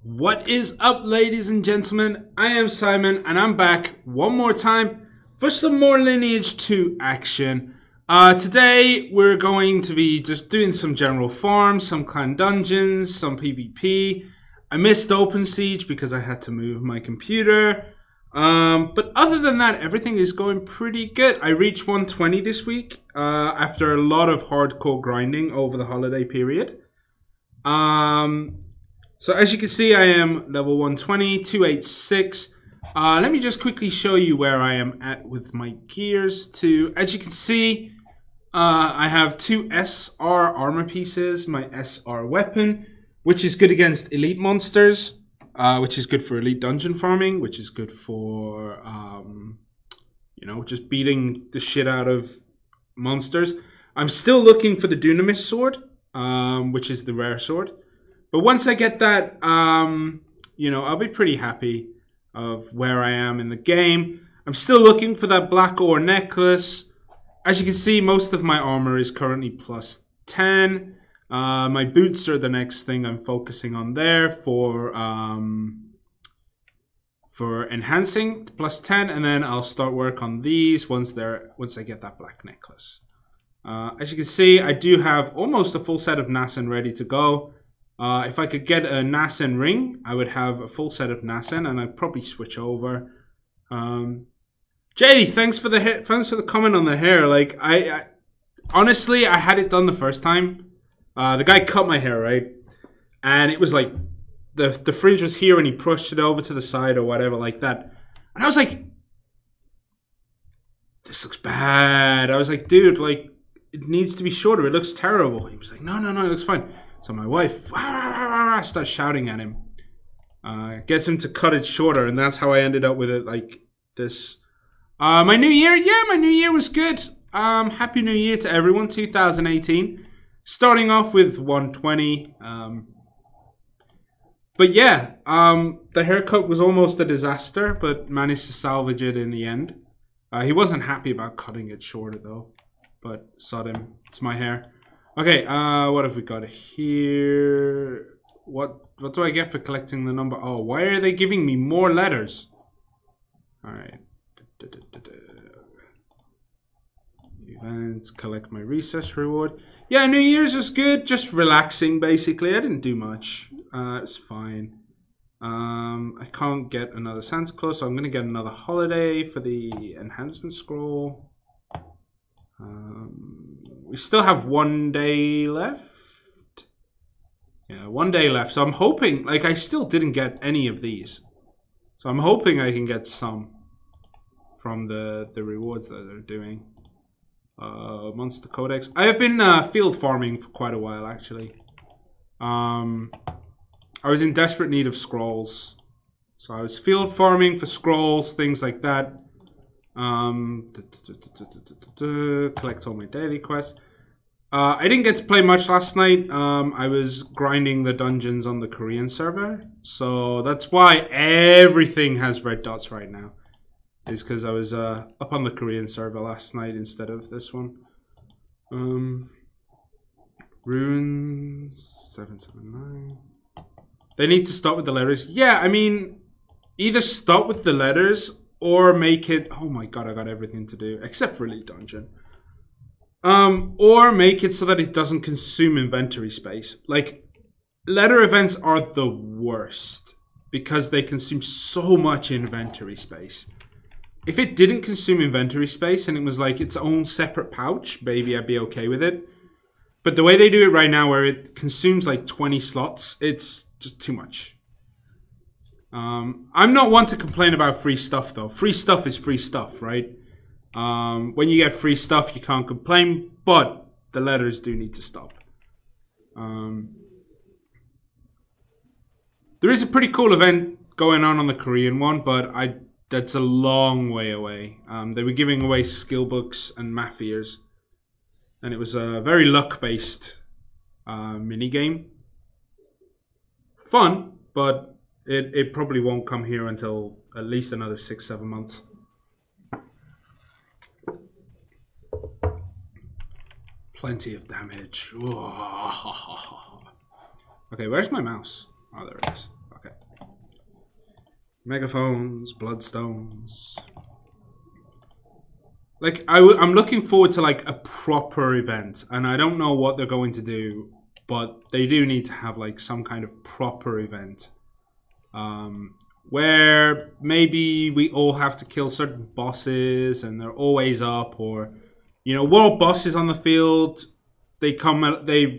What is up, ladies and gentlemen? I am Simon, and I'm back one more time for some more Lineage 2 action. Today, we're going to be just doing some general farms, some clan dungeons, some PvP. I missed Open Siege because I had to move my computer. But other than that, everything is going pretty good. I reached 120 this week after a lot of hardcore grinding over the holiday period. So as you can see, I am level 120, 286. Let me just quickly show you where I am at with my gears too. As you can see, I have 2 SR armor pieces, my SR weapon, which is good against elite monsters, which is good for elite dungeon farming, which is good for, you know, just beating the shit out of monsters. I'm still looking for the Dunamis sword, which is the rare sword. But once I get that, you know, I'll be pretty happy of where I am in the game. I'm still looking for that black ore necklace. As you can see, most of my armor is currently plus 10. My boots are the next thing I'm focusing on there for enhancing plus 10, and then I'll start work on these once I get that black necklace. As you can see, I do have almost a full set of Nasen ready to go. If I could get a Nasen ring, I would have a full set of Nasen, and I'd probably switch over. JD, thanks for the comment on the hair. Like, I honestly, I had it done the first time. The guy cut my hair, right? And it was like, the fringe was here and he pushed it over to the side or whatever like that. And I was like, this looks bad. I was like, dude, like, it needs to be shorter. It looks terrible. He was like, no, it looks fine. So my wife starts shouting at him. Gets him to cut it shorter, and that's how I ended up with it like this. My new year? Yeah, my new year was good. Happy New Year to everyone, 2018. Starting off with 120. But yeah, the haircut was almost a disaster, but managed to salvage it in the end. He wasn't happy about cutting it shorter though, but sod him. It's my hair. Okay, what have we got here? What do I get for collecting the number? Oh, why are they giving me more letters? Alright. Events, collect my recess reward. Yeah, New Year's was good. Just relaxing, basically. I didn't do much. It's fine. I can't get another Santa Claus, so I'm going to get another holiday for the enhancement scroll. We still have 1 day left. Yeah, 1 day left. So I'm hoping, like, I still didn't get any of these. So I'm hoping I can get some from the rewards that they're doing. Monster codex. I have been field farming for quite a while, actually. I was in desperate need of scrolls. So I was field farming for scrolls, things like that. Collect all my daily quests. I didn't get to play much last night. I was grinding the dungeons on the Korean server, so that's why everything has red dots right now. Is because I was up on the Korean server last night instead of this one. Runes 779. They need to stop with the letters. Yeah, I mean, either stop with the letters or make it... Oh my god, I got everything to do. Except for Elite Dungeon. Or make it so that it doesn't consume inventory space. Like, letter events are the worst. Because they consume so much inventory space. If it didn't consume inventory space and it was like its own separate pouch, maybe I'd be okay with it. But the way they do it right now, where it consumes like 20 slots, it's just too much. I'm not one to complain about free stuff though. Free stuff is free stuff, right? When you get free stuff, you can't complain, but the letters do need to stop. There is a pretty cool event going on the Korean one, but that's a long way away. They were giving away skill books and mafias, and it was a very luck-based mini game. Fun, but it probably won't come here until at least another 6-7 months. Plenty of damage. Okay, where's my mouse? Oh, there it is. Okay. Megaphones, bloodstones. Like, I'm looking forward to, like, a proper event. And I don't know what they're going to do. But they do need to have, like, some kind of proper event. Where maybe we all have to kill certain bosses. And they're always up. Or, you know, world bosses on the field. They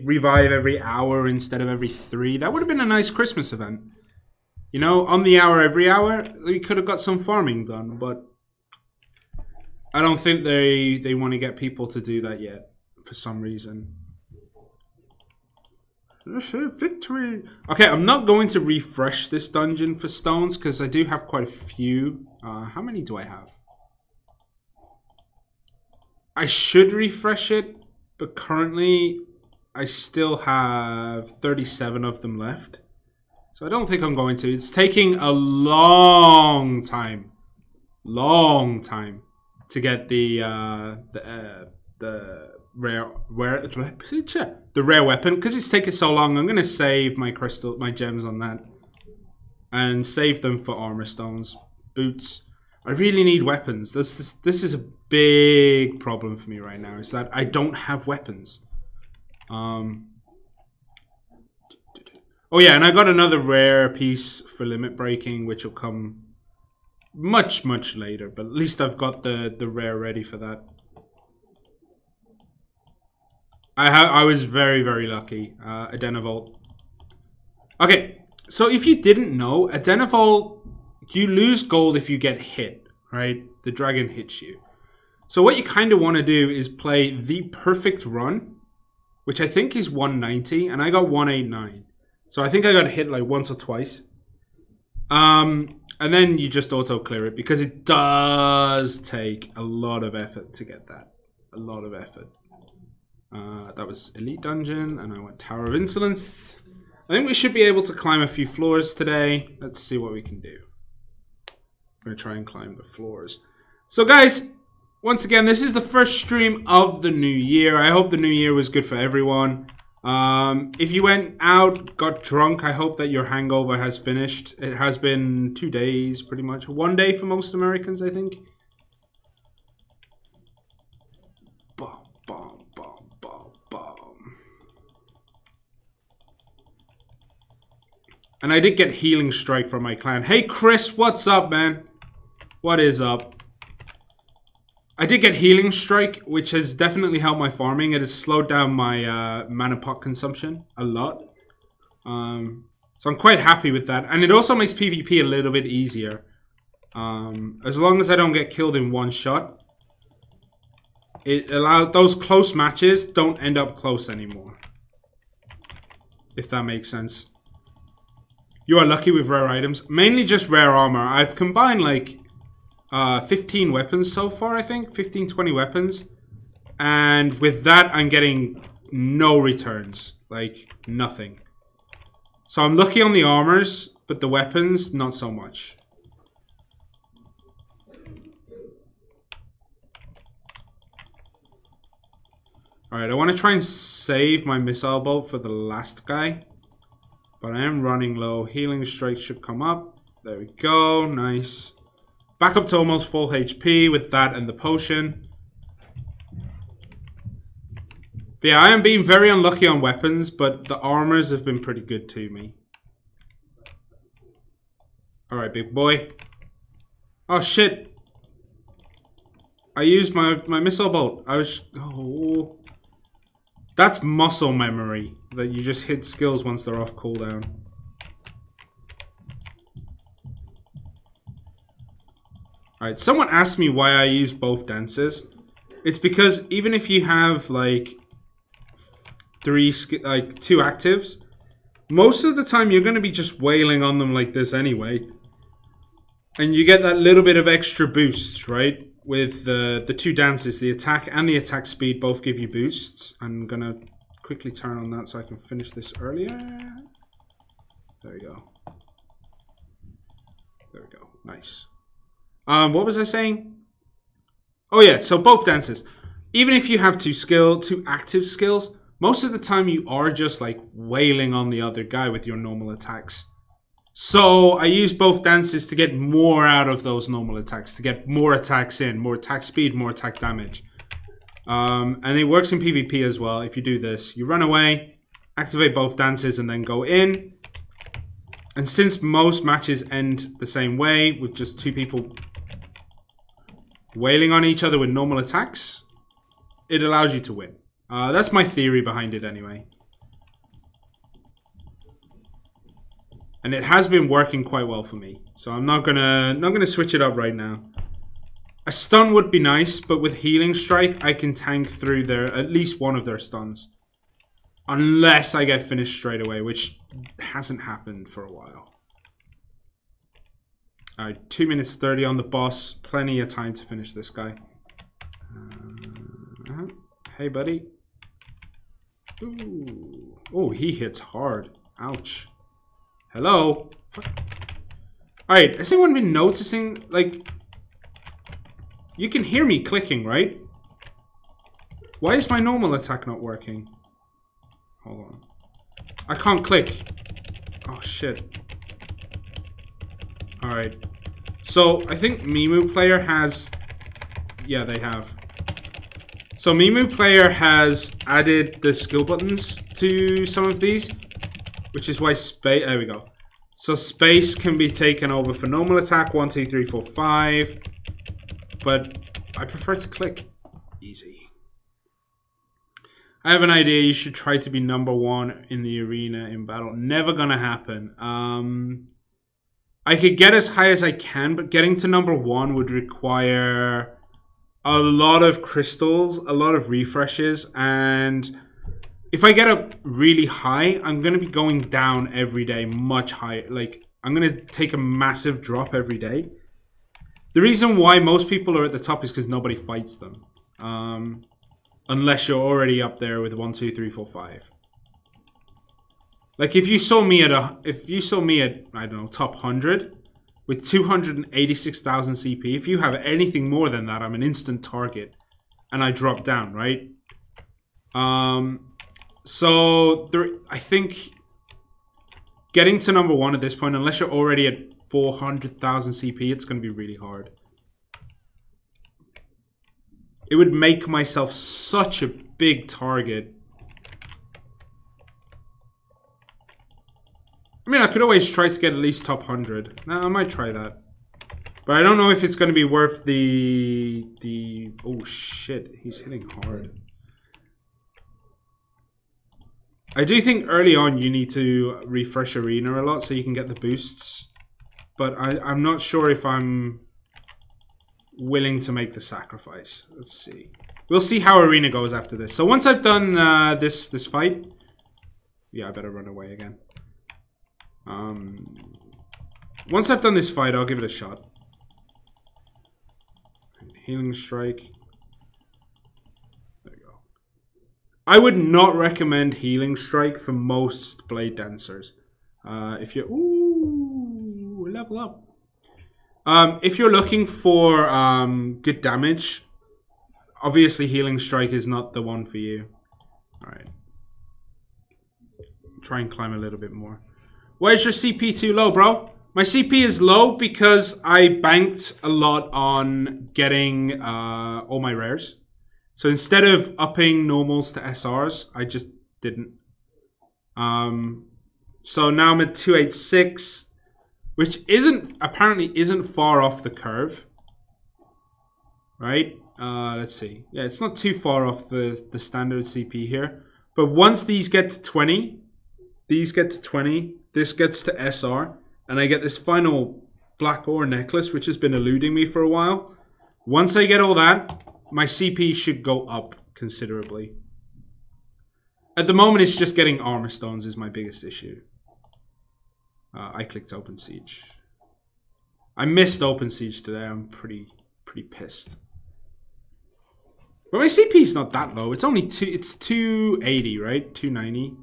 revive every hour instead of every 3. That would have been a nice Christmas event. You know, on the hour, every hour. We could have got some farming done. But I don't think they want to get people to do that yet, for some reason. Victory! Okay, I'm not going to refresh this dungeon for stones, because I do have quite a few. How many do I have? I should refresh it, but currently I still have 37 of them left. So I don't think I'm going to. It's taking a long time. Long time. To get the rare weapon, because it's taken so long. I'm gonna save my gems on that, and save them for armor stones, boots. I really need weapons. This is a big problem for me right now. Is that I don't have weapons. Oh yeah, and I got another rare piece for limit breaking, which will come much later, but at least I've got the rare ready for that. I was very lucky. Adenavolt. Okay, so if you didn't know, Adenavolt, you lose gold if you get hit, right? The dragon hits you. So what you kind of want to do is play the perfect run, which I think is 190, and I got 189. So I think I got hit like once or twice. And then you just auto-clear it, because it does take a lot of effort to get that. A lot of effort. That was Elite Dungeon, and I went Tower of Insolence. I think we should be able to climb a few floors today. Let's see what we can do. I'm going to try and climb the floors. So guys, once again, this is the first stream of the new year. I hope the new year was good for everyone. If you went out, got drunk, I hope that your hangover has finished. It has been 2 days, pretty much. 1 day for most Americans, I think. Boom, boom, boom, boom, boom. And I did get Healing Strike from my clan. Hey, Chris, what's up, man? What is up? I did get Healing Strike, which has definitely helped my farming. It has slowed down my mana pot consumption a lot. So I'm quite happy with that. And it also makes PvP a little bit easier. As long as I don't get killed in one shot. It allows those close matches don't end up close anymore. If that makes sense. You are lucky with rare items. Mainly just rare armor. I've combined like 15 weapons so far, I think. 15, 20 weapons. And with that, I'm getting no returns. Like, nothing. So I'm lucky on the armors, but the weapons, not so much. Alright, I want to try and save my missile bolt for the last guy. But I am running low. Healing Strike should come up. There we go. Nice. Back up to almost full HP with that and the potion. But yeah, I am being very unlucky on weapons, but the armors have been pretty good to me. Alright, big boy. Oh, shit. I used my missile bolt. I was... Oh. That's muscle memory. That you just hit skills once they're off cooldown. Alright, someone asked me why I use both dances. It's because even if you have like two actives, most of the time you're going to be just wailing on them like this anyway. And you get that little bit of extra boost, right? With the two dances, the attack and the attack speed both give you boosts. I'm going to quickly turn on that so I can finish this earlier. There we go. There we go. Nice. What was I saying? Oh yeah, so both dances. Even if you have two active skills, most of the time you are just like wailing on the other guy with your normal attacks. So I use both dances to get more out of those normal attacks, to get more attacks in, more attack speed, more attack damage. And it works in PvP as well. If you do this, you run away, activate both dances, and then go in. And since most matches end the same way, with just two people wailing on each other with normal attacks, it allows you to win. That's my theory behind it anyway. And it has been working quite well for me. So I'm not gonna switch it up right now. A stun would be nice, but with Healing Strike, I can tank through at least one of their stuns. Unless I get finished straight away, which hasn't happened for a while. Alright, 2 minutes 30 on the boss. Plenty of time to finish this guy. Hey, buddy. Ooh. Oh, he hits hard. Ouch. Hello? Alright, has anyone been noticing, like... You can hear me clicking, right? Why is my normal attack not working? Hold on. I can't click. Oh, shit. Alright. So, I think Mimu Player has... Yeah, they have. So, Mimu Player has added the skill buttons to some of these. Which is why space... There we go. So, space can be taken over for normal attack. 1, 2, 3, 4, 5. But I prefer to click. Easy. I have an idea. You should try to be #1 in the arena in battle. Never gonna happen. I could get as high as I can, but getting to #1 would require a lot of crystals, a lot of refreshes, and if I get up really high, I'm gonna be going down every day much higher. Like, I'm gonna take a massive drop every day. The reason why most people are at the top is because nobody fights them. Unless you're already up there with 1, 2, 3, 4, 5. Like if you saw me at I don't know, top 100 with 286,000 CP, if you have anything more than that, I'm an instant target and I drop down, right? So there, I think getting to #1 at this point, unless you're already at 400,000 CP, it's going to be really hard. It would make myself such a big target. I mean, I could always try to get at least top 100. Nah, I might try that. But I don't know if it's going to be worth the... Oh, shit. He's hitting hard. I do think early on you need to refresh Arena a lot so you can get the boosts. But I'm not sure if I'm willing to make the sacrifice. Let's see. We'll see how Arena goes after this. So once I've done this fight... Yeah, I better run away again. Once I've done this fight, I'll give it a shot. Healing Strike. There we go. I would not recommend Healing Strike for most Blade Dancers. If you're... Ooh, level up. If you're looking for good damage, obviously Healing Strike is not the one for you. Alright. Try and climb a little bit more. Why is your CP too low, bro? My CP is low because I banked a lot on getting all my rares. So instead of upping normals to SRs, I just didn't. So now I'm at 286, which apparently isn't far off the curve. Right? Let's see. Yeah, it's not too far off the standard CP here. But once these get to 20, these get to 20, this gets to SR, and I get this final black ore necklace, which has been eluding me for a while. Once I get all that, my CP should go up considerably. At the moment, it's just getting armor stones is my biggest issue. I clicked Open Siege. I missed Open Siege today. I'm pretty pissed. But my CP is not that low. It's only it's 280, right? 290.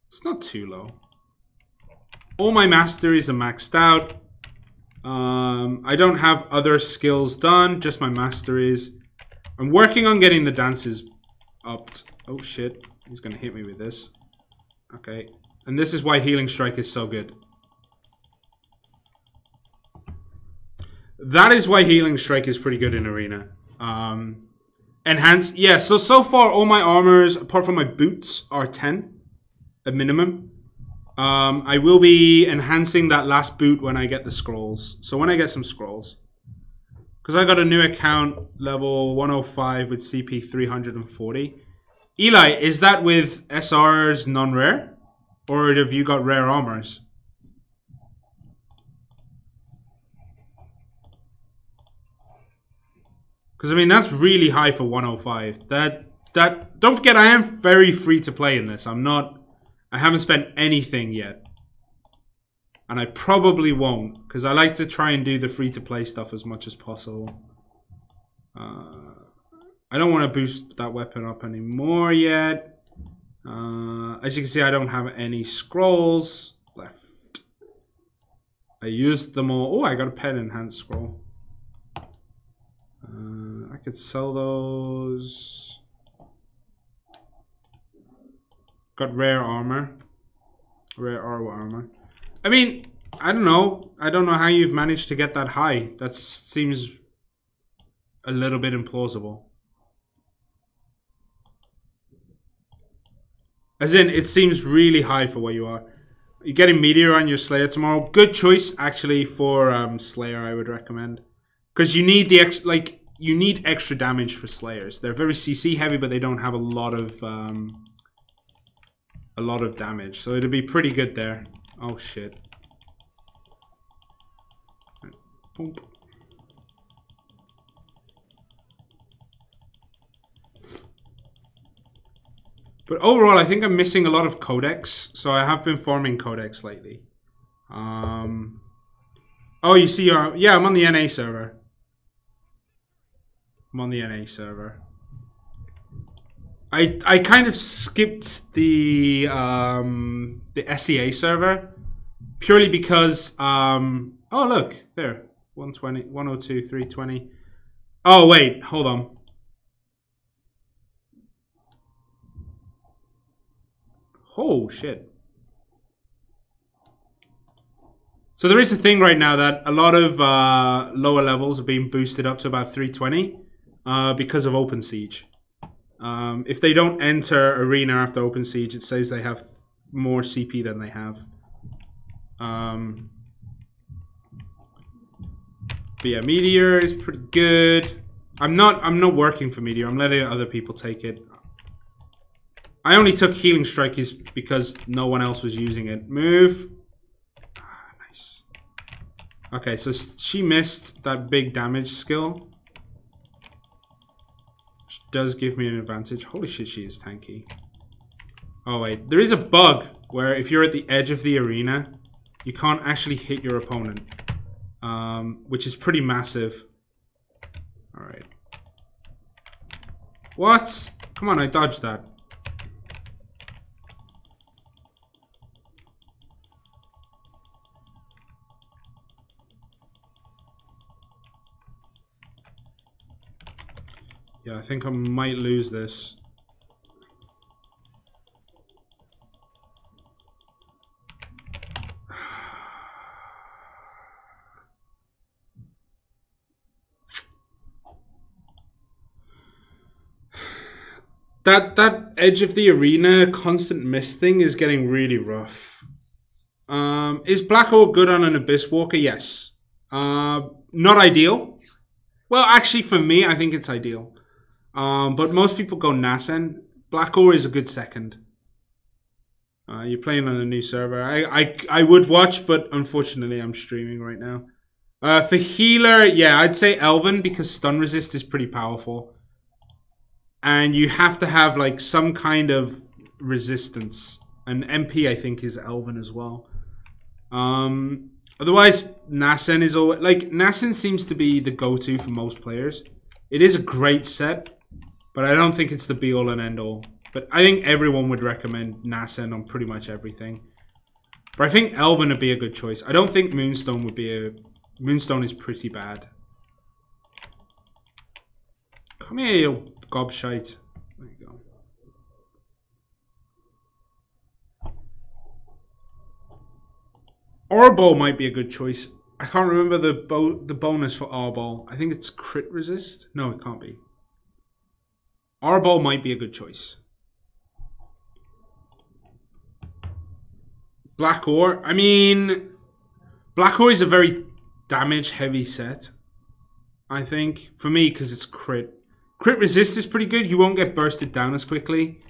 It's not too low. All my masteries are maxed out. I don't have other skills done, just my masteries. I'm working on getting the dances upped. Oh shit, he's gonna hit me with this. Okay, And this is why Healing Strike is so good. That is why Healing Strike is pretty good in Arena. Enhance, yeah, so far all my armors, apart from my boots, are 10 at minimum. I will be enhancing that last boot when I get the scrolls. So when I get some scrolls. Because I got a new account, level 105 with CP 340. Eli, is that with SR's non-rare? Or have you got rare armors? Because, I mean, that's really high for 105. Don't forget, I am very free to play in this. I haven't spent anything yet. And I probably won't. Because I like to try and do the free to play stuff as much as possible. I don't want to boost that weapon up anymore yet. As you can see, I don't have any scrolls left. I used them all. Oh, I got a pet enhanced scroll. I could sell those. Got rare armor. Rare armor. I mean, I don't know. I don't know how you've managed to get that high. That seems a little bit implausible. As in, it seems really high for what you are. You're getting Meteor on your Slayer tomorrow. Good choice, actually, for Slayer, I would recommend. Because you need the you need extra damage for Slayers. They're very CC heavy, but they don't have a lot of damage. So it'll be pretty good there. Oh shit. Boom. But overall, I think I'm missing a lot of codex. So I have been farming codex lately. Oh, you see, yeah, I'm on the NA server. I'm on the NA server. I kind of skipped the SEA server purely because oh look there 120 102 320. Oh wait, hold on. Oh shit. So there is a thing right now that a lot of lower levels are being boosted up to about 320 because of Open Siege. If they don't enter Arena after Open Siege, it says they have more CP than they have. But yeah, Meteor is pretty good. I'm not working for Meteor. I'm letting other people take it. I only took Healing Strike because no one else was using it. Move. Ah, nice. Okay, so she missed that big damage skill. Which does give me an advantage. Holy shit, she is tanky. Oh wait, there is a bug where if you're at the edge of the arena, you can't actually hit your opponent. Which is pretty massive. Alright. What? Come on, I dodged that. Yeah, I think I might lose this. That edge of the arena constant miss thing is getting really rough. Is Black Orc good on an Abyss Walker? Yes. Not ideal. Well, actually, for me, I think it's ideal. But most people go Nasen. Black Orc is a good second. You're playing on a new server. I would watch, but unfortunately, I'm streaming right now. For healer, yeah, I'd say Elven because stun resist is pretty powerful. And you have to have like some kind of resistance. And MP, I think, is Elven as well. Otherwise, Nasen is always like Nasen seems to be the go-to for most players. It is a great set, but I don't think it's the be-all and end-all. But I think everyone would recommend Nasen on pretty much everything. But I think Elven would be a good choice. I don't think Moonstone would be a... Moonstone is pretty bad. Come here, you gobshite. There you go. Orbol might be a good choice. I can't remember the bonus for Orbol. I think it's crit resist. No, it can't be. Orbol might be a good choice. Black Ore. I mean, Black Ore is a very damage heavy set. I think for me because it's crit. Crit resist is pretty good. You won't get bursted down as quickly.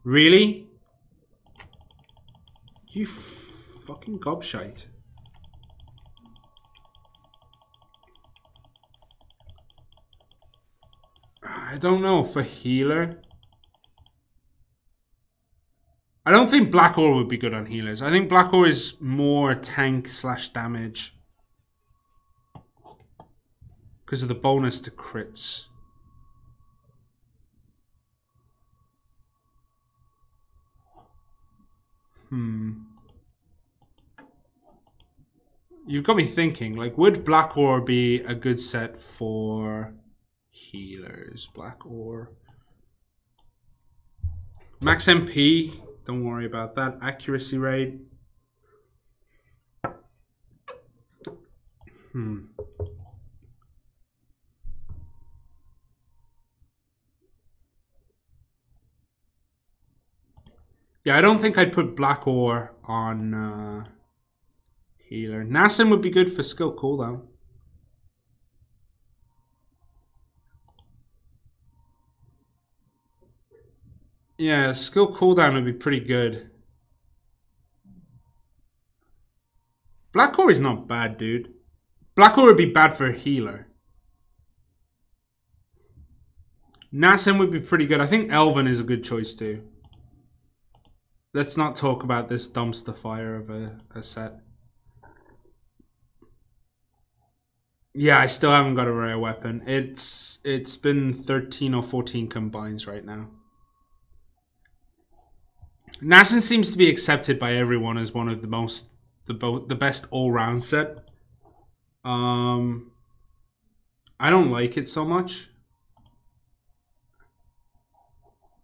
Really? You fucking gobshite. I don't know. For healer? I don't think Black Ore would be good on healers. I think Black Ore is more tank / damage. Because of the bonus to crits. You've got me thinking, like, would Black Ore be a good set for healers? Black Ore. Max MP, don't worry about that. Accuracy rate. Yeah, I don't think I'd put Black Ore on healer. Nassim would be good for skill cooldown. Yeah, skill cooldown would be pretty good. Black Ore is not bad, dude. Black Ore would be bad for a healer. Nassim would be pretty good. I think Elven is a good choice too. Let's not talk about this dumpster fire of a set. Yeah, I still haven't got a rare weapon. It's been 13 or 14 combines right now. Nassim seems to be accepted by everyone as one of the best all-round set. I don't like it so much.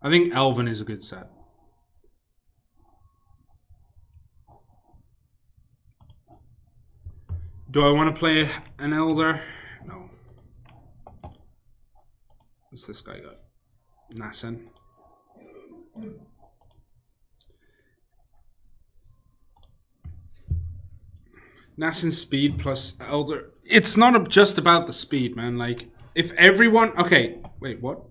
I think Elven is a good set. Do I want to play an Elder? No. What's this guy got? Nassim. Nassim speed plus Elder. It's not just about the speed, man. Like, if everyone... Okay, wait, what?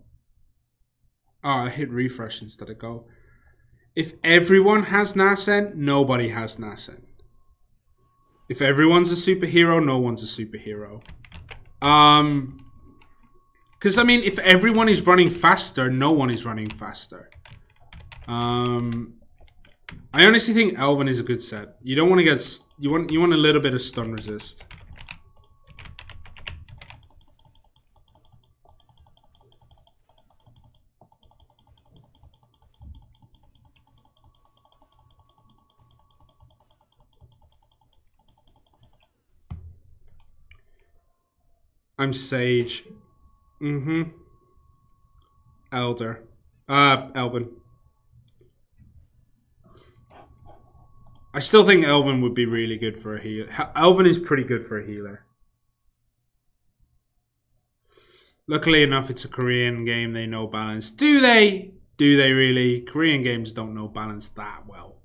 Oh, I hit refresh instead of go. If everyone has Nassim, nobody has Nassim. If everyone's a superhero, no one's a superhero. Because, I mean, if everyone is running faster, no one is running faster. I honestly think Elven is a good set. You don't want to get... You want a little bit of stun resist. I'm Sage. Elder. Elven. I still think Elven would be really good for a healer. Elven is pretty good for a healer. Luckily enough, it's a Korean game. They know balance. Do they? Do they really? Korean games don't know balance that well.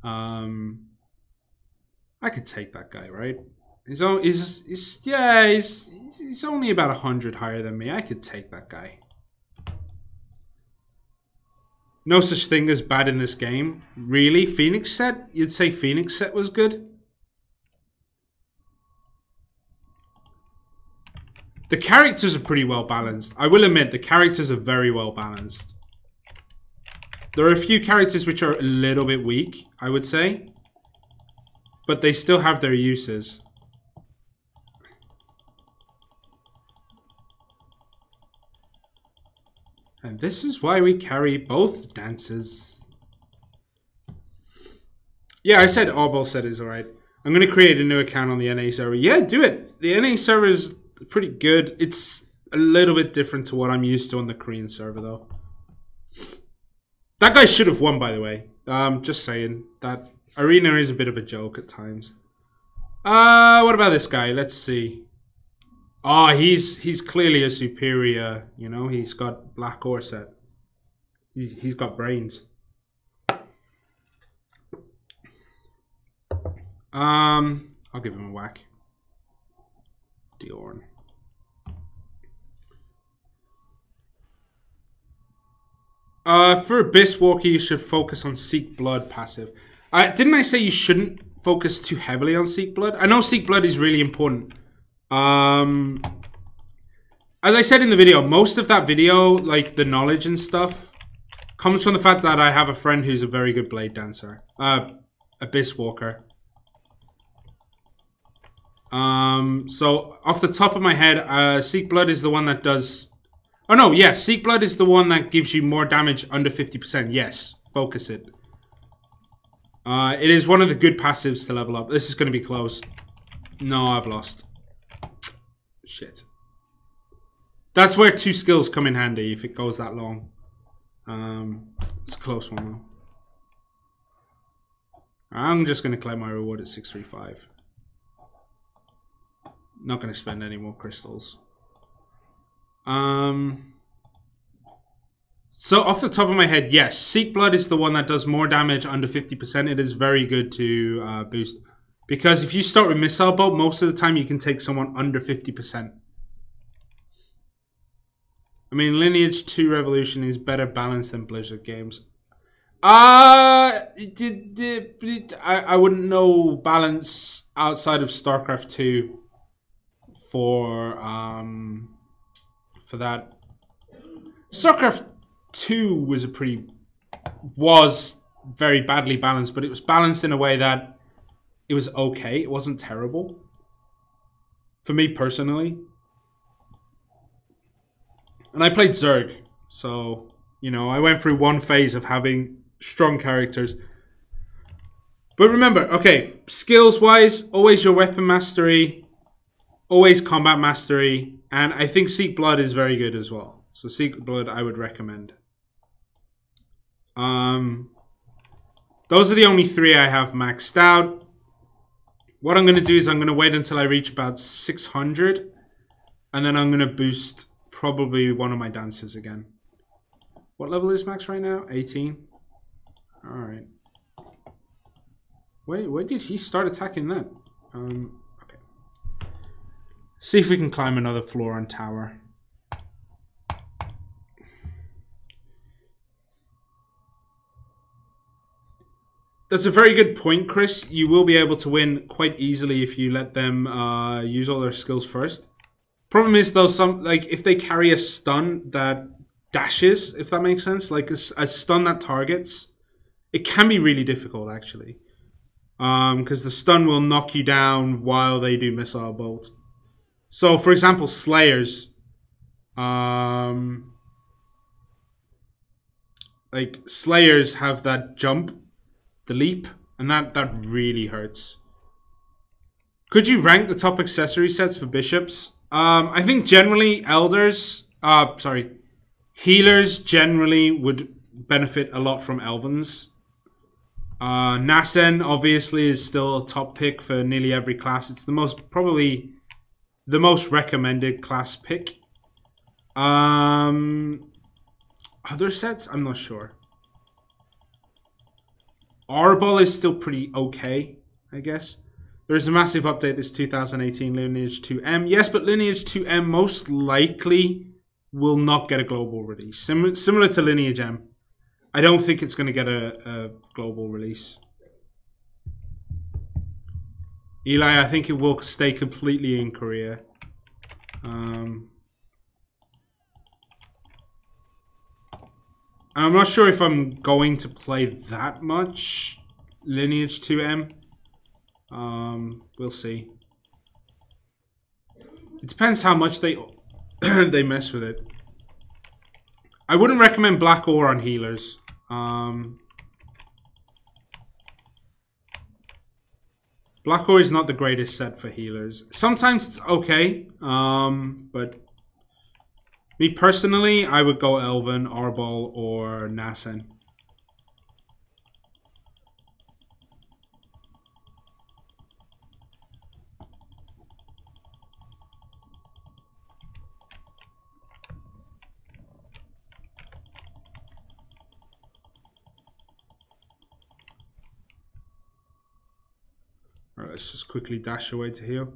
I could take that guy, right? He's only about 100 higher than me. I could take that guy. No such thing as bad in this game. Really? Phoenix set? You'd say Phoenix set was good? The characters are pretty well balanced. I will admit, the characters are very well balanced. There are a few characters which are a little bit weak, I would say. But they still have their uses. And this is why we carry both dances. Yeah, I said Orbol set is alright. I'm going to create a new account on the NA server. Yeah, do it. The NA server is pretty good. It's a little bit different to what I'm used to on the Korean server, though. That guy should have won, by the way. Just saying. That arena is a bit of a joke at times. What about this guy? Let's see. Oh, he's clearly a superior, you know. He's got black ore set. He's got brains. I'll give him a whack. Diorn. For Abyss Walker, you should focus on Seek Blood passive. Didn't I say you shouldn't focus too heavily on Seek Blood? I know Seek Blood is really important. As I said in the video, most of that video, like the knowledge and stuff, comes from the fact that I have a friend who's a very good blade dancer. Abyss Walker. So off the top of my head, Seek Blood is the one that does... Oh no, yeah, Seek Blood is the one that gives you more damage under 50%. Yes, focus it. It is one of the good passives to level up. This is going to be close. No, I've lost. Shit. That's where 2 skills come in handy if it goes that long. It's a close one though. I'm just going to claim my reward at 635. Not going to spend any more crystals. So off the top of my head, yes, Seek Blood is the one that does more damage under 50%. It is very good to boost. Because if you start with Missile Bolt, most of the time you can take someone under 50%. I mean, Lineage II Revolution is better balanced than Blizzard games. I wouldn't know balance outside of StarCraft 2 for that. StarCraft 2 was very badly balanced, but it was balanced in a way that it was okay. It wasn't terrible. For me personally. And I played Zerg, so, you know, I went through one phase of having strong characters. But remember, okay, skills-wise, always your weapon mastery, always combat mastery, and I think Seek Blood is very good as well. So Seek Blood, I would recommend. Those are the only 3 I have maxed out. What I'm going to do is I'm going to wait until I reach about 600, and then I'm going to boost probably one of my dancers again. What level is Max right now? 18. Alright. Wait, where did he start attacking that? Okay. See if we can climb another floor on tower. That's a very good point, Chris. You will be able to win quite easily if you let them use all their skills first. Problem is though, if they carry a stun that dashes, if that makes sense, like a stun that targets, it can be really difficult actually. Because the stun will knock you down while they do missile bolt. So for example, Slayers, Slayers have that jump, the leap, and that really hurts. Could you rank the top accessory sets for bishops? I think generally healers generally would benefit a lot from Elvens. Nasen obviously is still a top pick for nearly every class. It's probably the most recommended class pick. Other sets, I'm not sure. Arbol is still pretty okay, I guess. There's a massive update this 2018 Lineage 2M. Yes, but Lineage 2M most likely will not get a global release. Similar to Lineage M. I don't think it's going to get a global release. Eli, I think it will stay completely in Korea. I'm not sure if I'm going to play that much Lineage 2M. We'll see. It depends how much they they mess with it. I wouldn't recommend Black Ore on healers. Black Ore is not the greatest set for healers. Sometimes it's okay, but me personally, I would go Elven, Arbol, or Nasen. Alright, let's just quickly dash away to heal.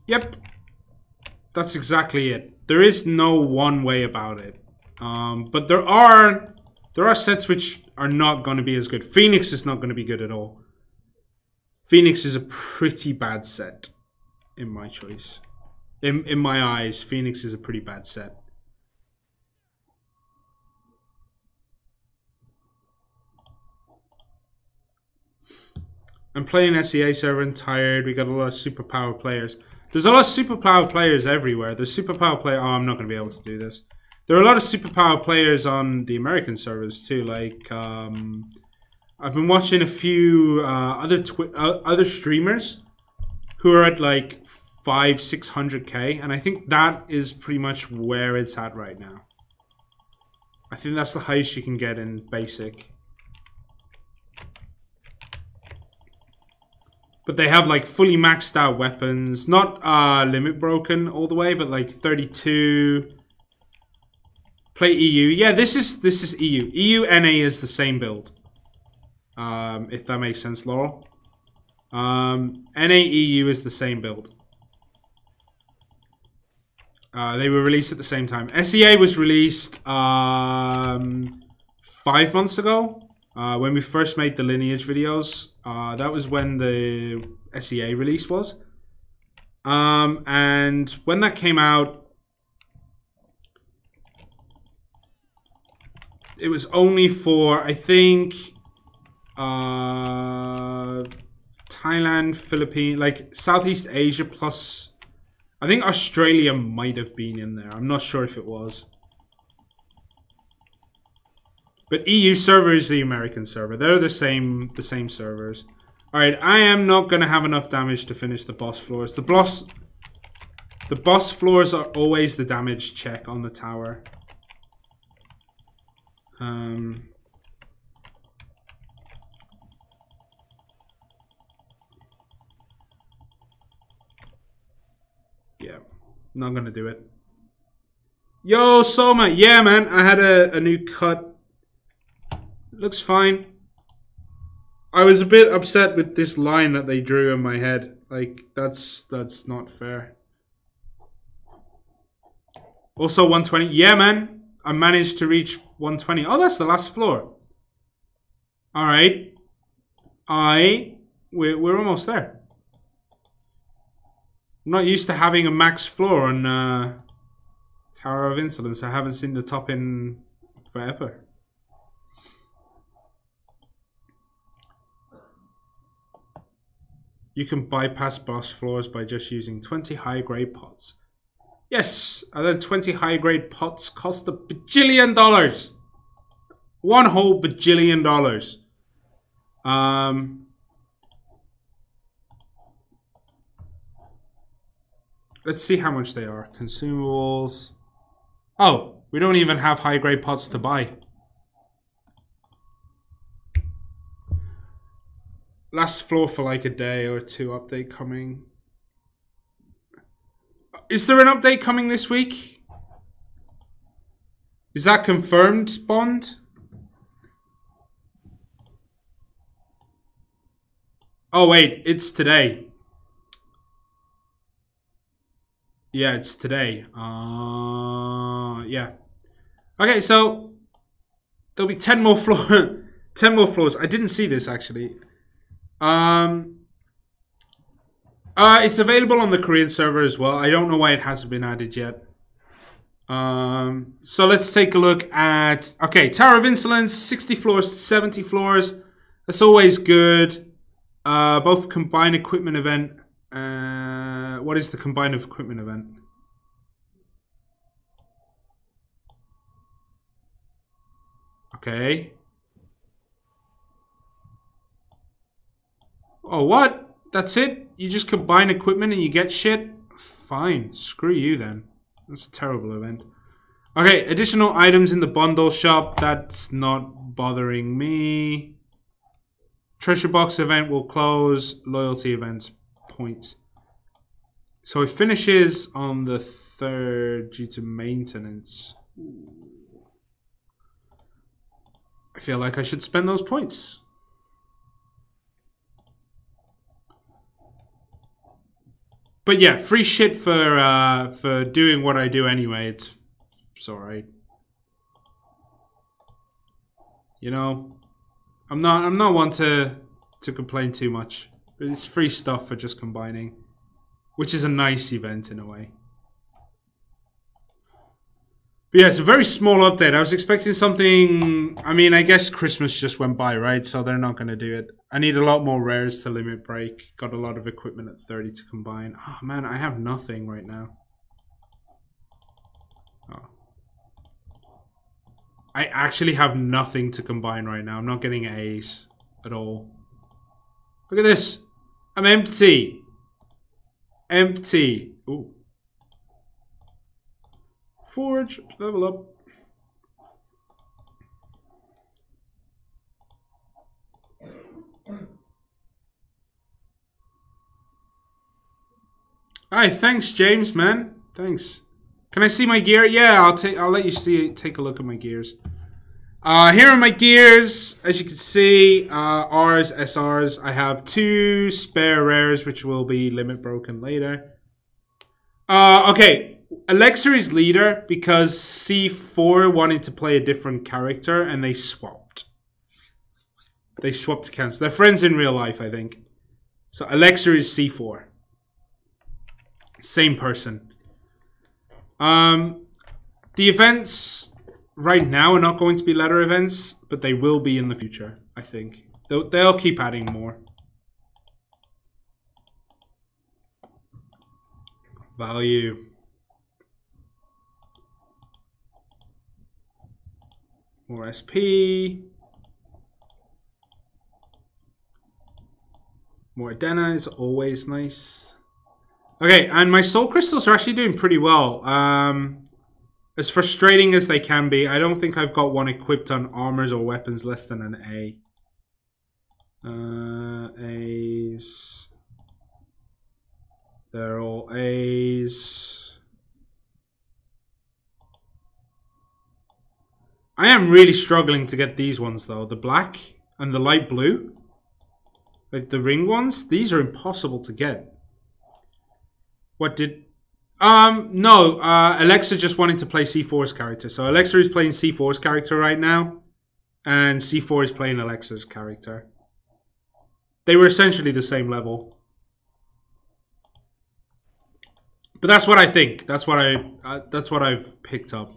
Yep. That's exactly it. There is no one way about it. But there are sets which are not going to be as good. Phoenix is not going to be good at all. Phoenix is a pretty bad set, in my choice. In my eyes, Phoenix is a pretty bad set. I'm playing SEA server and tired. We got a lot of superpower players. There's a lot of superpower players everywhere. There's superpower player. Oh, I'm not going to be able to do this. There are a lot of superpower players on the American servers too. Like, I've been watching a few other streamers who are at like 500-600k, and I think that is pretty much where it's at right now. I think that's the highest you can get in basic. But they have like fully maxed out weapons, not limit broken all the way, but like 32. Play EU. Yeah, this is EU. EU NA is the same build. If that makes sense, Laurel. NA EU is the same build. They were released at the same time. SEA was released 5 months ago. When we first made the Lineage videos. That was when the SEA release was. And when that came out, it was only for, I think, Thailand, Philippines, like Southeast Asia plus, I think Australia might have been in there. I'm not sure if it was. But EU server is the American server. They're the same servers. Alright, I am not going to have enough damage to finish the boss floors. The boss floors are always the damage check on the tower. Yeah, not going to do it. Yo, Soma. Yeah, man, I had a new cut. Looks fine. I was a bit upset with this line that they drew in my head. Like, that's not fair. Also 120. Yeah, man. I managed to reach 120. Oh, that's the last floor. Alright. We're almost there. I'm not used to having a max floor on Tower of Insolence. I haven't seen the top in forever. You can bypass boss floors by just using 20 high-grade pots. Yes, and then 20 high-grade pots cost $1 bajillion. One whole bajillion dollars. Let's see how much they are. Consumables. Oh, we don't even have high-grade pots to buy. Last floor for like a day or two. Update coming. Is there an update coming this week? Is that confirmed, Bond? Oh wait, it's today. Yeah, it's today. Yeah. Okay, so there'll be 10 more floor 10 more floors. I didn't see this actually. It's available on the Korean server as well. I don't know why it hasn't been added yet. So let's take a look at... Okay, Tower of Insolence, 60 floors, 70 floors. That's always good. Both combined equipment event. What is the combined equipment event? Okay. Oh, what? That's it? You just combine equipment and you get shit? Fine. Screw you then. That's a terrible event. Okay, additional items in the bundle shop. That's not bothering me. Treasure box event will close. Loyalty events points. So it finishes on the 3rd due to maintenance. I feel like I should spend those points. But yeah, free shit for doing what I do anyway. It's alright. You know, I'm not one to complain too much. But it's free stuff for just combining, which is a nice event in a way. But yeah, it's a very small update. I was expecting something. I mean, I guess Christmas just went by, right? So they're not going to do it. I need a lot more rares to limit break. Got a lot of equipment at 30 to combine. Oh man, I have nothing right now. Oh. I actually have nothing to combine right now. I'm not getting A's at all. Look at this. I'm empty. Empty. Ooh. Forge. Level up. Hi, thanks, James, man. Thanks. Can I see my gear? Yeah, I'll let you take a look at my gears. Here are my gears. As you can see, R's, SR's. I have 2 spare rares, which will be limit broken later. Okay. Accessory's leader because C4 wanted to play a different character and they swapped. They swapped accounts. They're friends in real life, I think. So Accessory's C4. Same person. The events right now are not going to be ladder events, but they will be in the future, I think. They'll keep adding more. Value. More SP. More Adena is always nice. Okay, and my soul crystals are actually doing pretty well. As frustrating as they can be, I don't think I've got one equipped on armors or weapons less than an A. A's. They're all A's. I am really struggling to get these ones though. The black and the light blue. Like the ring ones. These are impossible to get. What did... no. Alexa just wanted to play C4's character. So Alexa is playing C4's character right now. And C4 is playing Alexa's character. They were essentially the same level. But that's what I think. That's what I've picked up.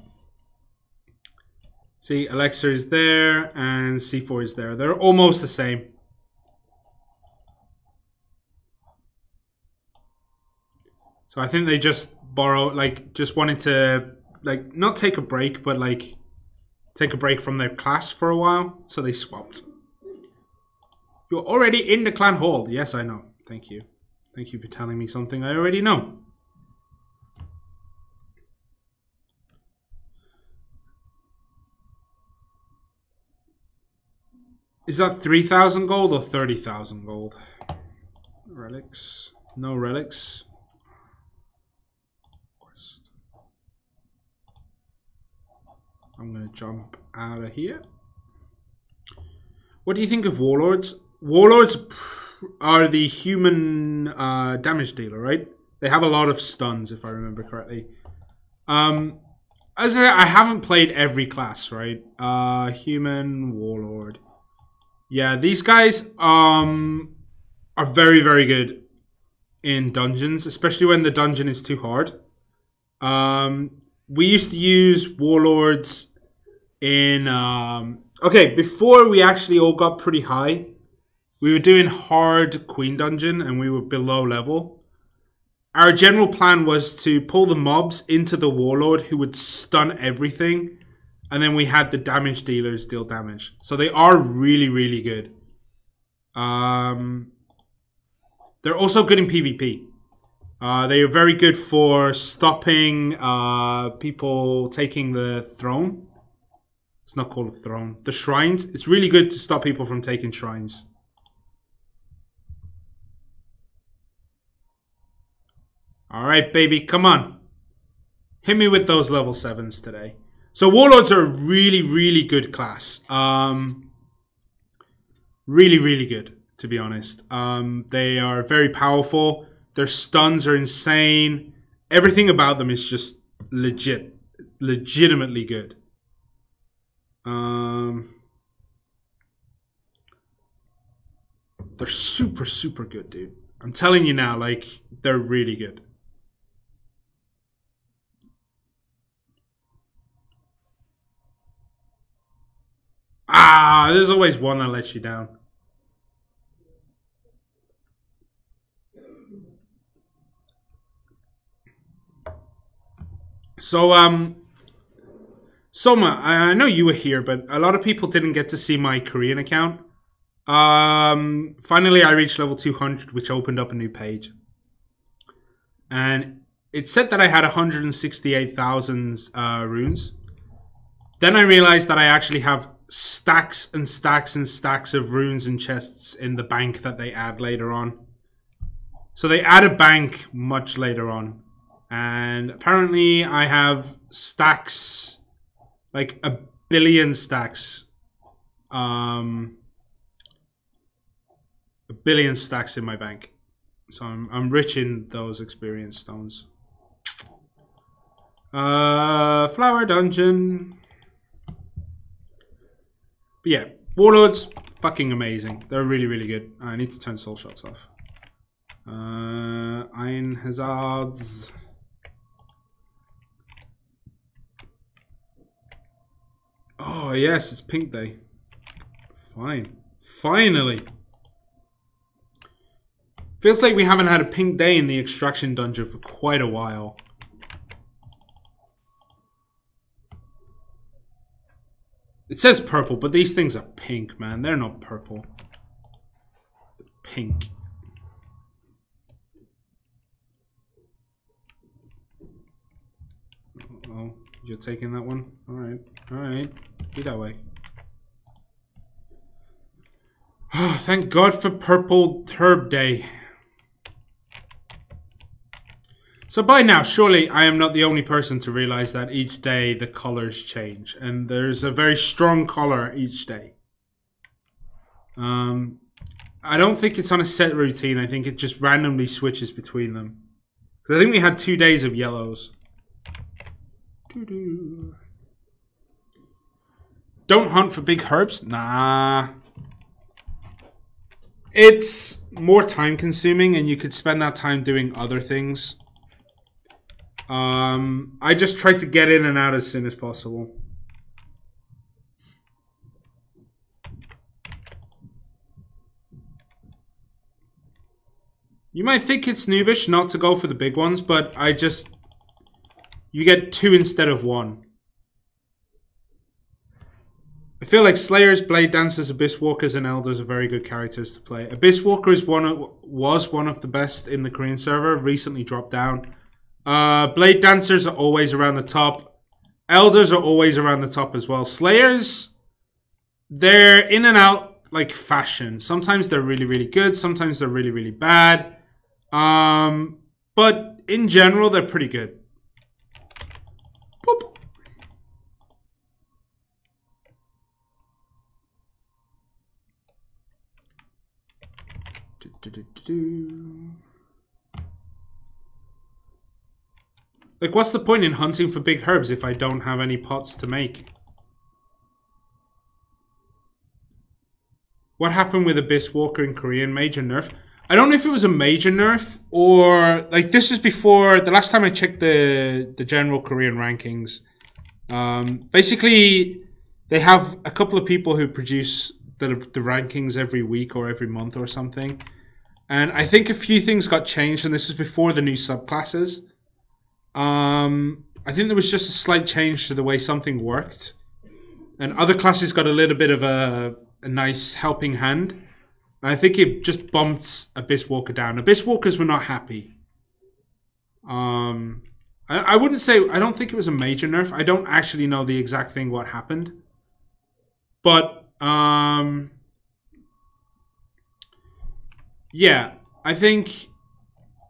See, Alexa is there and C4 is there. They're almost the same. So I think they just just wanted to, not take a break, but, take a break from their class for a while. So they swapped. You're already in the clan hall. Yes, I know. Thank you. Thank you for telling me something I already know. Is that 3,000 gold or 30,000 gold? Relics. No relics. I'm going to jump out of here. What do you think of Warlords? Warlords are the human damage dealer, right? They have a lot of stuns, if I remember correctly. As I haven't played every class, right? Human Warlord. Yeah, these guys are very, very good in dungeons, especially when the dungeon is too hard. We used to use Warlords in... okay, before we actually all got pretty high, we were doing hard Queen Dungeon and we were below level. Our general plan was to pull the mobs into the Warlord who would stun everything. And then we had the damage dealers deal damage. So they are really, really good. They're also good in PvP. They are very good for stopping people taking the throne. It's not called a throne. The shrines. It's really good to stop people from taking shrines. Alright, baby. Come on. Hit me with those level 7s today. So Warlords are a really, really good class. Really, really good, to be honest. They are very powerful. Their stuns are insane. Everything about them is just legitimately good. They're super, super good, dude. I'm telling you now, like, they're really good. Ah, there's always one that lets you down. So, Soma, I know you were here, but a lot of people didn't get to see my Korean account. Finally, I reached level 200, which opened up a new page. And it said that I had 168,000 runes. Then I realized that I actually have stacks and stacks and stacks of runes and chests in the bank that they add later on. So they add a bank much later on. And apparently I have stacks, like 1 billion stacks. 1 billion stacks in my bank. So I'm rich in those experience stones. Flower dungeon. But yeah, Warlords, fucking amazing. They're really, really good. I need to turn soul shots off. Iron hazards. Oh yes, it's pink day. Fine. Finally. Feels like we haven't had a pink day in the extraction dungeon for quite a while. It says purple, but these things are pink, man. They're not purple. They're pink. Oh, you're taking that one? Alright, alright. Be that way. Oh, thank God for Purple Herb Day. So by now, surely I am not the only person to realize that each day the colors change. And there's a very strong color each day. I don't think it's on a set routine. I think it just randomly switches between them. Because I think we had 2 days of yellows. Don't hunt for big herbs? Nah. It's more time consuming and you could spend that time doing other things. I just try to get in and out as soon as possible. You might think it's noobish not to go for the big ones, but you get 2 instead of 1. I feel like Slayers, Blade Dancers, Abyss Walkers, and Elders are very good characters to play. Abyss Walker was one of the best in the Korean server, recently dropped down. Blade Dancers are always around the top. Elders are always around the top as well. Slayers, they're in and out like fashion. Sometimes they're really, really good. Sometimes they're really, really bad. But in general, they're pretty good. Boop. Like, what's the point in hunting for big herbs if I don't have any pots to make? What happened with Abyss Walker in Korean? Major nerf? I don't know if it was a major nerf or... Like, this is before... The last time I checked the general Korean rankings. Basically, they have a couple of people who produce the rankings every week or every month or something. And I think a few things got changed, and this was before the new subclasses. I think there was just a slight change to the way something worked. And other classes got a little bit of a nice helping hand. And I think it just bumped Abyss Walker down. Abyss Walkers were not happy. I wouldn't say... I don't think it was a major nerf. I don't actually know the exact thing what happened. But, yeah, I think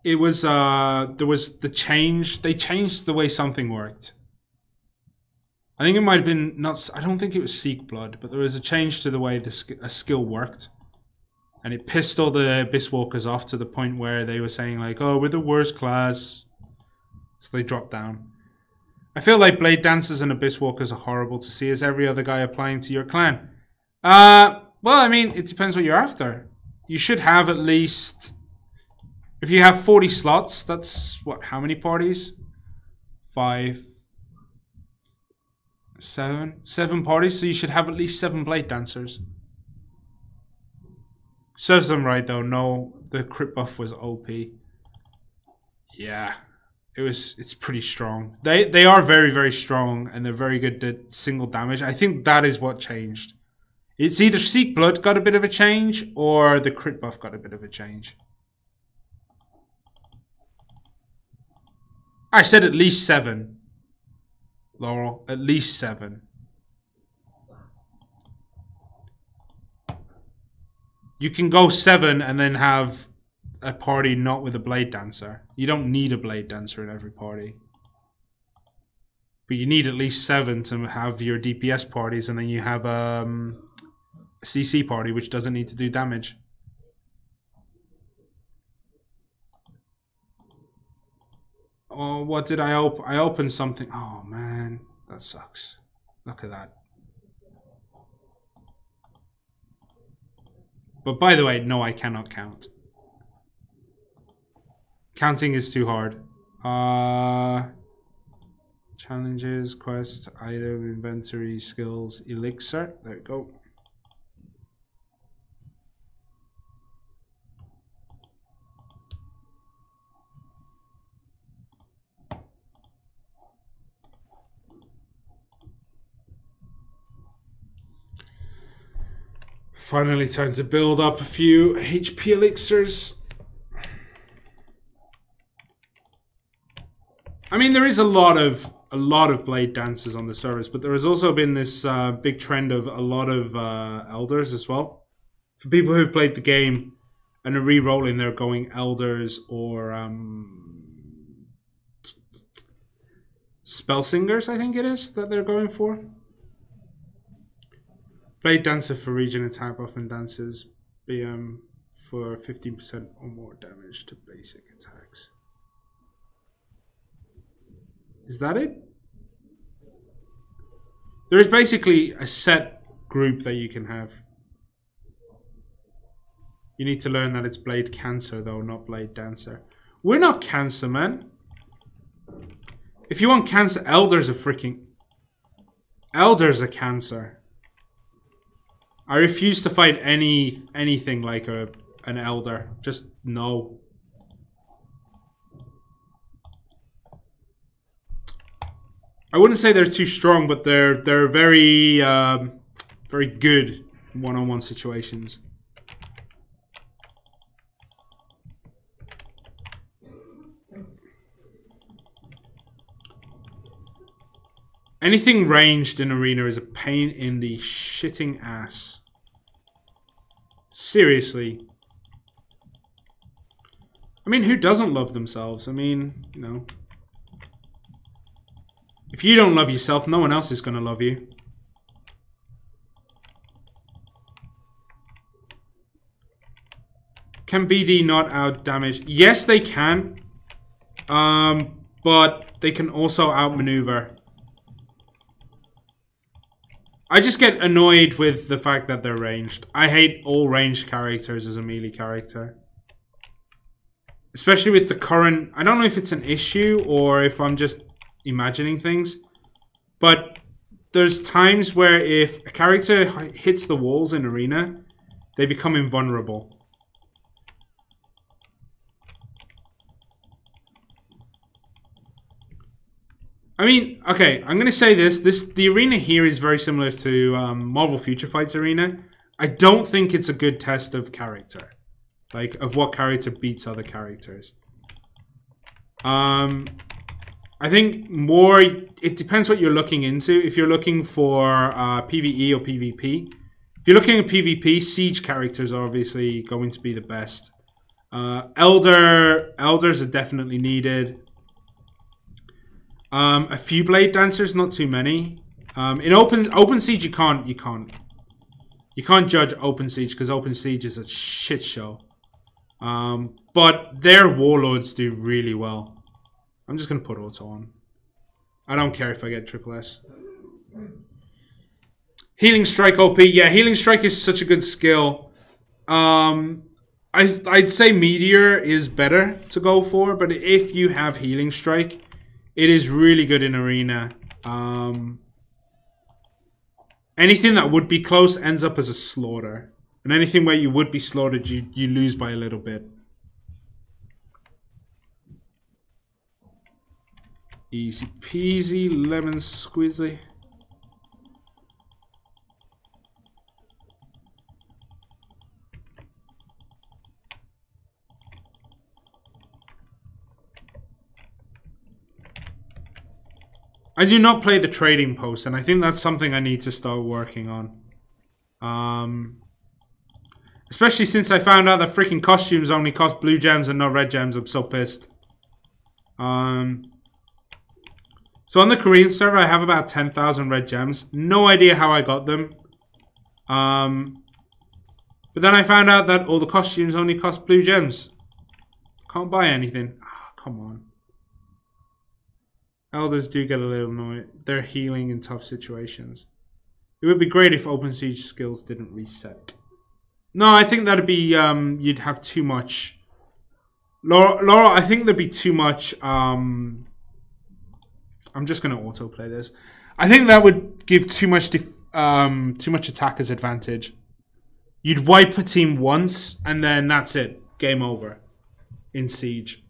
it was, there was the change. They changed the way something worked. I think it might have been, not, I don't think it was Seek Blood, but there was a change to the way a skill worked. And it pissed all the Abyss Walkers off to the point where they were saying like, oh, we're the worst class. So they dropped down. I feel like Blade Dancers and Abyss Walkers are horrible to see as every other guy applying to your clan. Well, I mean, it depends what you're after. You should have at least... If you have 40 slots, that's, what, how many parties? 5... 7? 7 parties, so you should have at least 7 Blade Dancers. Serves them right though. No, the crit buff was OP. Yeah, it's pretty strong. They are very, very strong, and they're very good at single damage. I think that is what changed. It's either Seek Blood got a bit of a change, or the crit buff got a bit of a change. I said at least 7. Laurel, at least 7. You can go 7 and then have a party not with a Blade Dancer. You don't need a Blade Dancer in every party. But you need at least 7 to have your DPS parties, and then you have a CC party which doesn't need to do damage. Oh, what did I open? I opened something. Oh man, that sucks. Look at that. But by the way, no, I cannot count. Counting is too hard. Challenges, quest, item, inventory, skills, elixir. There we go. Finally, time to build up a few HP elixirs. I mean, there is a lot of Blade Dancers on the servers, but there has also been this big trend of a lot of Elders as well. For people who've played the game and are re-rolling, they're going Elders or Spell Singers, I think it is, that they're going for. Blade Dancer for region attack buff and dances BM for 15% or more damage to basic attacks. Is that it? There is basically a set group that you can have. You need to learn that it's Blade Cancer though, not Blade Dancer. We're not Cancer, man. If you want Cancer, Elders are freaking... Elders are Cancer. I refuse to fight anything like an Elder. Just no. I wouldn't say they're too strong, but they're very very good one-on-one situations. Anything ranged in Arena is a pain in the shitting ass. Seriously. I mean, who doesn't love themselves? I mean, you know. If you don't love yourself, no one else is going to love you. Can BD not out damage? Yes, they can. But they can also outmaneuver. I just get annoyed with the fact that they're ranged. I hate all ranged characters as a melee character. Especially with the current... I don't know if it's an issue or if I'm just imagining things. But there's times where if a character hits the walls in Arena, they become invulnerable. I mean, okay, I'm going to say this. The arena here is very similar to Marvel Future Fights arena. I don't think it's a good test of character. Like, of what character beats other characters. I think more... It depends what you're looking into. If you're looking for PvE or PvP. If you're looking at PvP, Siege characters are obviously going to be the best. Elders are definitely needed. A few Blade Dancers, not too many. In open Siege, you can't You can't judge Open Siege because Open Siege is a shit show. But their Warlords do really well. I'm just going to put auto on. I don't care if I get triple S. Healing Strike OP. Yeah, Healing Strike is such a good skill. I'd say Meteor is better to go for, but if you have Healing Strike, it is really good in Arena. Anything that would be close ends up as a slaughter. And anything where you would be slaughtered, you lose by a little bit. Easy peasy, lemon squeezy. I do not play the trading post, and I think that's something I need to start working on. Especially since I found out that freaking costumes only cost blue gems and not red gems. I'm so pissed. So on the Korean server, I have about 10,000 red gems. No idea how I got them. But then I found out that all the costumes only cost blue gems. Can't buy anything. Ah, come on. Elders do get a little annoyed. They're healing in tough situations. It would be great if Open Siege skills didn't reset. No, I think that'd be, you'd have too much. Laura, I think there'd be too much, I'm just going to autoplay this. I think that would give too much attacker's advantage. You'd wipe a team once, and then that's it. Game over. In Siege.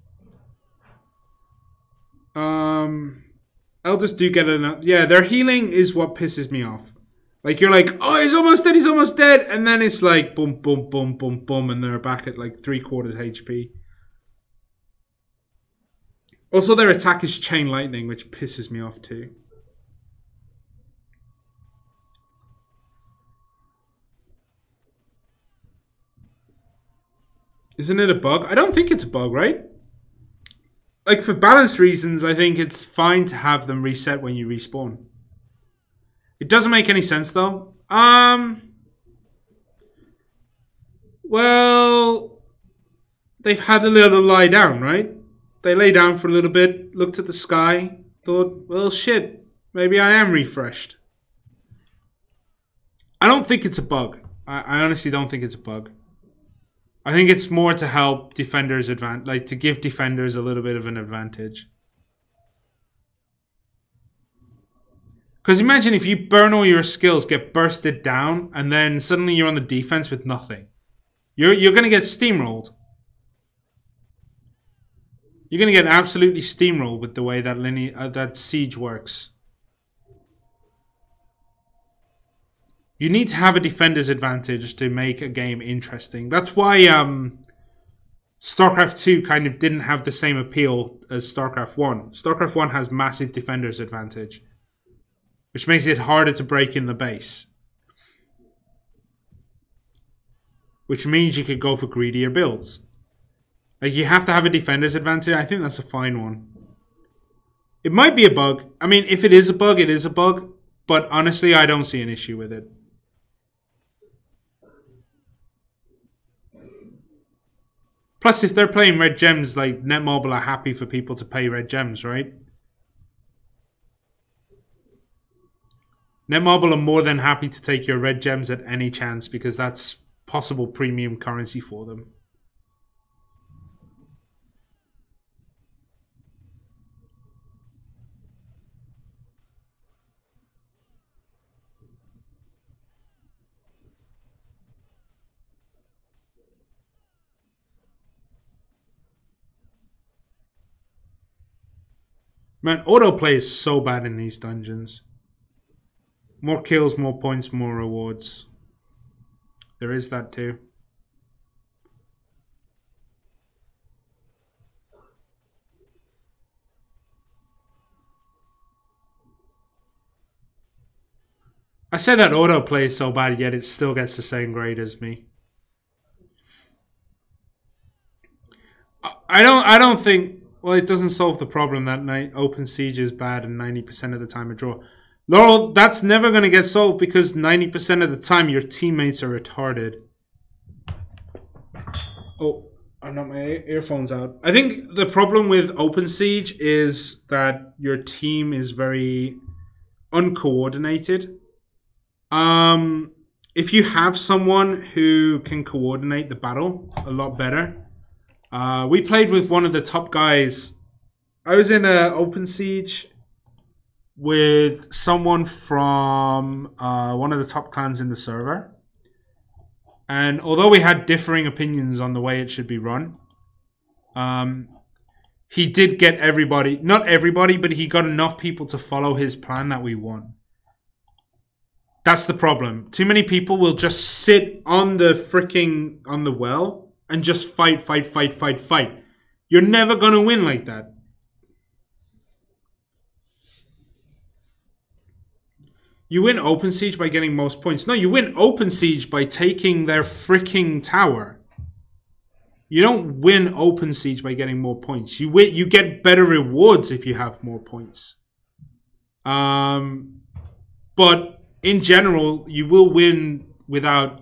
Elders do get enough. Yeah, their healing is what pisses me off. Like, you're like, oh, he's almost dead. And then it's like, boom, boom, boom, boom, boom. And they're back at like 3/4 HP. Also, their attack is Chain Lightning, which pisses me off too. Isn't it a bug? I don't think it's a bug, right? Like, for balance reasons, I think it's fine to have them reset when you respawn. It doesn't make any sense, though. Well, they've had a little lie down, right? They lay down for a little bit, looked at the sky, thought, well, shit, maybe I am refreshed. I don't think it's a bug. I honestly don't think it's a bug. I think it's more to help defenders to give defenders a little bit of an advantage. Because imagine if you burn all your skills, get bursted down, and then suddenly you're on the defense with nothing. You're going to get steamrolled. You're going to get absolutely steamrolled with the way that that Siege works. You need to have a defender's advantage to make a game interesting. That's why StarCraft 2 kind of didn't have the same appeal as StarCraft 1. StarCraft 1 has massive defender's advantage, which makes it harder to break in the base. Which means you could go for greedier builds. Like, you have to have a defender's advantage. I think that's a fine one. It might be a bug. I mean, if it is a bug, it is a bug. But honestly, I don't see an issue with it. Plus, if they're playing red gems, like, Netmobile are happy for people to pay red gems, right? Netmobile are more than happy to take your red gems at any chance because that's possible premium currency for them. Man, autoplay is so bad in these dungeons. More kills, more points, more rewards. There is that too. I say that autoplay is so bad, yet it still gets the same grade as me. I don't think... Well, it doesn't solve the problem that Open Siege is bad and 90% of the time a draw. Laurel, that's never going to get solved because 90% of the time your teammates are retarded. Oh, I knocked my earphones out. I think the problem with Open Siege is that your team is very uncoordinated. If you have someone who can coordinate the battle a lot better. We played with one of the top guys. I was in an Open Siege with someone from one of the top clans in the server. And although we had differing opinions on the way it should be run, he did get everybody, not everybody, but he got enough people to follow his plan that we won. That's the problem. Too many people will just sit on the well and just fight. You're never going to win like that. You win Open Siege by getting most points. No, you win Open Siege by taking their freaking tower. You don't win Open Siege by getting more points. You get better rewards if you have more points. But in general, you will win without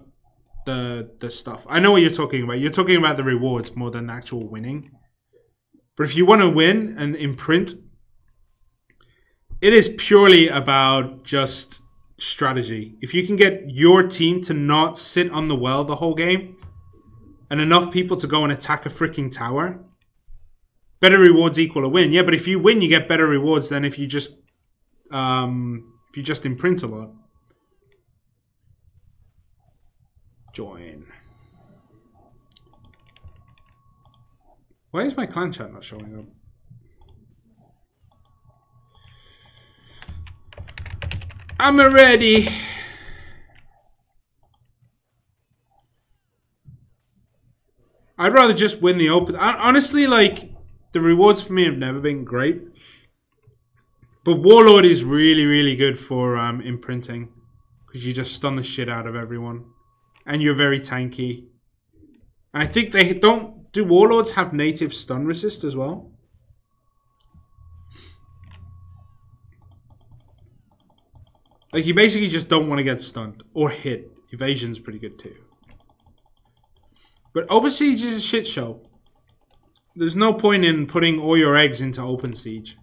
the stuff. I know what you're talking about. You're talking about the rewards more than actual winning. But if you want to win and imprint, it is purely about just strategy. If you can get your team to not sit on the well the whole game, and enough people to go and attack a freaking tower, better rewards equal a win. Yeah, but if you win, you get better rewards than if you just imprint a lot. Join. Why is my clan chat not showing up? I'm ready. I'd rather just win the open. Honestly, like, the rewards for me have never been great. But Warlord is really, really good for imprinting. Because you just stun the shit out of everyone. And you're very tanky. And I think they don't... Do Warlords have native stun resist as well? Like, you basically just don't want to get stunned. Or hit. Evasion's pretty good too. But Open Siege is a shit show. There's no point in putting all your eggs into Open Siege.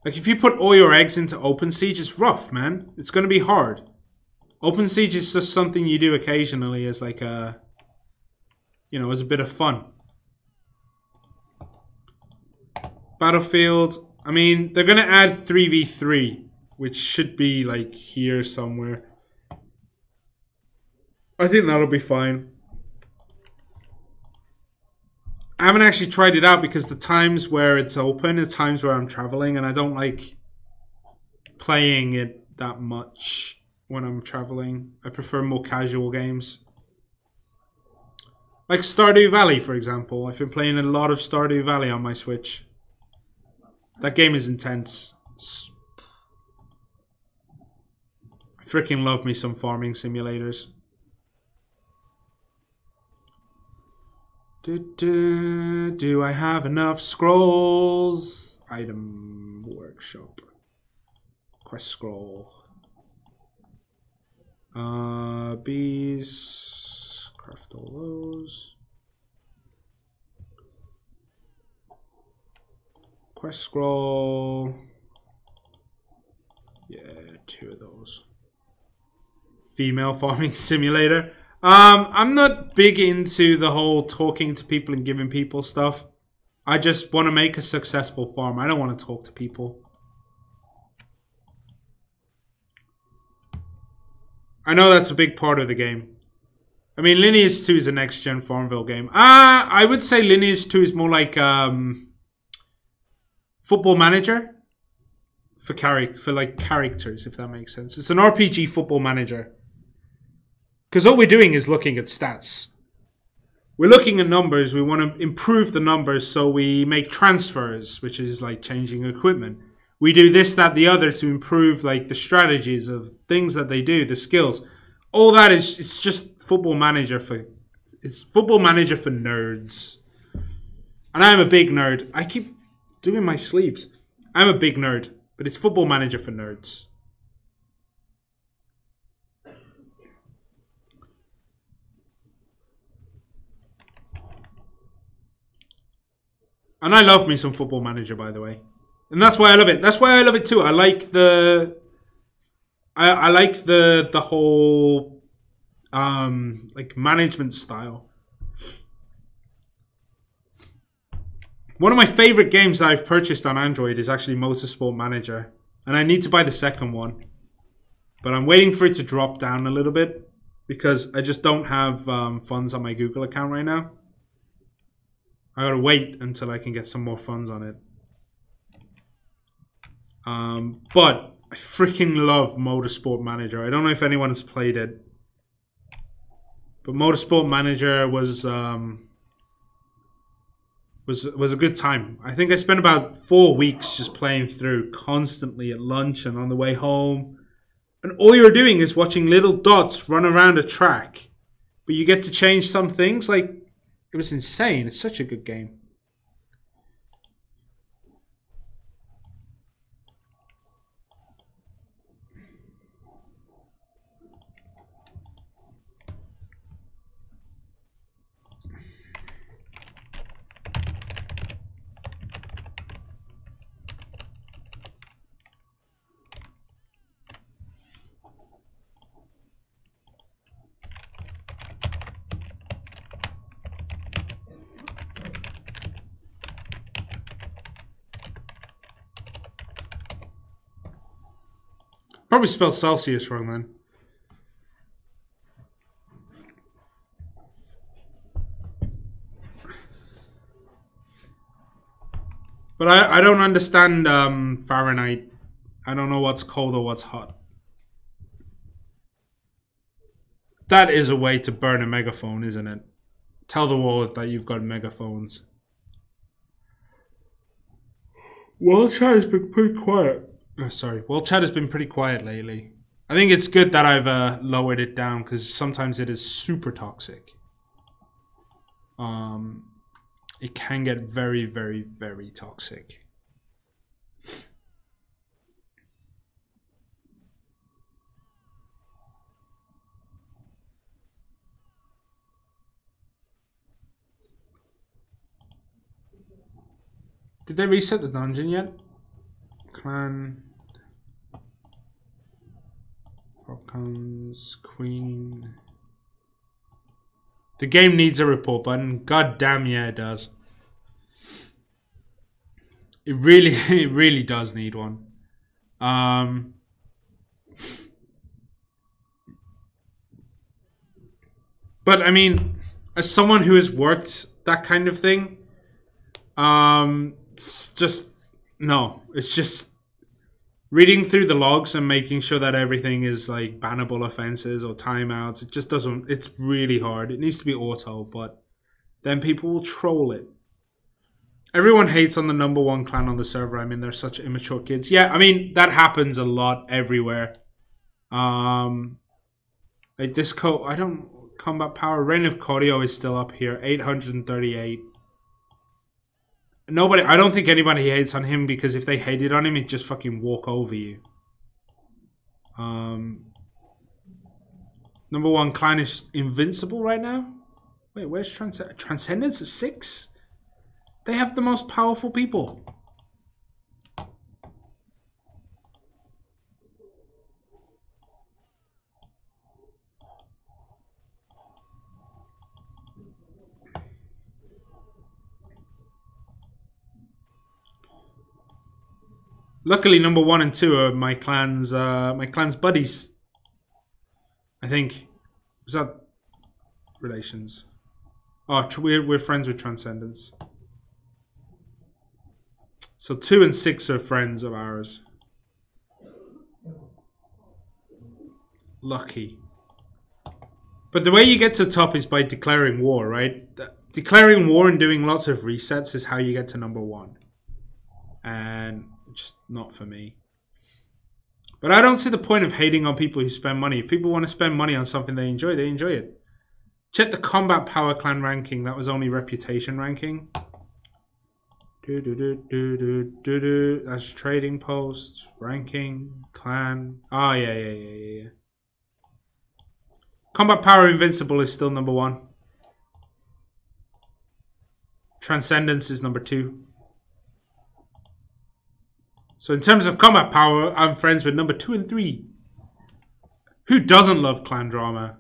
Like, if you put all your eggs into Open Siege, it's rough, man. It's going to be hard. Open Siege is just something you do occasionally as like a... You know, as a bit of fun. Battlefield. I mean, they're going to add 3v3. Which should be like here somewhere. I think that'll be fine. I haven't actually tried it out because the times where it's open are times where I'm traveling and I don't like playing it that much when I'm traveling. I prefer more casual games. Like Stardew Valley, for example. I've been playing a lot of Stardew Valley on my Switch. That game is intense. I freaking love me some farming simulators. Do I have enough scrolls? Item workshop. Quest scroll. Bees. Craft all those. Quest scroll. Yeah, 2 of those. Female farming simulator. I'm not big into the whole talking to people and giving people stuff. I just want to make a successful farm. I don't want to talk to people. I know that's a big part of the game. I mean, Lineage 2 is a next-gen Farmville game. I would say Lineage 2 is more like Football Manager for characters, if that makes sense. It's an RPG Football Manager. Because all we're doing is looking at stats. We're looking at numbers. We want to improve the numbers so we make transfers, which is like changing equipment. We do this, that, the other to improve like the strategies of things that they do, the skills. All that is, it's just Football Manager for... It's Football Manager for nerds. And I'm a big nerd. I keep doing my sleeves. I'm a big nerd, but it's Football Manager for nerds. And I love me some Football Manager, by the way. And that's why I love it. That's why I love it too. I like the... I like the whole... like, management style. One of my favorite games that I've purchased on Android is actually Motorsport Manager. And I need to buy the second one. But I'm waiting for it to drop down a little bit. Because I just don't have funds on my Google account right now. I gotta wait until I can get some more funds on it. But I freaking love Motorsport Manager. I don't know if anyone has played it. But Motorsport Manager was a good time. I think I spent about 4 weeks just playing through constantly at lunch and on the way home. And all you're doing is watching little dots run around a track. But you get to change some things. Like, it was insane. It's such a good game. Probably spelled Celsius wrong then. But I don't understand Fahrenheit. I don't know what's cold or what's hot. That is a way to burn a megaphone, isn't it? Tell the world that you've got megaphones. World chat has been pretty quiet. World chat has been pretty quiet lately. I think it's good that I've lowered it down because sometimes it is super toxic. It can get very, very, very toxic. Did they reset the dungeon yet? Clan... Falcons, Queen... The game needs a report button. God damn yeah it does. It really does need one. But I mean, as someone who has worked that kind of thing, it's just reading through the logs and making sure that everything is like bannable offenses or timeouts. It just doesn't, it's really hard. It needs to be auto, but then people will troll it. Everyone hates on the #1 clan on the server. I mean, they're such immature kids. Yeah, I mean, that happens a lot everywhere. Like this combat power. Reign of Cordio is still up here. 838. Nobody, I don't think anybody hates on him because if they hated on him, he'd just fucking walk over you. #1 clan is invincible right now. Wait, where's Transcendence at 6? They have the most powerful people. Luckily, #1 and 2 are my clan's buddies. I think. Was that relations? Oh, we're friends with Transcendence. So 2 and 6 are friends of ours. Lucky. But the way you get to the top is by declaring war, right? Declaring war and doing lots of resets is how you get to #1. And just not for me. But I don't see the point of hating on people who spend money. If people want to spend money on something they enjoy it. Check the combat power clan ranking. That was only reputation ranking. That's trading post, ranking, clan. Oh, yeah. Combat power invincible is still number 1. Transcendence is number 2. So in terms of combat power, I'm friends with number 2 and 3. Who doesn't love clan drama?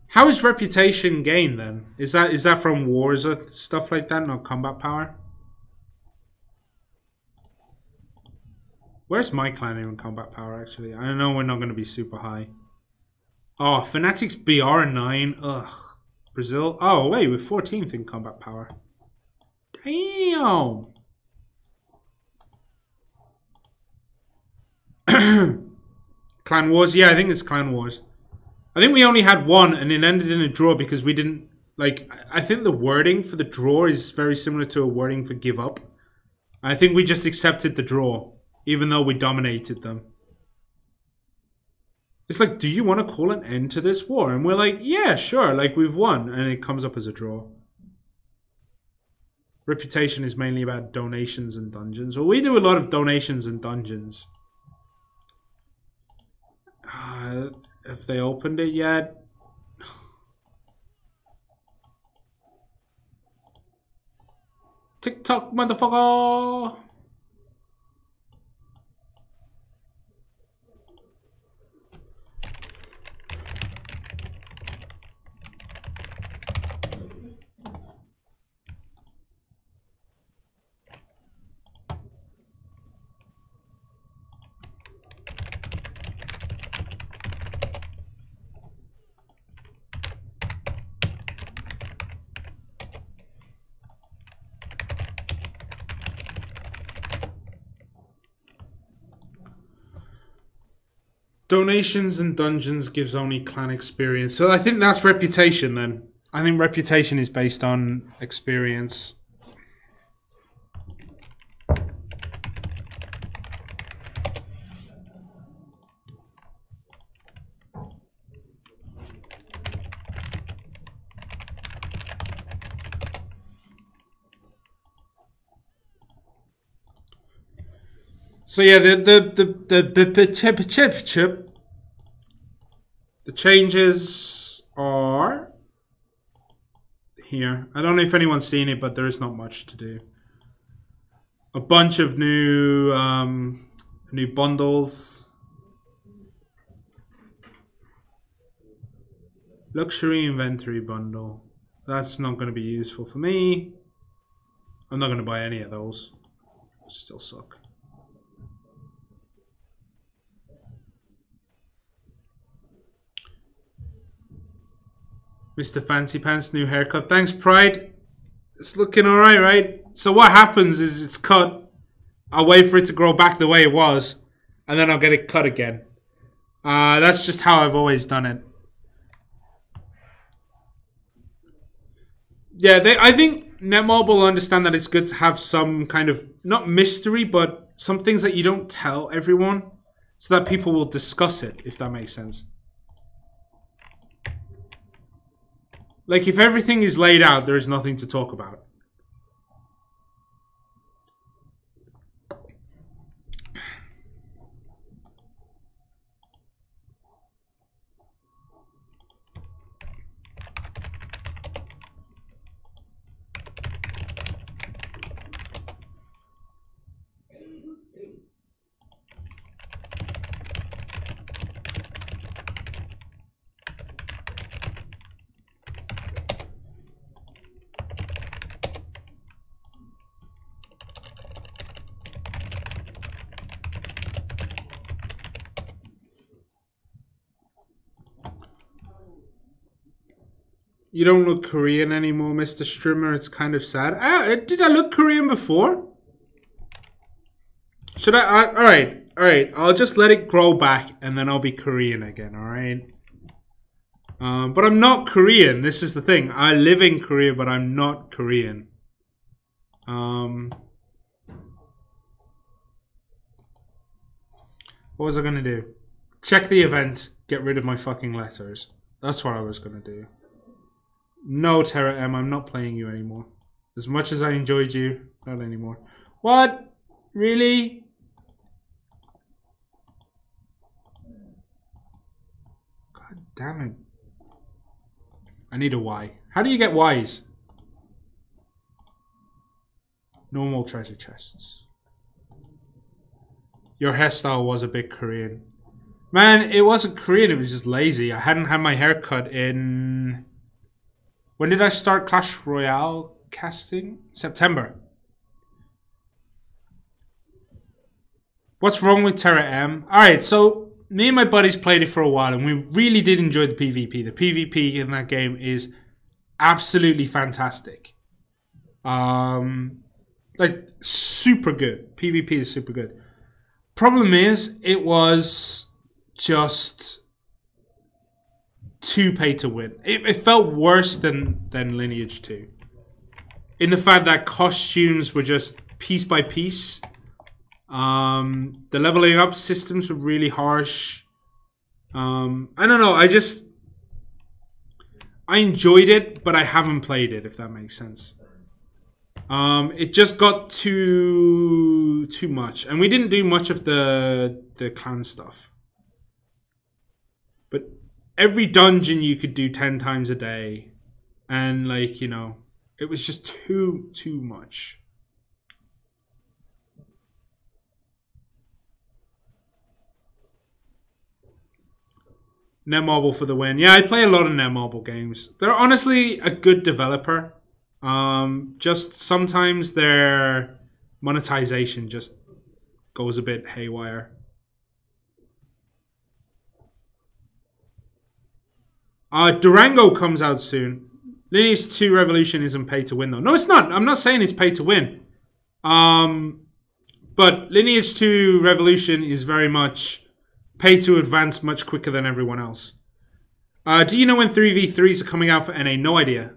How is reputation gained then? Is that from wars or stuff like that, not combat power? Where's my clan in combat power actually? I know we're not going to be super high. Oh, Fanatics BR 9. Ugh. Brazil. Oh wait, we're 14th in combat power. Damn. Clan Wars. Yeah, I think it's Clan Wars. I think we only had one and it ended in a draw because we didn't, like, I think the wording for the draw is very similar to a wording for give up. I think we just accepted the draw, even though we dominated them. It's like, do you want to call an end to this war? And we're like, yeah, sure, like we've won. And it comes up as a draw. Reputation is mainly about donations and dungeons. Well, we do a lot of donations and dungeons. Have they opened it yet? TikTok, motherfucker! Donations and dungeons gives only clan experience. So I think that's reputation then. I think reputation is based on experience. So yeah, the changes are here. I don't know if anyone's seen it, but there is not much to do. A bunch of new new bundles. Luxury inventory bundle. That's not going to be useful for me. I'm not going to buy any of those. Still suck. Mr. Fancy Pants, new haircut. Thanks, Pride. It's looking alright, right? So what happens is it's cut. I'll wait for it to grow back the way it was. And then I'll get it cut again. That's just how I've always done it. Yeah, I think Netmob will understand that it's good to have some kind of, not mystery, but some things that you don't tell everyone. So that people will discuss it, if that makes sense. Like, if everything is laid out, there is nothing to talk about. You don't look Korean anymore, Mr. Strimmer. It's kind of sad. Did I look Korean before? Should I? Alright. I'll just let it grow back and then I'll be Korean again, alright? But I'm not Korean. This is the thing. I live in Korea, but I'm not Korean. What was I going to do? Check the event. Get rid of my fucking letters. That's what I was going to do. No, Terra M. I'm not playing you anymore. As much as I enjoyed you, not anymore. What? Really? God damn it. I need a Y. How do you get Ys? Normal treasure chests. Your hairstyle was a bit Korean. Man, it wasn't Korean, it was just lazy. I hadn't had my hair cut in... When did I start Clash Royale casting? September. What's wrong with Terra M? Alright, so me and my buddies played it for a while and we really did enjoy the PvP. The PvP in that game is absolutely fantastic. Like, super good. PvP is super good. Problem is, it was just too pay to win. It felt worse than Lineage 2. In the fact that costumes were just piece by piece. The leveling up systems were really harsh. I don't know, I enjoyed it, but I haven't played it, if that makes sense. It just got too much. And we didn't do much of the clan stuff. But every dungeon you could do 10 times a day. And like, you know, it was just too much. Netmarble for the win. Yeah, I play a lot of Netmarble games. They're honestly a good developer. Just sometimes their monetization just goes a bit haywire. Durango comes out soon. Lineage II Revolution isn't pay to win though. No, it's not. I'm not saying it's pay to win. But Lineage II Revolution is very much pay to advance much quicker than everyone else. Do you know when 3v3s are coming out for NA? No idea.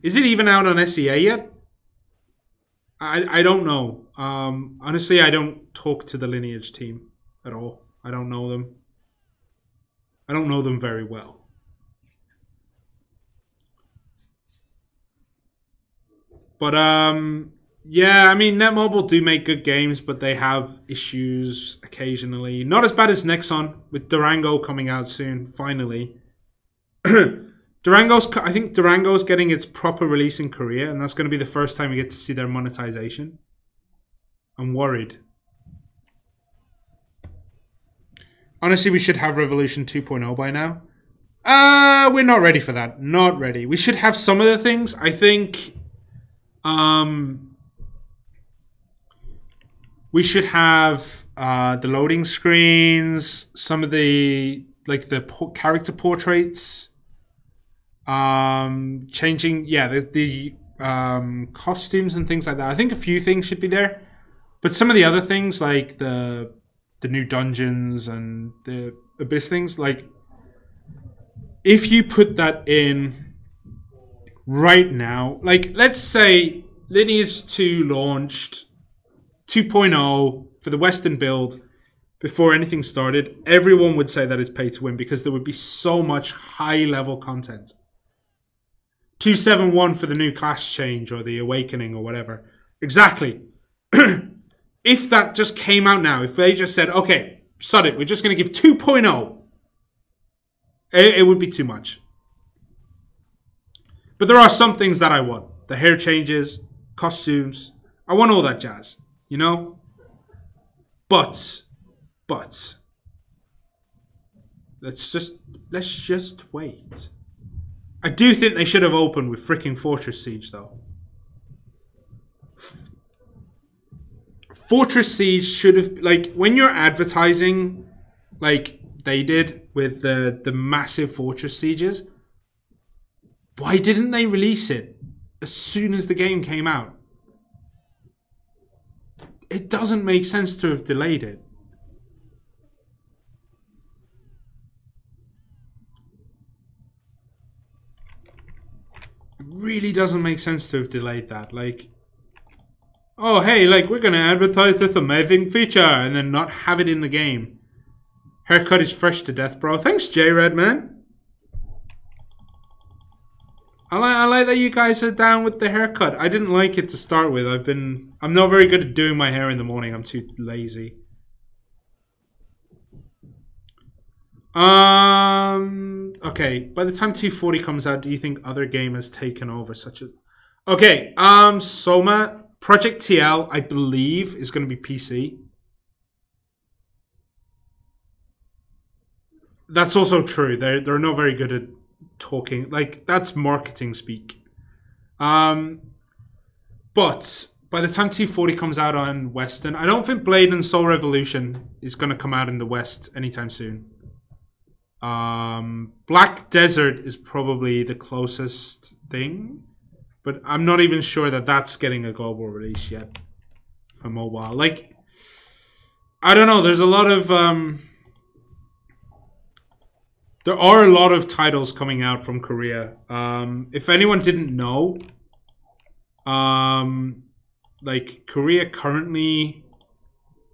Is it even out on SEA yet? I don't know. Honestly, I don't talk to the Lineage team at all. I don't know them. I don't know them very well. But, yeah, I mean, Netmobile do make good games, but they have issues occasionally. Not as bad as Nexon, with Durango coming out soon, finally. I think Durango's getting its proper release in Korea, and that's going to be the first time we get to see their monetization. I'm worried. Honestly, we should have Revolution 2.0 by now. We're not ready for that. Not ready. We should have some of the things. I think we should have the loading screens, some of the character portraits, changing the costumes and things like that. I think a few things should be there, but some of the other things like the new dungeons and the abyss things, like if you put that in right now, like let's say Lineage 2 launched 2.0 for the Western build before anything started, everyone would say that it's pay to win because there would be so much high level content. 2.7.1 for the new class change or the awakening or whatever. Exactly. If that just came out now, if they just said, okay, sod it, we're just going to give 2.0, it would be too much. But there are some things that I want. The hair changes, costumes. I want all that jazz, you know? But let's just wait. I do think they should have opened with freaking Fortress Siege though. Fortress Siege should have, like, when you're advertising like they did with the massive Fortress Sieges, why didn't they release it as soon as the game came out? It doesn't make sense to have delayed it. really doesn't make sense to have delayed that. Like, oh, hey, like, we're going to advertise this amazing feature and then not have it in the game. Haircut is fresh to death, bro. Thanks, J-Red, man. I like that you guys are down with the haircut. I didn't like it to start with. I'm not very good at doing my hair in the morning. I'm too lazy. Okay. By the time 240 comes out, do you think other game has taken over such a... Okay. Soma, Project TL, I believe, is going to be PC. That's also true. They're not very good at talking. Like, that's marketing speak. But by the time 240 comes out on Western, I don't think Blade and Soul Revolution is going to come out in the West anytime soon. Black Desert is probably the closest thing, but I'm not even sure that that's getting a global release yet for mobile. Like, I don't know. There's a lot of there are a lot of titles coming out from Korea. If anyone didn't know, like, Korea currently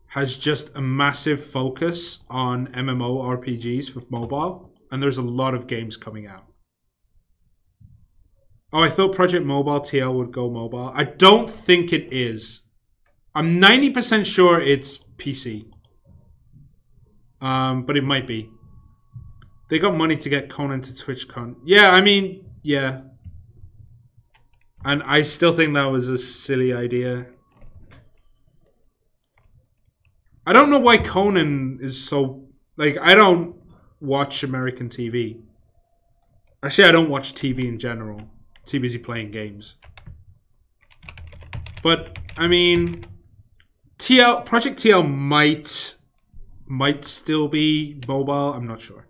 has just a massive focus on MMORPGs for mobile, and there's a lot of games coming out. Oh, I thought Project Mobile TL would go mobile. I don't think it is. I'm 90% sure it's PC. But it might be. They got money to get Conan to TwitchCon. Yeah, I mean, yeah. And I still think that was a silly idea. I don't know why Conan is so... Like, I don't watch American TV. Actually, I don't watch TV in general. Too busy playing games. But, I mean... Project TL might still be mobile. I'm not sure.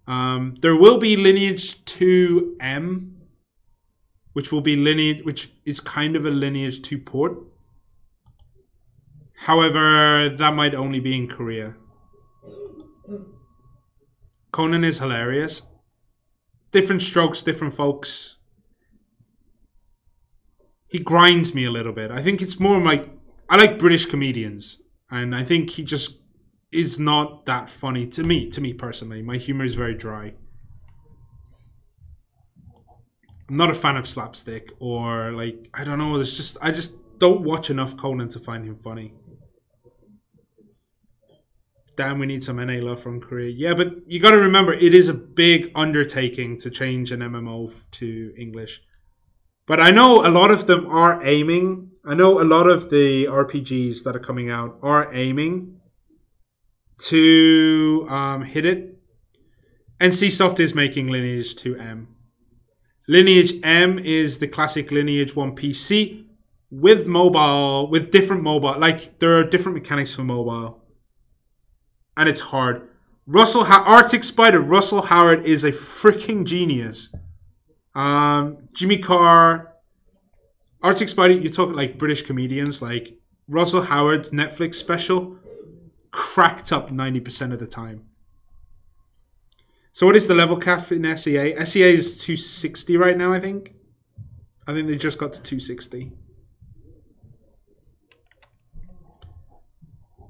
There will be Lineage II which is kind of a Lineage 2 port. However, that might only be in Korea. Conan is hilarious. Different strokes, different folks. He grinds me a little bit. I think it's more like... I like British comedians. And I think he just is not that funny to me personally. My humor is very dry. I'm not a fan of slapstick or, like, I don't know. I just don't watch enough Conan to find him funny. Damn, we need some NA love from Korea. Yeah, but you got to remember, it is a big undertaking to change an MMO to English. But I know a lot of them are aiming. I know a lot of the RPGs that are coming out are aiming to hit it. NCSoft is making Lineage 2 Lineage M is the classic Lineage 1 PC with mobile, with different mobile. Like, there are different mechanics for mobile. And it's hard. Arctic Spider, Russell Howard is a freaking genius. Jimmy Carr, Arctic Spider, you're talking like British comedians, like Russell Howard's Netflix special cracked up 90% of the time. So what is the level cap in SEA? SEA is 260 right now, I think. I think they just got to 260.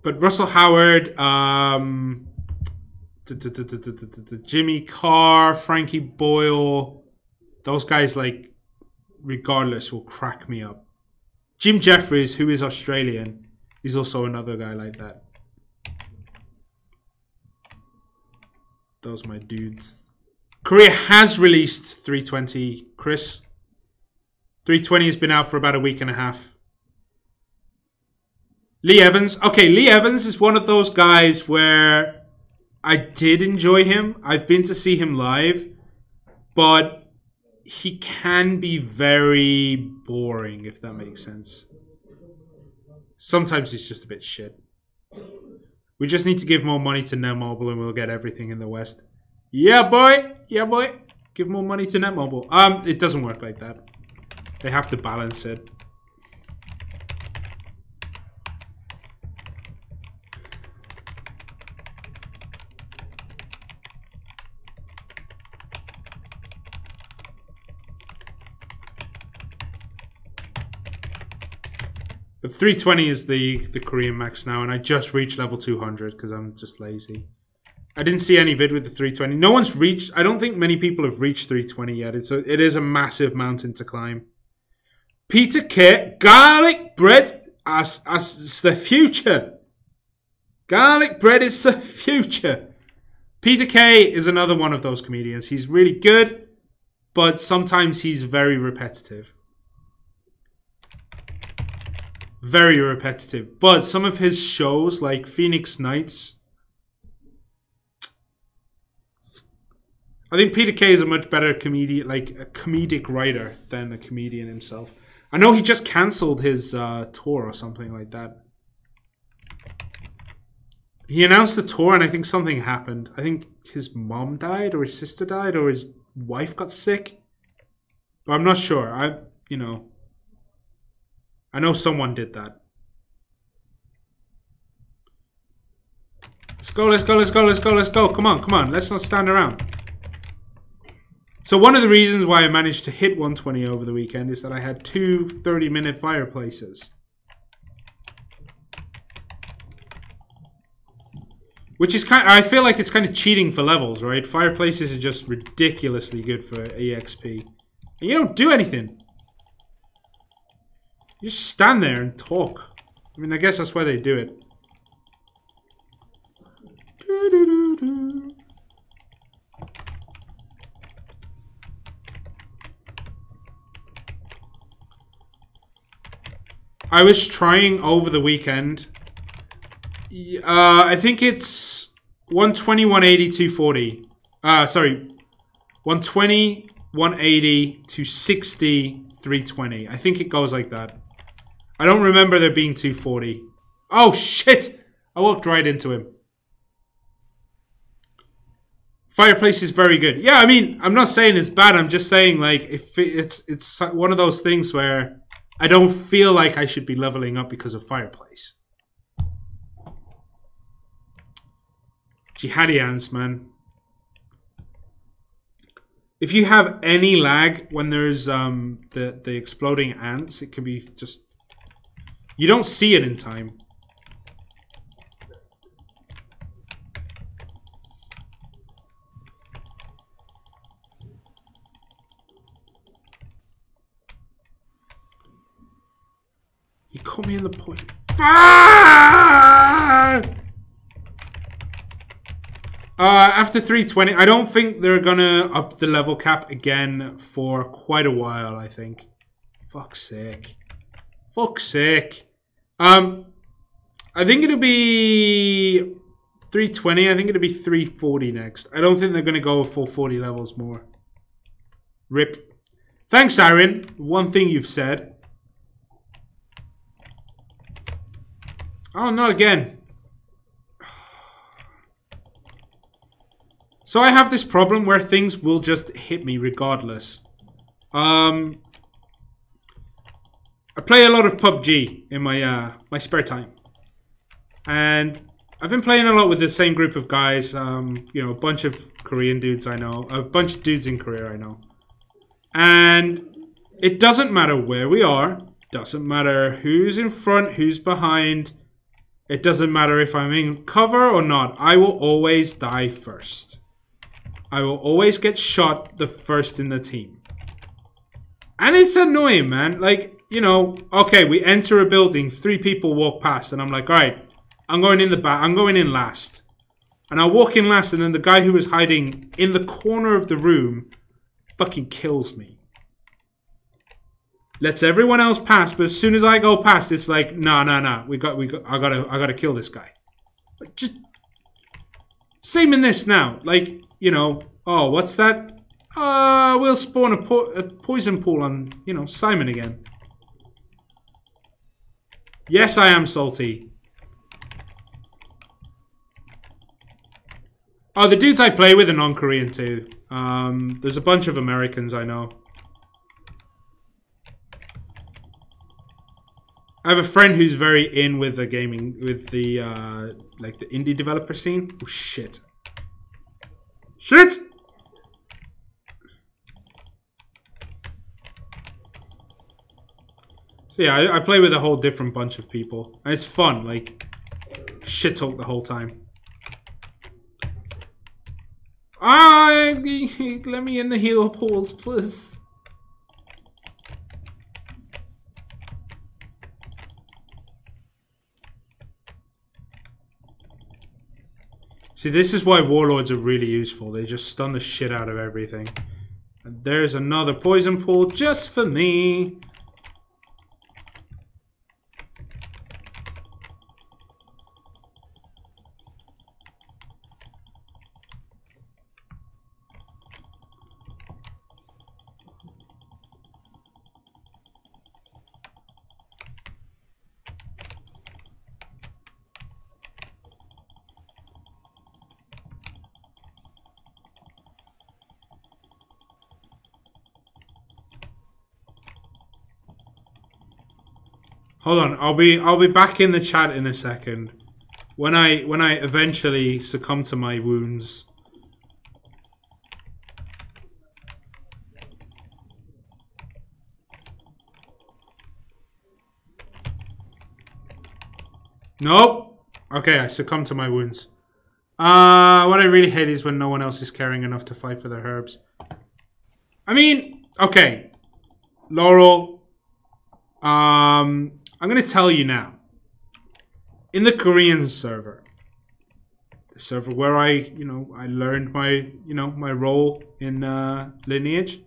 But Russell Howard, Jimmy Carr, Frankie Boyle, those guys, like, regardless, will crack me up. Jim Jeffries, who is Australian, is also another guy like that. Those are my dudes. Korea has released 320, Chris. 320 has been out for about a week and a half. Lee Evans. Okay, Lee Evans is one of those guys where I did enjoy him. I've been to see him live. But he can be very boring, if that makes sense. Sometimes he's just a bit shit. We just need to give more money to Netmobile and we'll get everything in the West. Yeah, boy. Yeah, boy. Give more money to Netmobile. It doesn't work like that. They have to balance it. But 320 is the Korean max now, and I just reached level 200 because I'm just lazy. I didn't see any vid with the 320. No one's reached. I don't think many people have reached 320 yet. It is a massive mountain to climb. Peter K. Garlic bread as the future. Garlic bread is the future. Peter K. is another one of those comedians. He's really good, but sometimes he's very repetitive. Very repetitive. But some of his shows, like Phoenix Nights, I think Peter K is a much better comedian, like a comedic writer than a comedian himself. I know he just cancelled his tour or something like that. He announced the tour and I think something happened. I think his mom died or his sister died or his wife got sick. But I'm not sure. I know someone did that. Let's go, let's go, let's go, let's go, let's go. Come on, come on. Let's not stand around. So one of the reasons why I managed to hit 120 over the weekend is that I had 2 30-minute fireplaces. Which is I feel like it's kind of cheating for levels, right? Fireplaces are just ridiculously good for EXP. And you don't do anything. You just stand there and talk. I mean, I guess that's why they do it. I was trying over the weekend. I think it's 120, 180, 240. Sorry. 120, 180, 260, 320. I think it goes like that. I don't remember there being 240. Oh, shit! I walked right into him. Fireplace is very good. Yeah, I mean, I'm not saying it's bad. I'm just saying, like, if it's one of those things where I don't feel like I should be leveling up because of Fireplace. Jihadians, man. If you have any lag when there's the exploding ants, it can be just... You don't see it in time. You caught me in the point. After 320, I don't think they're gonna up the level cap again for quite a while, I think. Fuck's sake. Fuck's sake. I think it'll be 320. I think it'll be 340 next. I don't think they're gonna go a full 40 levels more. Rip. Thanks, Aaron. One thing you've said. Oh, not again. So I have this problem where things will just hit me regardless. I play a lot of PUBG in my my spare time. And I've been playing a lot with the same group of guys. You know, a bunch of Korean dudes I know. A bunch of dudes in Korea I know. And it doesn't matter where we are. Doesn't matter who's in front, who's behind. It doesn't matter if I'm in cover or not. I will always die first. I will always get shot the first in the team. And it's annoying, man. Like, you know, okay, we enter a building, 3 people walk past, and I'm like, alright, I'm going in the back, I'm going in last. And I walk in last, and then the guy who was hiding in the corner of the room fucking kills me. Lets everyone else pass, but as soon as I go past, it's like, nah, I gotta kill this guy. Like, just same in this now. Like, you know, oh, what's that? We'll spawn a poison pool on, you know, Simon again. Yes, I am salty. Oh, the dudes I play with are non-Korean too. There's a bunch of Americans I know. I have a friend who's very in with the gaming, with the, like the indie developer scene. Oh, shit. Shit! So yeah, I play with a whole different bunch of people. And it's fun, like, shit talk the whole time. Let me in the heal pools, please. See, this is why Warlords are really useful. They just stun the shit out of everything. And there's another poison pool just for me. Hold on, I'll be back in the chat in a second. When I eventually succumb to my wounds. Nope. Okay, I succumb to my wounds. What I really hate is when no one else is caring enough to fight for their herbs. I mean, okay. Laurel. I'm going to tell you now. In the Korean server, the server where I learned my, my role in Lineage,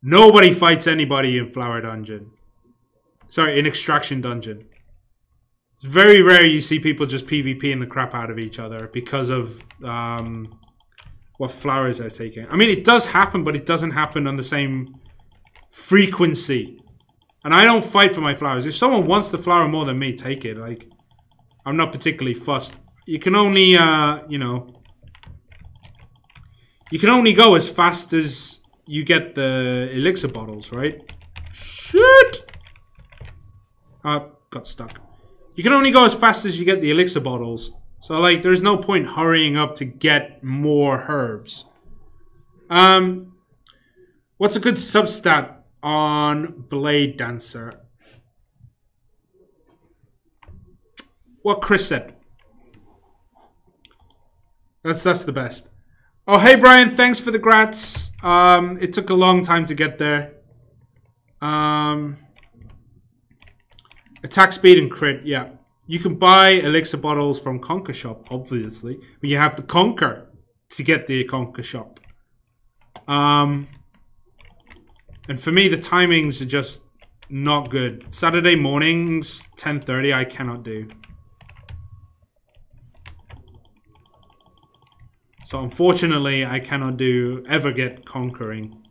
nobody fights anybody in Flower Dungeon. Sorry, in Extraction Dungeon. It's very rare you see people just PvPing the crap out of each other because of what flowers they're taking. I mean, it does happen, but it doesn't happen on the same frequency. And I don't fight for my flowers. If someone wants the flower more than me, take it. Like, I'm not particularly fussed. You can only, you can only go as fast as you get the elixir bottles, right? Shit! Got stuck. You can only go as fast as you get the elixir bottles. So, like, there's no point hurrying up to get more herbs. What's a good substat on Blade Dancer? What Chris said. That's the best. Oh, hey Brian, thanks for the grats. It took a long time to get there. Attack speed and crit, yeah. You can buy elixir bottles from Conquer Shop, obviously. But you have to conquer to get the Conquer Shop. And for me, the timings are just not good. Saturday mornings, 10:30, I cannot do. So unfortunately, I cannot ever get conquering.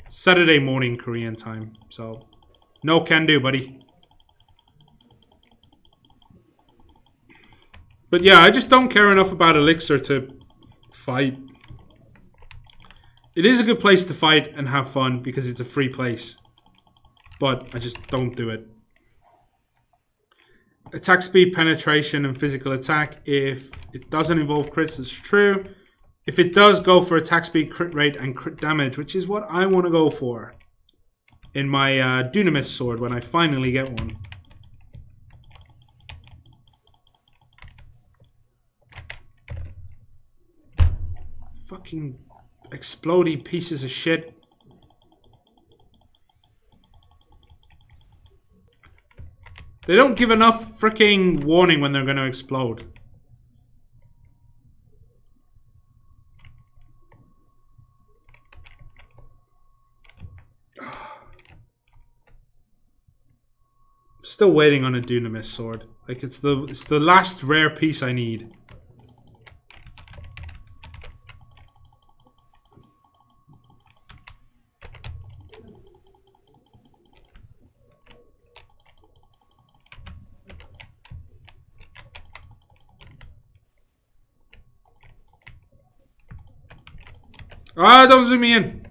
Saturday morning Korean time. So, no can do, buddy. But yeah, I just don't care enough about Elixir to fight. It is a good place to fight and have fun because it's a free place. But I just don't do it. Attack speed, penetration, and physical attack. If it doesn't involve crits, it's true. If it does, go for attack speed, crit rate, and crit damage, which is what I want to go for in my Dunamis sword when I finally get one. Fucking explodey pieces of shit. They don't give enough freaking warning when they're going to explode. Still waiting on a Dunamis sword. Like it's the last rare piece I need. Ah, don't zoom me in.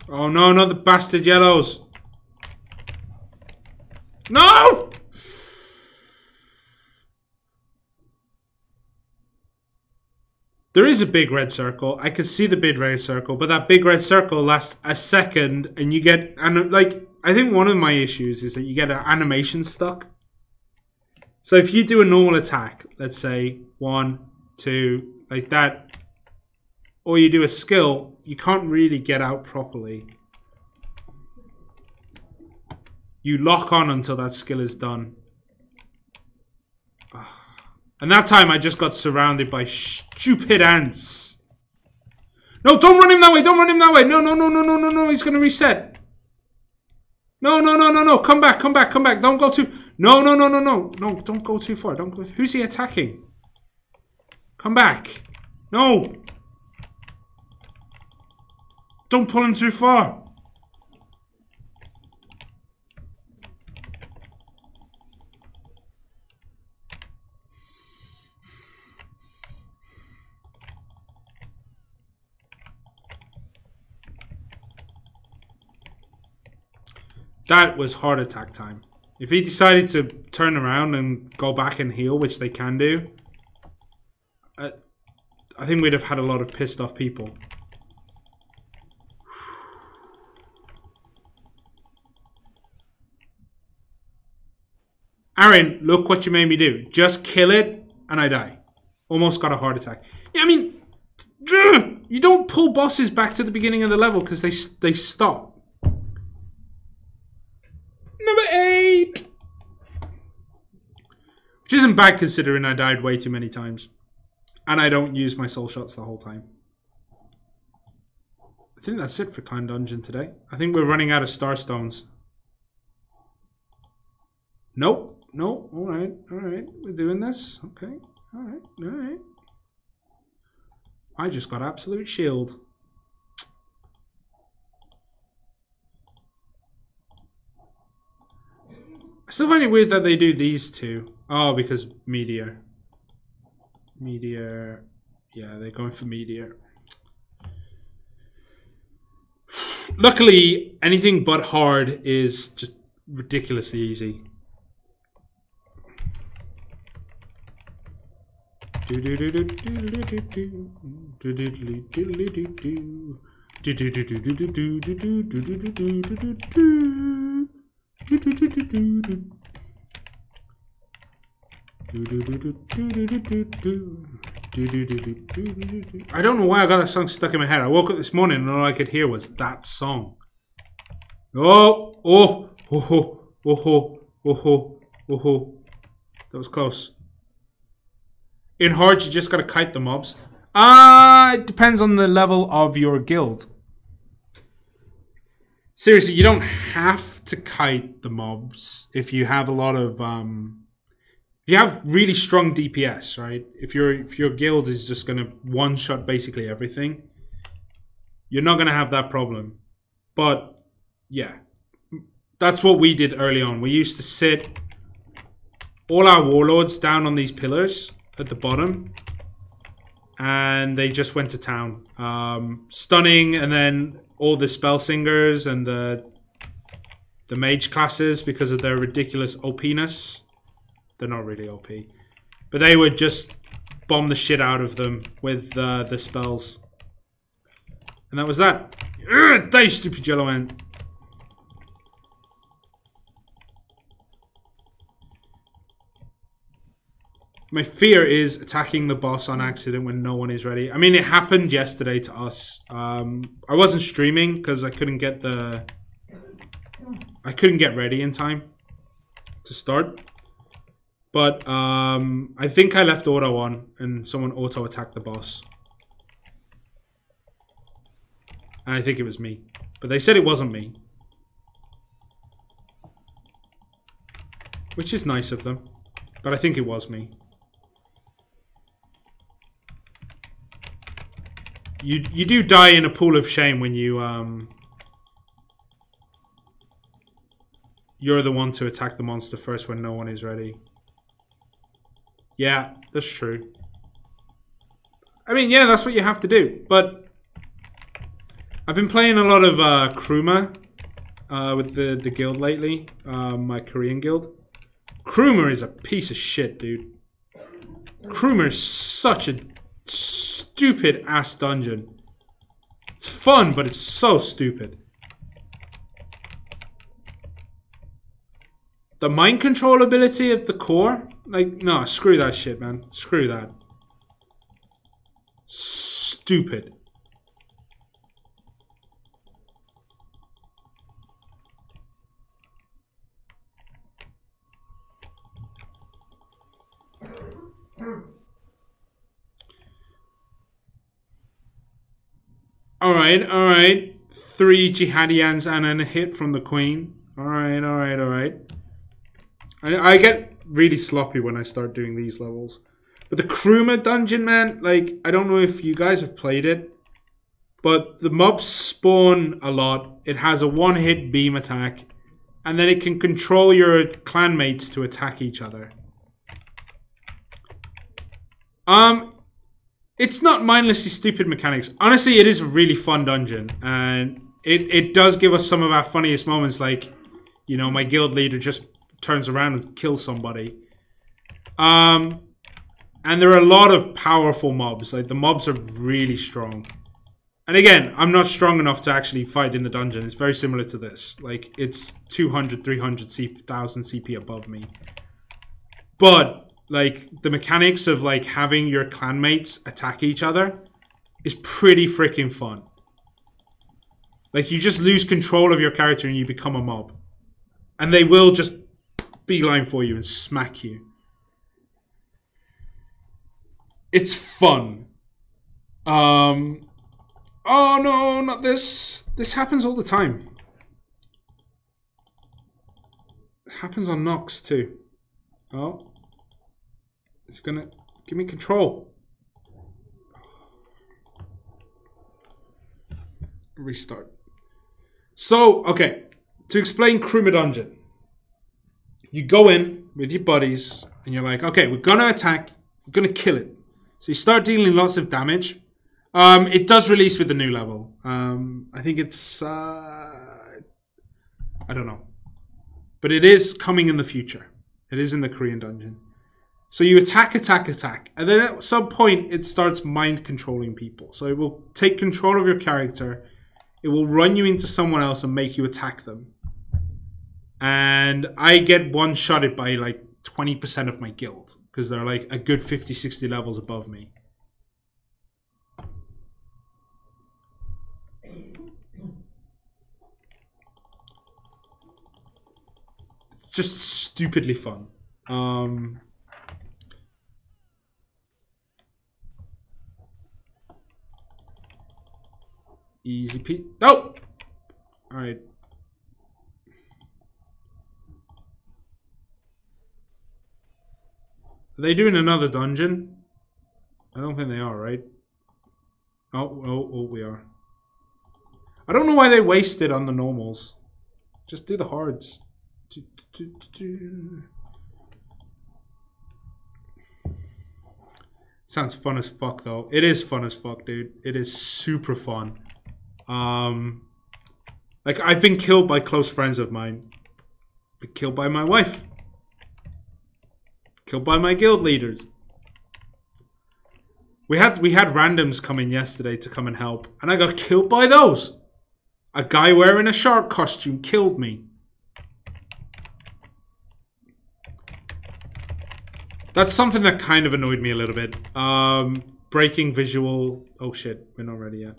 Oh no, not the bastard yellows. No! There is a big red circle. I can see the big red circle, but that big red circle lasts a second, and you get, and like, I think one of my issues is that you get an animation stuck. So if you do a normal attack, let's say 1, 2, like that, or you do a skill, you can't really get out properly. You lock on until that skill is done. And that time I just got surrounded by stupid ants. No, don't run him that way. Don't run him that way. No, no, no, no, no, no, no. He's going to reset. No, no, no, no, no. Come back, come back, come back. Don't go too... No, no, no, no, no. No, don't go too far. Don't go... Who's he attacking? Come back. No. Don't pull him too far. That was heart attack time. If he decided to turn around and go back and heal, which they can do, I think we'd have had a lot of pissed off people. Aaron, look what you made me do. Just kill it and I die. Almost got a heart attack. Yeah, I mean, you don't pull bosses back to the beginning of the level because they stop. Number 8. Which isn't bad considering I died way too many times. And I don't use my soul shots the whole time. I think that's it for Clan Dungeon today. I think we're running out of star stones. Nope. No. Alright. Alright. We're doing this. Okay. Alright. Alright. I just got absolute shield. I still find it weird that they do these two. Oh, because Meteor. Meteor. Yeah, they're going for Meteor. Luckily, anything but hard is just ridiculously easy. I don't know why I got that song stuck in my head. I woke up this morning and all I could hear was that song. Oh, oh, oh, oh, oh, oh, oh, oh. That was close. In hard, you just gotta kite the mobs. It depends on the level of your guild. Seriously, you don't have to kite the mobs if you have a lot of you have really strong DPS, right? If your guild is just gonna one-shot basically everything, you're not gonna have that problem. But yeah, that's what we did early on. We used to sit all our warlords down on these pillars at the bottom, and they just went to town, stunning, and then all the spell singers and the mage classes, because of their ridiculous OP-ness. They're not really OP, but they would just bomb the shit out of them with the spells, and that was that. Ugh, die, stupid yellow ant. My fear is attacking the boss on accident when no one is ready. I mean, it happened yesterday to us. I wasn't streaming because I couldn't get ready in time to start. But I think I left auto on and someone auto attacked the boss. And I think it was me. But they said it wasn't me. Which is nice of them. But I think it was me. You do die in a pool of shame when you're the one to attack the monster first when no one is ready. Yeah, that's true. I mean, yeah, that's what you have to do. But I've been playing a lot of Kruma with the guild lately, my Korean guild. Kruma is a piece of shit, dude. Kruma is such a stupid stupid ass dungeon. It's fun, but it's so stupid. The mind control ability of the core? Like, no, screw that shit, man. Screw that. Stupid. Alright, alright. 3 Jihadians and then a hit from the Queen. Alright, alright, alright. I get really sloppy when I start doing these levels. But the Kruma dungeon, man, like, I don't know if you guys have played it, but the mobs spawn a lot. It has a one-hit beam attack, and then it can control your clanmates to attack each other. It's not mindlessly stupid mechanics. Honestly, it is a really fun dungeon, and it does give us some of our funniest moments, like, you know, my guild leader just turns around and kills somebody. And there are a lot of powerful mobs. Like, the mobs are really strong. And again, I'm not strong enough to actually fight in the dungeon. It's very similar to this. Like, it's 200, 300, 1000 CP above me. But, like, the mechanics of, like, having your clanmates attack each other is pretty freaking fun. Like, you just lose control of your character and you become a mob. And they will just beeline for you and smack you. It's fun. Oh no, not this. This happens all the time. It happens on Nox too. Oh. It's gonna give me control. Restart. So, okay. To explain Kruma Dungeon. You go in with your buddies and you're like, okay, we're gonna attack. We're gonna kill it. So you start dealing lots of damage. It does release with the new level. I think it's... I don't know. But it is coming in the future. It is in the Korean dungeon. So you attack, attack, attack. And then at some point, it starts mind controlling people. So it will take control of your character. It will run you into someone else and make you attack them. And I get one-shotted by like 20% of my guild. Because they're like a good 50, 60 levels above me. It's just stupidly fun. Easy peasy. No! Alright. Are they doing another dungeon? I don't think they are, right? Oh, we are. I don't know why they wasted on the normals. Just do the hards. Sounds fun as fuck, though. It is fun as fuck, dude. It is super fun. Like, I've been killed by close friends of mine. Been killed by my wife. Killed by my guild leaders. We had randoms come in yesterday to come and help, and I got killed by those. A guy wearing a shark costume killed me. That's something that kind of annoyed me a little bit. Breaking visual... Oh shit, we're not ready yet.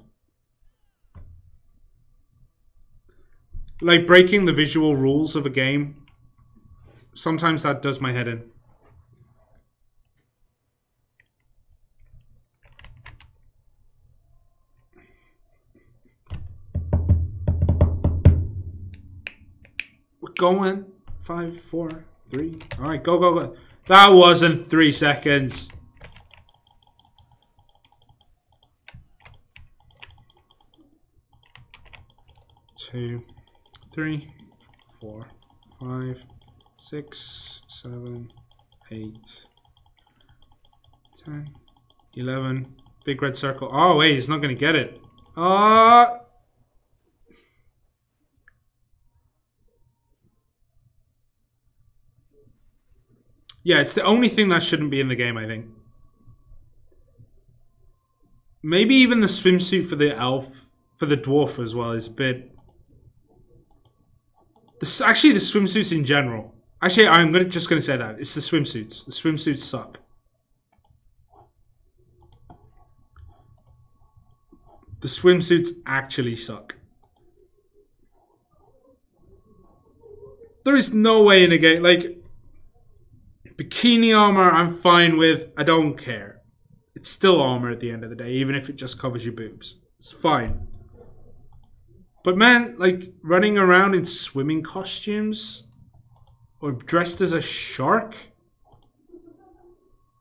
Like, breaking the visual rules of a game. Sometimes that does my head in. We're going. 5, 4, 3. Alright, go, go, go. That wasn't 3 seconds. Two, 3, 4, 5, 6, 7, 8, 10, 11. Big red circle. Oh, wait, he's not going to get it. Yeah, it's the only thing that shouldn't be in the game, I think. Maybe even the swimsuit for the elf, for the dwarf as well is a bit... Actually, the swimsuits in general. Actually, I'm just going to say that. It's the swimsuits. The swimsuits suck. The swimsuits actually suck. There is no way in a game, like, bikini armor I'm fine with, I don't care. It's still armor at the end of the day, even if it just covers your boobs. It's fine. But man, like, running around in swimming costumes, or dressed as a shark?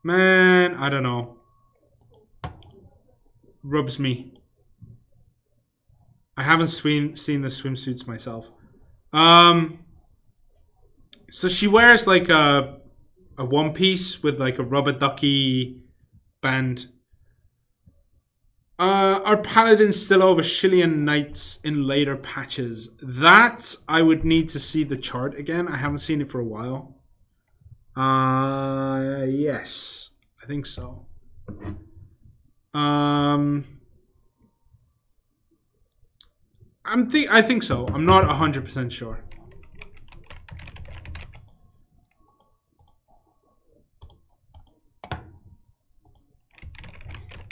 Man, I don't know. Rubs me. I haven't seen the swimsuits myself. So she wears like a one piece with like a rubber ducky band. Are paladins still over Chilean knights in later patches? That I would need to see the chart again. I haven't seen it for a while. Yes, I think so. I think so. I'm not 100% sure.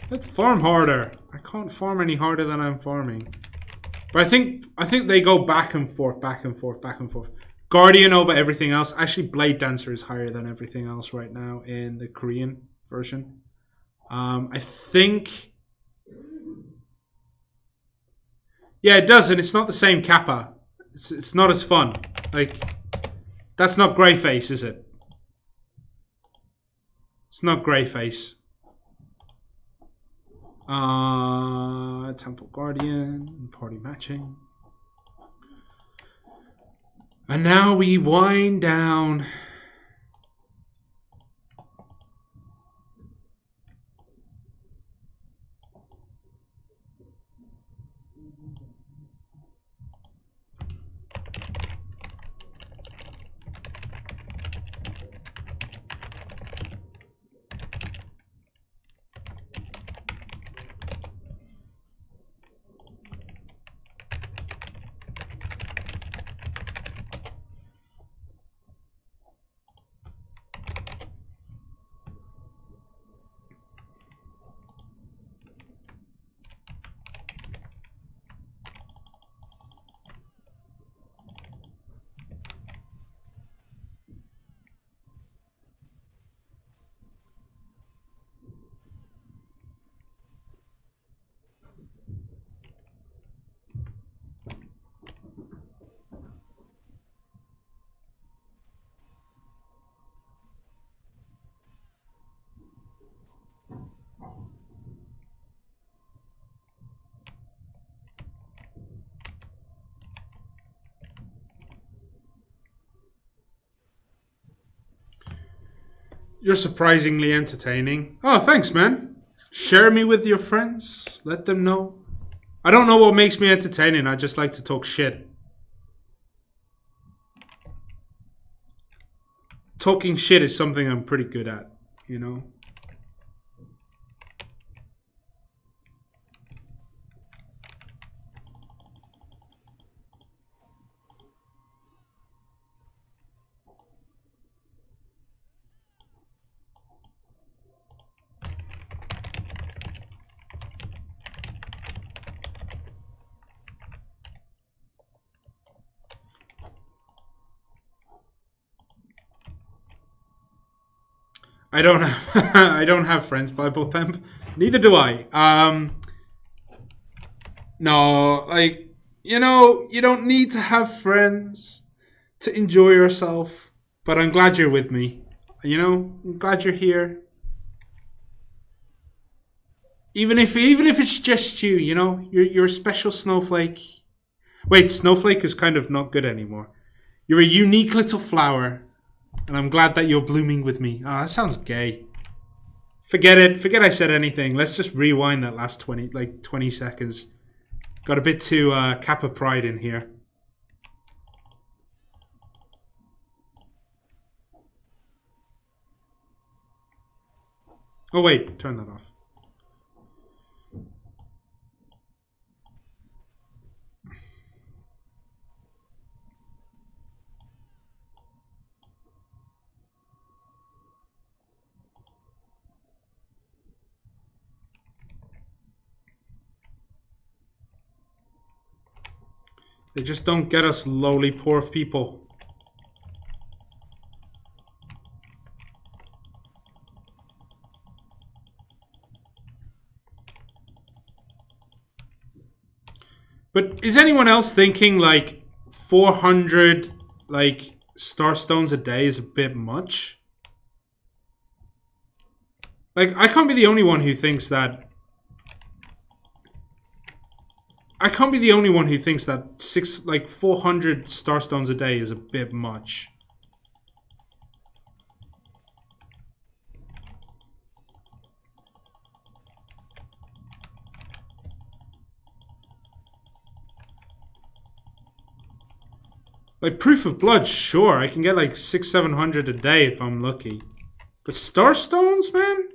Let's farm harder. I can't farm any harder than I'm farming. But I think they go back and forth, back and forth, back and forth. Guardian over everything else. Actually, Blade Dancer is higher than everything else right now in the Korean version. I think... Yeah, it does, and it's not the same kappa. It's not as fun. Like, that's not Greyface, is it? It's not Greyface. Temple Guardian, party matching. And now we wind down. You're surprisingly entertaining. Oh, thanks, man. Share me with your friends. Let them know. I don't know what makes me entertaining. I just like to talk shit. Talking shit is something I'm pretty good at, you know? I don't have I don't have friends Bible Thump. Neither do I. No, like, you know, you don't need to have friends to enjoy yourself. But I'm glad you're with me. You know, I'm glad you're here. Even if it's just you, you know, you're a special snowflake. Wait, snowflake is kind of not good anymore. You're a unique little flower. And I'm glad that you're blooming with me. Ah, that sounds gay. Forget it. Forget I said anything. Let's just rewind that last 20 seconds. Got a bit too Kappa pride in here. Oh wait, turn that off. They just don't get us lowly poor people. But is anyone else thinking like 400 like starstones a day is a bit much? Like, I can't be the only one who thinks that. I can't be the only one who thinks that 400 starstones a day is a bit much. Like, proof of blood, sure. I can get like 600-700 a day if I'm lucky. But starstones, man?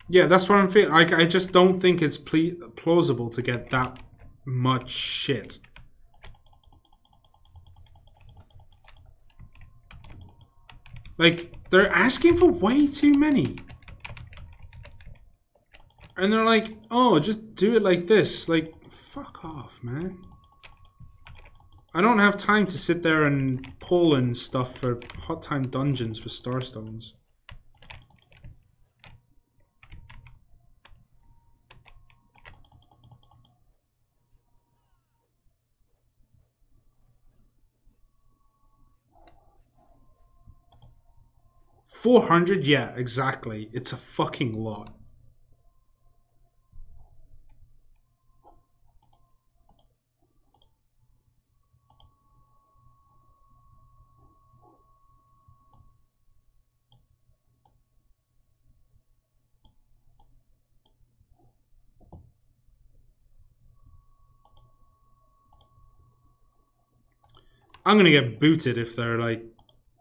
Yeah, that's what I'm feeling. I just don't think it's plausible to get that much shit. Like, they're asking for way too many. And they're like, oh, just do it like this. Like, fuck off, man. I don't have time to sit there and pull and stuff for hot time dungeons for starstones. $400? Yeah, exactly. It's a fucking lot. I'm gonna get booted if they're like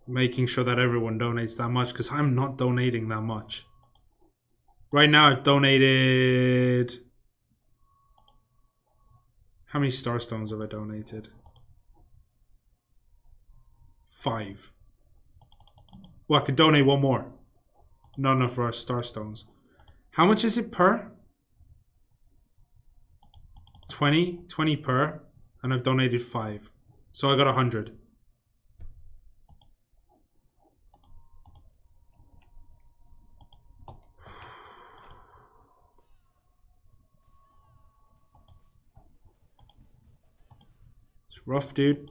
making sure that everyone donates that much, because I'm not donating that much. Right now I've donated... How many starstones have I donated? 5. Well, I could donate one more. Not enough for our starstones. How much is it per? 20? 20 per. And I've donated 5. So I got 100. It's rough, dude.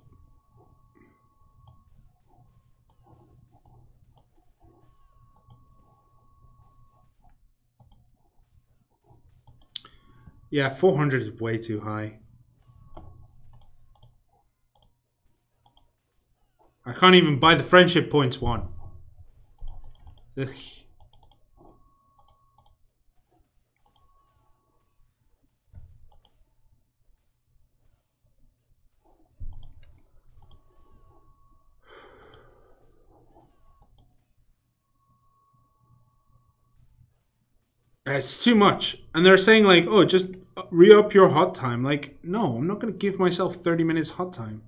Yeah, 400 is way too high. I can't even buy the friendship points one. Ugh. It's too much. And they're saying like, oh, just re-up your hot time. Like, no, I'm not going to give myself 30 minutes hot time.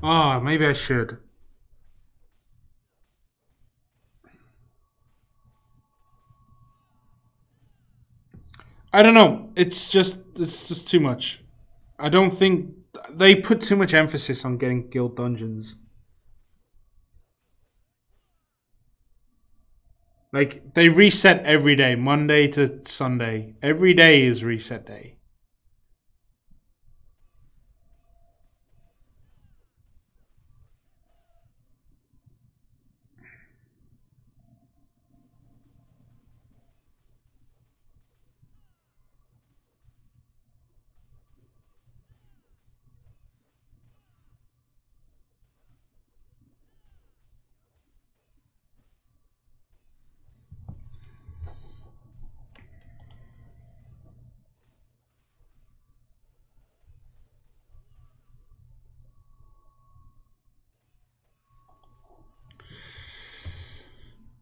Ah, maybe I should. I don't know. It's just too much. I don't think they put too much emphasis on getting guild dungeons. Like, they reset every day, Monday to Sunday. Every day is reset day.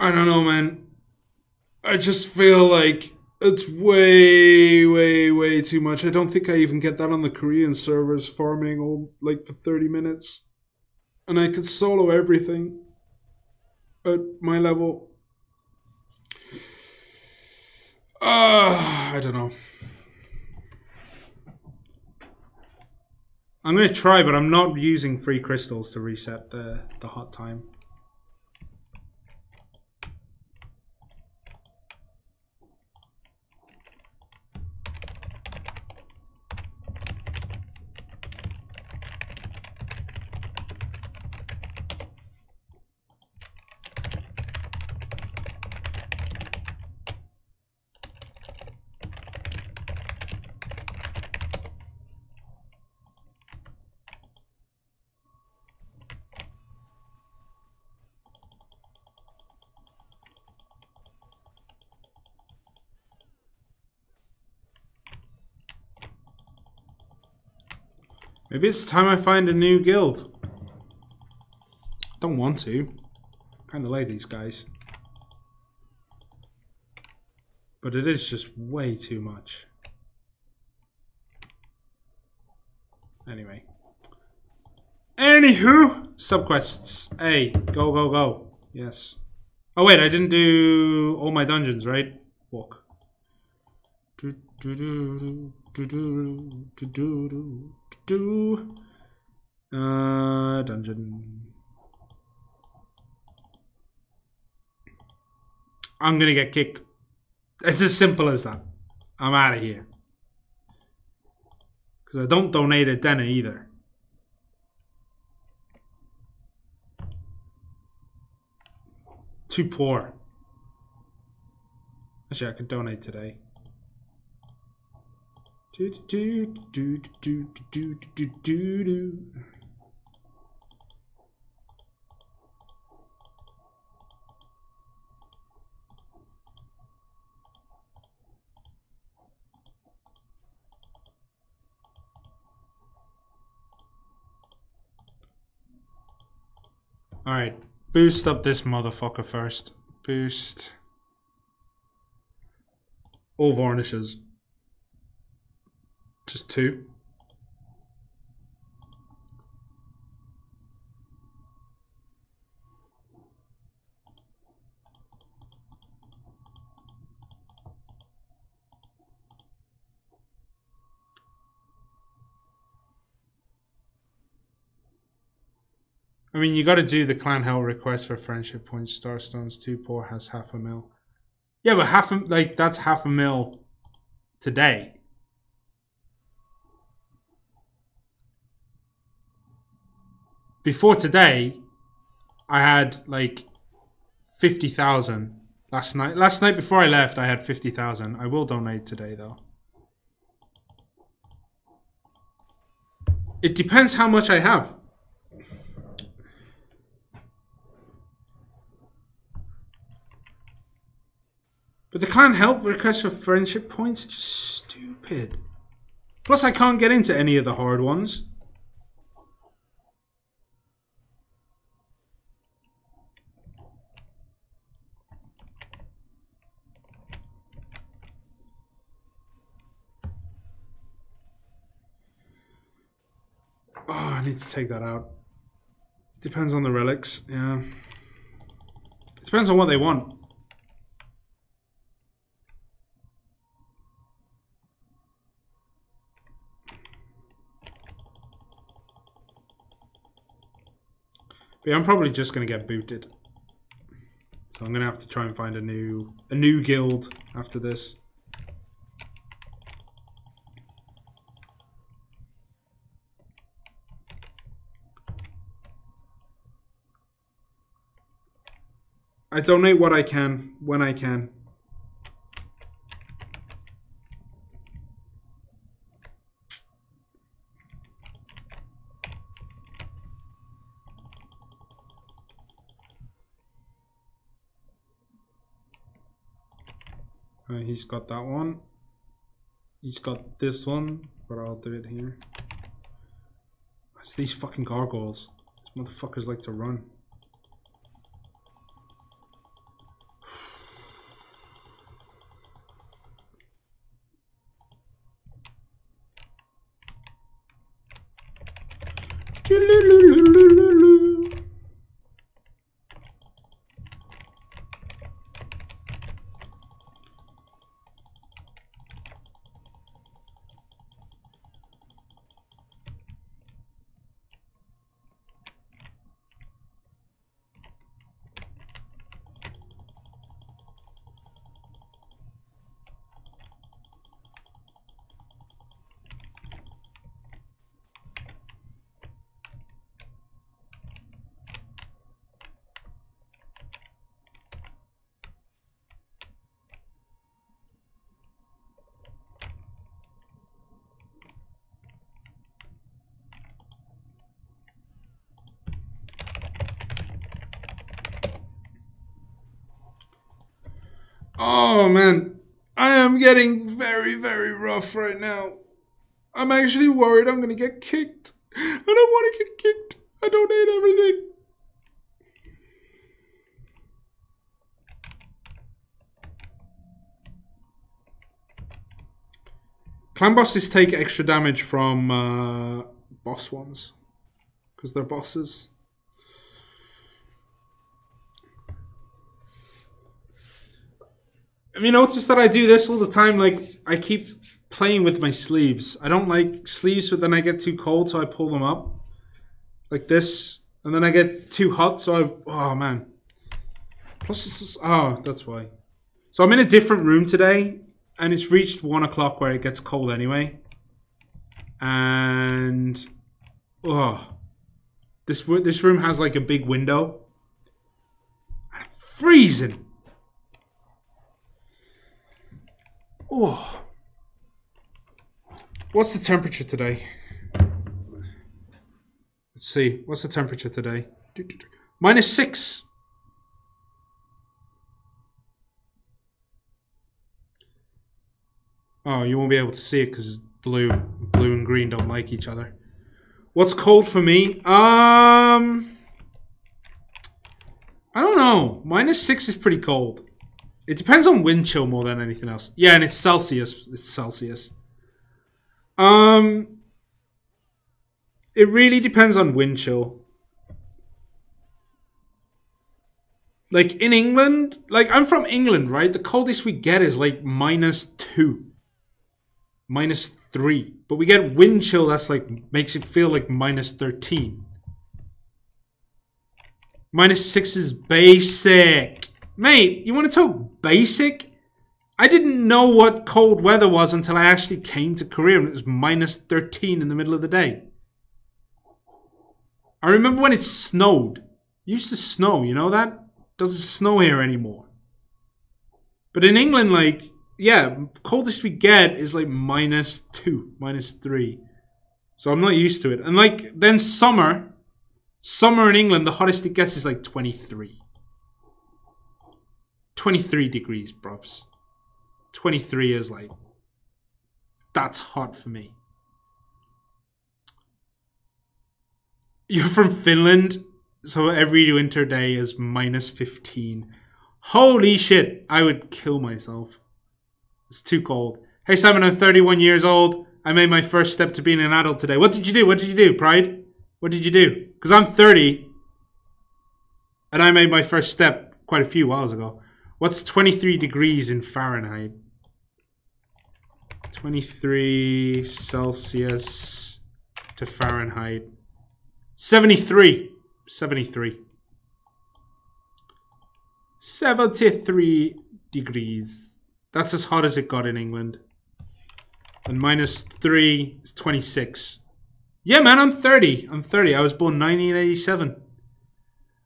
I don't know, man. I just feel like it's way, way, way too much. I don't think I even get that on the Korean servers, farming all like for 30 minutes. And I could solo everything at my level. I don't know. I'm going to try, but I'm not using free crystals to reset the hot time. Maybe it's time I find a new guild. Don't want to. Kind of like these guys. But it is just way too much. Anyway. Anywho! Subquests. Hey, go, go, go. Yes. Oh wait, I didn't do all my dungeons, right? Walk. Dungeon. I'm gonna get kicked. It's as simple as that. I'm out of here. Because I don't donate a Dena either. Too poor. Actually, I could donate today. Alright, boost up this motherfucker first. Boost. All varnishes. Just 2. I mean, you got to do the clan hell request for friendship points. Starstones 2 poor has 0.5 mil. Yeah, but that's 0.5 mil today. Before today, I had like 50,000 last night. Last night before I left, I had 50,000. I will donate today though. It depends how much I have. But the clan help request for friendship points is just stupid. Plus, I can't get into any of the hard ones. Oh, I need to take that out. Depends on the relics, yeah. Depends on what they want. But yeah, I'm probably just going to get booted. So I'm gonna have to try and find a new guild after this. I donate what I can, when I can. He's got that one. He's got this one, but I'll do it here. It's these fucking gargoyles. These motherfuckers like to run. Oh man, I am getting very, very rough right now. I'm actually worried I'm gonna get kicked. I don't want to get kicked. I donate everything. Clan bosses take extra damage from boss ones because they're bosses. Have you noticed that I do this all the time? Like, I keep playing with my sleeves. I don't like sleeves, but then I get too cold, so I pull them up. Like this. And then I get too hot, so I... Oh, man. Plus, this is... Oh, that's why. So I'm in a different room today, and it's reached 1 o'clock where it gets cold anyway. And... Oh. This room has, like, a big window. Freezing. Oh. What's the temperature today? Let's see. What's the temperature today? -6. Oh, you won't be able to see it because blue and green don't like each other. What's cold for me? I don't know. -6 is pretty cold. It depends on wind chill more than anything else. Yeah, and it's Celsius. It's Celsius. It really depends on wind chill. Like in England, like I'm from England, right? The coldest we get is like -2, -3. But we get wind chill that's like makes it feel like -13. -6 is basic. Mate, you want to talk basic? I didn't know what cold weather was until I actually came to Korea and it was -13 in the middle of the day. I remember when it snowed. It used to snow, you know that? Doesn't snow here anymore. But in England, like, yeah, coldest we get is like -2, -3. So I'm not used to it. And like, then summer in England, the hottest it gets is like 23. 23 degrees, bruvs. 23 is like, that's hot for me. You're from Finland, so every winter day is -15. Holy shit, I would kill myself. It's too cold. Hey Simon, I'm 31 years old. I made my first step to being an adult today. What did you do? What did you do, Pride? What did you do? Because I'm 30, and I made my first step quite a few whiles ago. What's 23 degrees in Fahrenheit? 23 Celsius to Fahrenheit. 73. 73. 73 degrees. That's as hot as it got in England. And -3 is 26. Yeah, man, I'm 30. I'm 30. I was born 1987.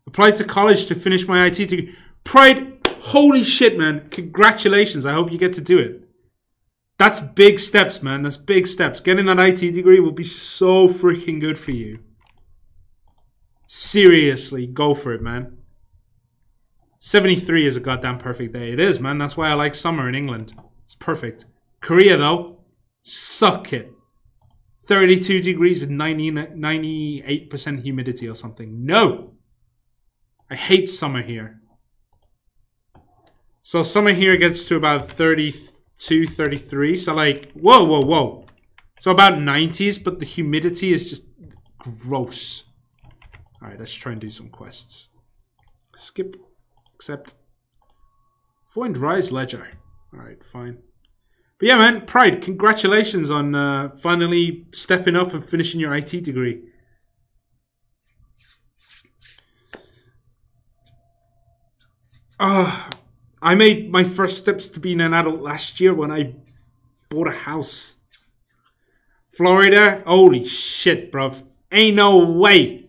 Applied to college to finish my IT degree. Pride, holy shit, man. Congratulations. I hope you get to do it. That's big steps, man. That's big steps. Getting that IT degree will be so freaking good for you. Seriously, go for it, man. 73 is a goddamn perfect day. It is, man. That's why I like summer in England. It's perfect. Korea, though, suck it. 32 degrees with 98% humidity or something. No! I hate summer here. So summer here gets to about 32, 33. So like, whoa, whoa, whoa. So about 90s, but the humidity is just gross. Alright, let's try and do some quests. Skip. Accept. Find Rise Ledger. Alright, fine. But yeah, man, Pride, congratulations on finally stepping up and finishing your IT degree. I made my first steps to being an adult last year when I bought a house. Florida? Holy shit, bruv. Ain't no way.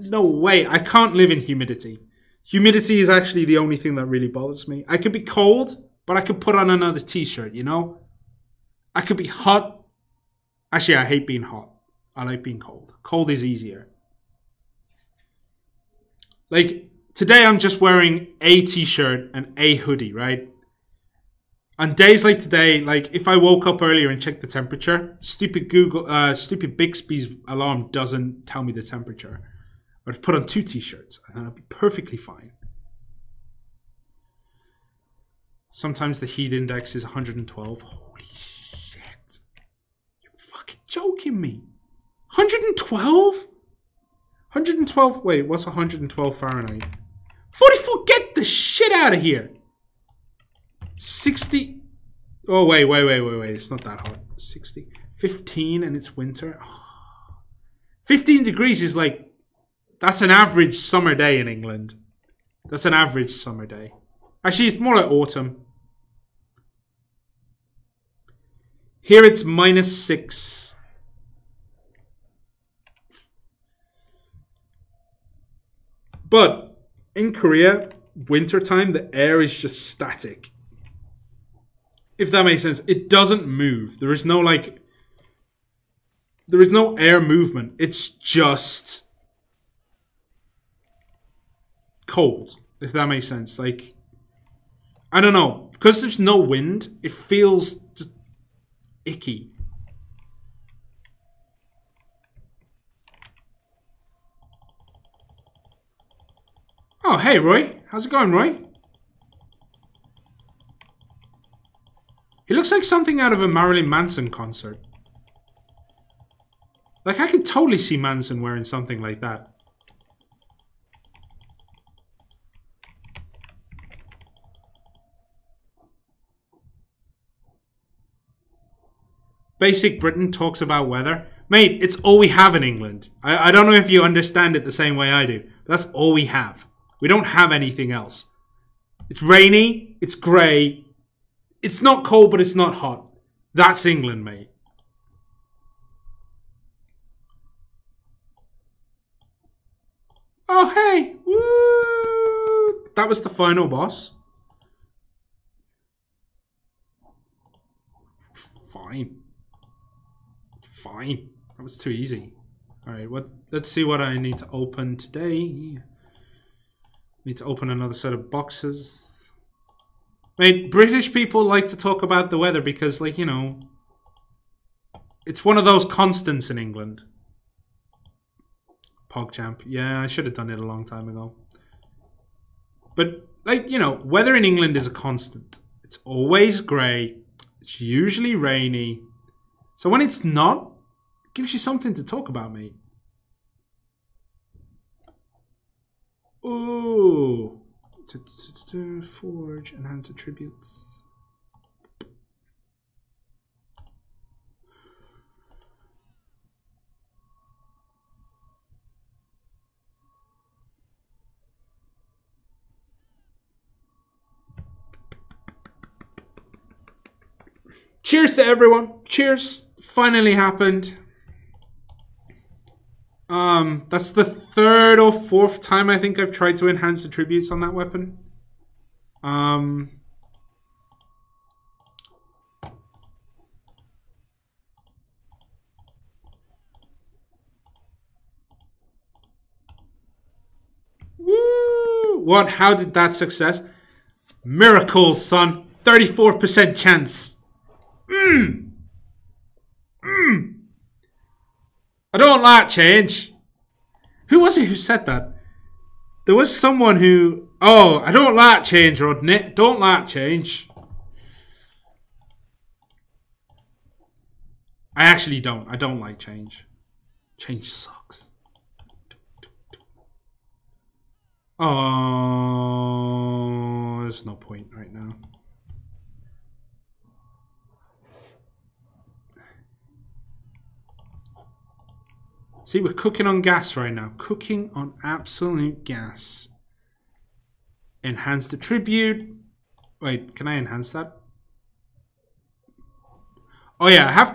No way. I can't live in humidity. Humidity is actually the only thing that really bothers me. I could be cold, but I could put on another t-shirt, you know? I could be hot. Actually, I hate being hot. I like being cold. Cold is easier. Like, today I'm just wearing a t-shirt and a hoodie, right? On days like today, like if I woke up earlier and checked the temperature, stupid Bixby's alarm doesn't tell me the temperature. I'd put on 2 t-shirts and then I'd be perfectly fine. Sometimes the heat index is 112. Holy shit. You're fucking joking me. 112? 112, wait, what's 112 Fahrenheit? 44, get the shit out of here. 60, oh wait, it's not that hot. 60, 15 and it's winter. 15 degrees is like, that's an average summer day in England. That's an average summer day. Actually, it's more like autumn. Here it's -6. But in Korea, wintertime, the air is just static. If that makes sense. It doesn't move. There is no like... There is no air movement. It's just... cold. If that makes sense. Like... I don't know. Because there's no wind, it feels just icky. Oh, hey, Roy. How's it going, Roy? He looks like something out of a Marilyn Manson concert. Like, I could totally see Manson wearing something like that. Basic Britain talks about weather. Mate, it's all we have in England. I don't know if you understand it the same way I do. But that's all we have. We don't have anything else. It's rainy. It's grey. It's not cold, but it's not hot. That's England, mate. Oh, hey. Woo! That was the final boss. Fine. Fine. That was too easy. Alright, let's see what I need to open today. Need to open another set of boxes. Mate, British people like to talk about the weather because, like, you know, it's one of those constants in England. PogChamp. Yeah, I should have done it a long time ago. But, like, you know, weather in England is a constant. It's always grey. It's usually rainy. So when it's not, it gives you something to talk about, mate. Ooh. Forge, enhance attributes. Cheers to everyone. Cheers. Finally happened. That's the 3rd or 4th time I think I've tried to enhance attributes on that weapon. Woo! What? How did that success? Miracles, son. 34% chance. I don't like change. Who was it who said that? There was someone who... Oh, I don't like change, Rodney. Don't like change. I actually don't. I don't like change. Change sucks. Oh, there's no point right now. See, we're cooking on gas right now. Cooking on absolute gas. Enhance the tribute. Wait, can I enhance that? Oh yeah, I have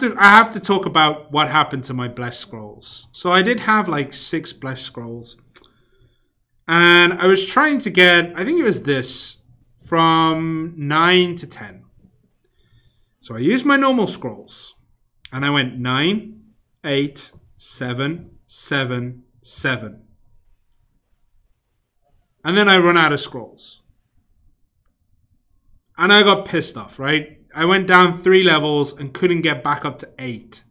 to talk about what happened to my blessed scrolls. So I did have like 6 blessed scrolls. And I was trying to get, I think it was this, from 9 to 10. So I used my normal scrolls. And I went 9, 8, 7, 7, 7. And then I run out of scrolls. And I got pissed off, right? I went down 3 levels and couldn't get back up to 8.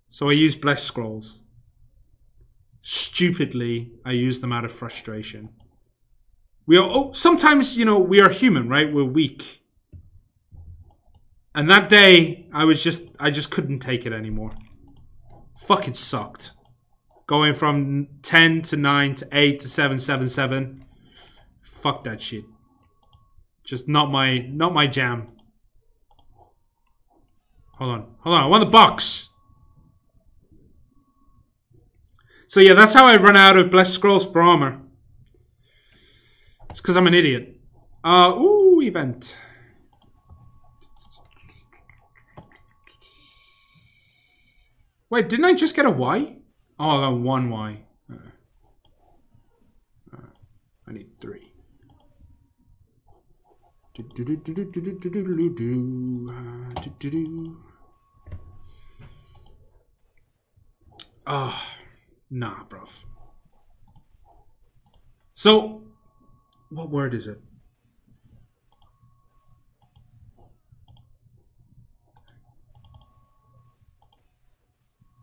So I used blessed scrolls. Stupidly, I used them out of frustration. Sometimes, you know, we are human, right? We're weak. And that day, I just couldn't take it anymore. Fucking sucked. Going from 10 to 9 to 8 to 7, 7, 7. Fuck that shit. Just not my jam. Hold on. I want the box. So yeah, that's how I run out of blessed scrolls for armor. It's because I'm an idiot. Ooh, event. Wait, didn't I just get a Y? Oh, I got 1 Y. I need 3. Oh, nah, bruv. So, what word is it?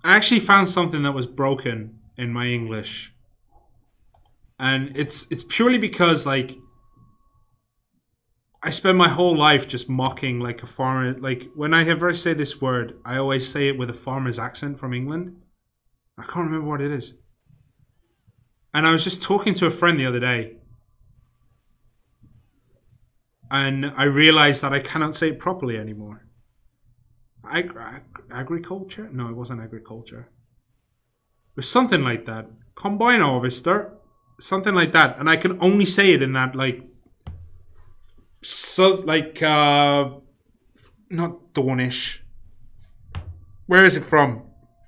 I actually found something that was broken in my English. And it's purely because, like, I spend my whole life just mocking, like, a farmer. Like, whenever I say this word, I always say it with a farmer's accent from England. I can't remember what it is. And I was just talking to a friend the other day. And I realized that I cannot say it properly anymore. Agriculture? No, it wasn't agriculture. It was something like that. Combine harvester. Something like that. And I can only say it in that, like... So, like, not Dornish. Where is it from?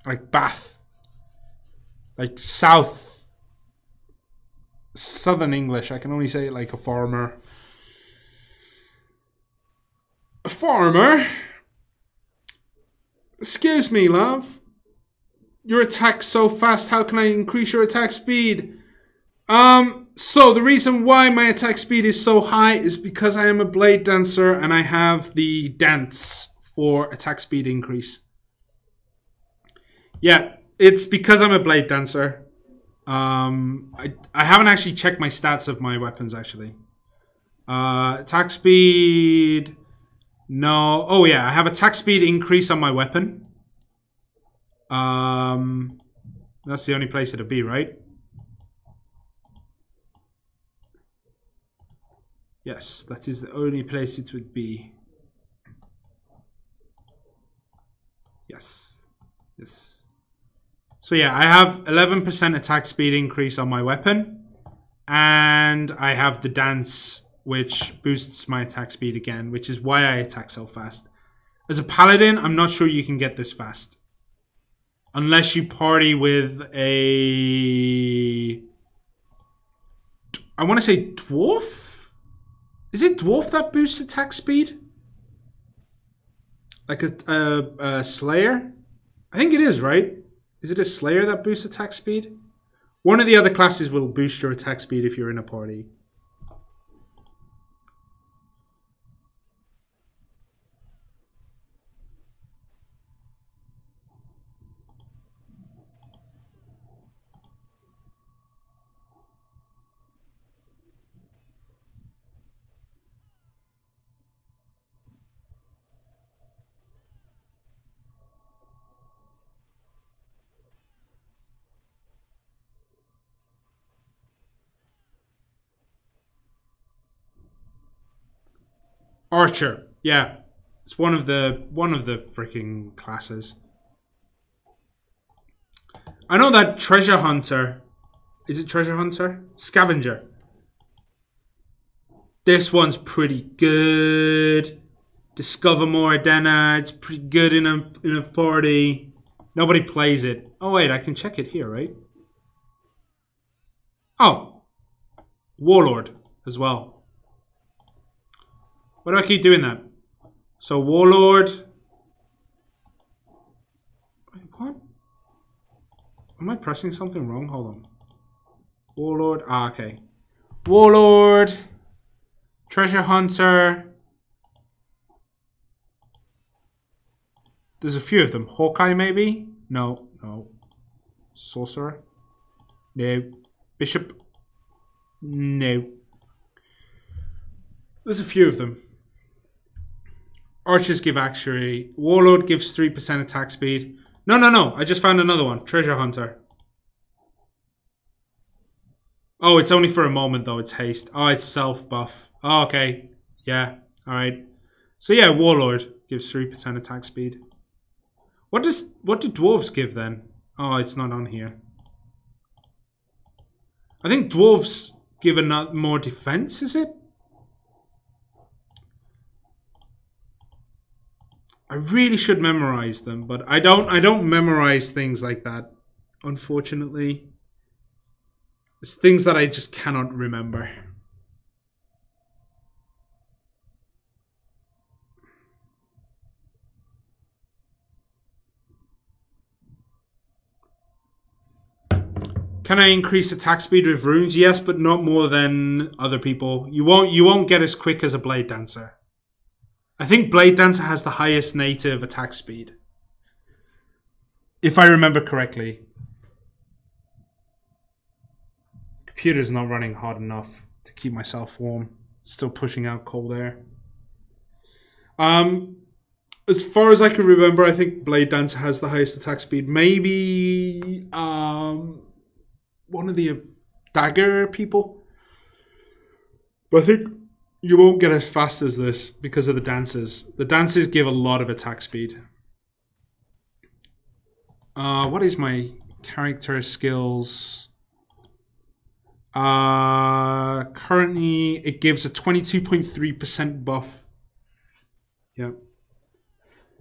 Like, Bath. Like, Southern English. I can only say it like a farmer. A farmer? Excuse me, love. Your attack's so fast, how can I increase your attack speed? So the reason why my attack speed is so high is because I am a blade dancer and I have the dance for attack speed increase. Yeah, it's because I'm a blade dancer. I haven't actually checked my stats of my weapons, actually. Attack speed... No. Oh, yeah. I have attack speed increase on my weapon. That's the only place it'll be, right? Yes, that is the only place it would be. Yes. Yes. So yeah, I have 11% attack speed increase on my weapon. And I have the dance, which boosts my attack speed again, which is why I attack so fast. As a paladin, I'm not sure you can get this fast. Unless you party with a... I want to say dwarf? Is it dwarf that boosts attack speed? Like a slayer? I think it is, right? Is it a slayer that boosts attack speed? One of the other classes will boost your attack speed if you're in a party. Archer, yeah, it's one of the freaking classes. I know that treasure hunter. Is it treasure hunter? Scavenger. This one's pretty good. Discover more Dena. It's pretty good in a party. Nobody plays it. Oh wait, I can check it here, right? Oh, Warlord as well. Why do I keep doing that? So Warlord. Wait, what? Am I pressing something wrong? Hold on. Warlord. Ah, okay. Warlord. Treasure Hunter. There's a few of them. Hawkeye, maybe? No, no. Sorcerer? No. Bishop? No. There's a few of them. Archers give Accessory. Warlord gives 3% attack speed. No, no, no. I just found another one. Treasure Hunter. Oh, it's only for a moment, though. It's haste. Oh, it's self-buff. Oh, okay. Yeah. All right. So, yeah, Warlord gives 3% attack speed. What do dwarves give, then? Oh, it's not on here. I think dwarves give more defense, is it? I really should memorize them, but I don't memorize things like that, unfortunately. It's things that I just cannot remember. Can I increase attack speed with runes? Yes, but not more than other people. You won't get as quick as a Blade Dancer. I think Blade Dancer has the highest native attack speed, if I remember correctly. Computer's not running hard enough to keep myself warm. Still pushing out cold air. As far as I can remember, I think Blade Dancer has the highest attack speed. Maybe one of the dagger people. But I think you won't get as fast as this because of the dancers. The dancers give a lot of attack speed. What is my character skills? Currently, it gives a 22.3% buff. Yeah.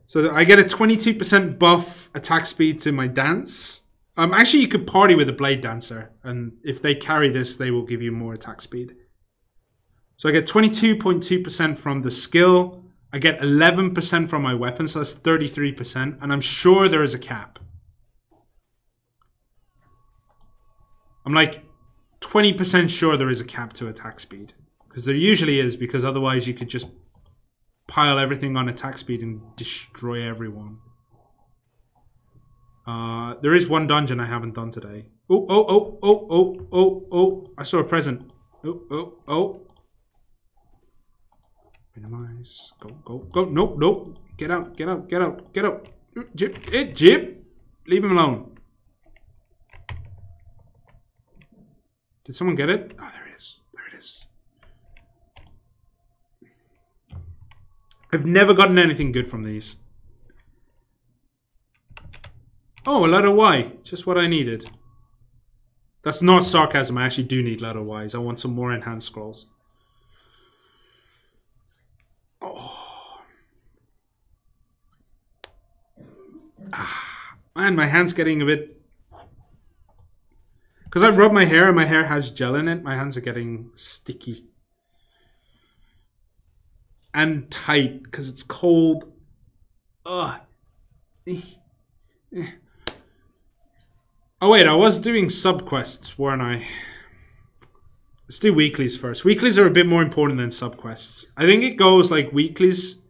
So I get a 22% buff attack speed to my dance. Actually, you could party with a Blade Dancer. And if they carry this, they will give you more attack speed. So I get 22.2% from the skill. I get 11% from my weapon, so that's 33%. And I'm sure there is a cap. I'm like 20% sure there is a cap to attack speed. Because there usually is, because otherwise you could just pile everything on attack speed and destroy everyone. There is one dungeon I haven't done today. Oh, oh, oh, oh, oh, oh, oh. I saw a present. Oh, oh, oh. Minimize. Go, go, go. Nope, nope. Get out, get out, get out, get out. Jib, Jib. Leave him alone. Did someone get it? Ah, there it is. There it is. I've never gotten anything good from these. Oh, a letter Y. Just what I needed. That's not sarcasm. I actually do need letter Ys. I want some more enhanced scrolls. Oh. Man, my hand's getting a bit... Because I've rubbed my hair and my hair has gel in it, my hands are getting sticky. And tight, because it's cold. Ugh. Oh wait, I was doing subquests, weren't I? Let's do weeklies first. Weeklies are a bit more important than subquests. I think it goes like weeklies.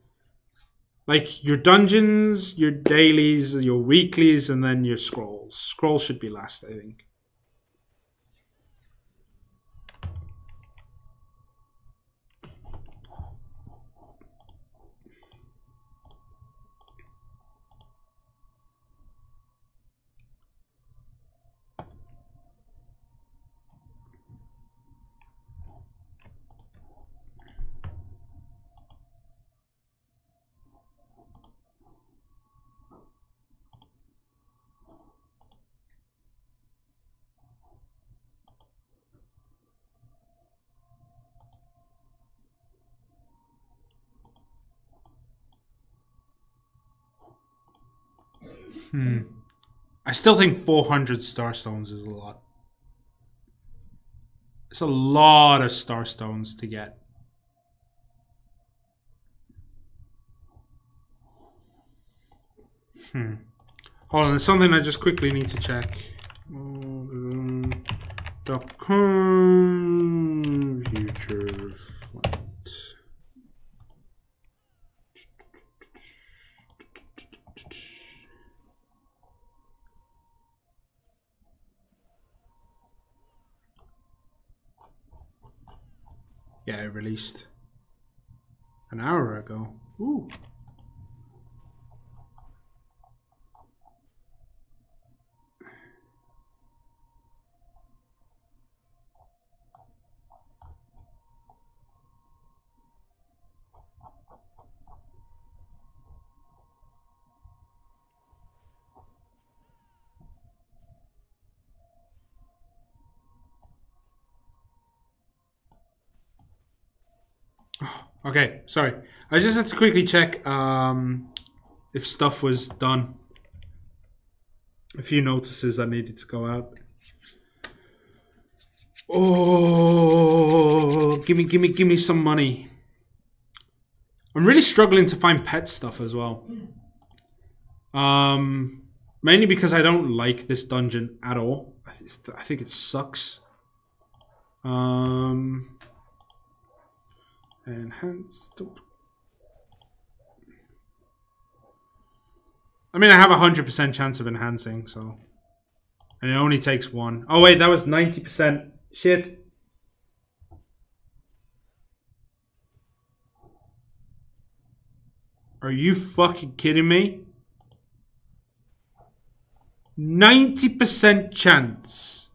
Like your dungeons, your dailies, your weeklies, and then your scrolls. Scrolls should be last, I think. I still think 400 starstones is a lot. It's a lot of starstones to get. Hold on, there's something I just quickly need to check. .com future flight. Yeah, it released an hour ago. Ooh. Okay, sorry. I just had to quickly check if stuff was done. A few notices that needed to go out. Oh, give me some money. I'm really struggling to find pet stuff as well. Mainly because I don't like this dungeon at all. I think it sucks. Enhanced. I mean, I have a 100% chance of enhancing, so. And it only takes one. Oh, wait, that was 90%. Shit. Are you fucking kidding me? 90% chance.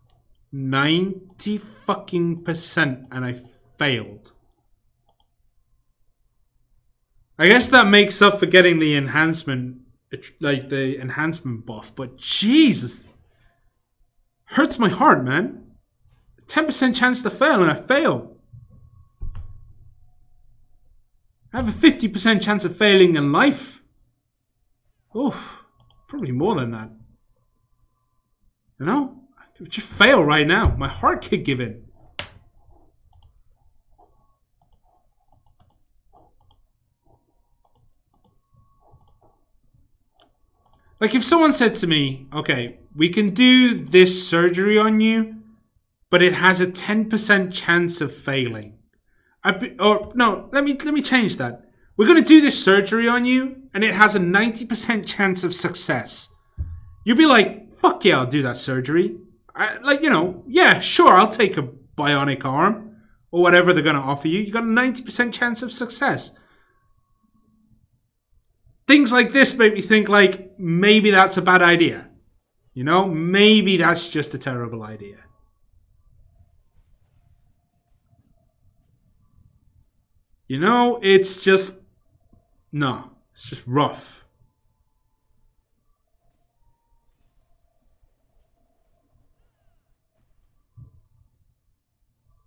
90 fucking percent, and I failed. I guess that makes up for getting the enhancement, like the enhancement buff, but Jesus. Hurts my heart, man. 10% chance to fail, and I fail. I have a 50% chance of failing in life. Oof, probably more than that. You know? I could just fail right now. My heart could give in. Like if someone said to me, okay, we can do this surgery on you, but it has a 10% chance of failing. Or no, let me change that. We're going to do this surgery on you, and it has a 90% chance of success. You'd be like, fuck yeah, I'll do that surgery. Like, you know, yeah, sure, I'll take a bionic arm, or whatever they're going to offer you. You got a 90% chance of success. Things like this make me think, like, maybe that's a bad idea. You know, maybe that's just a terrible idea. You know, it's just... No, it's just rough.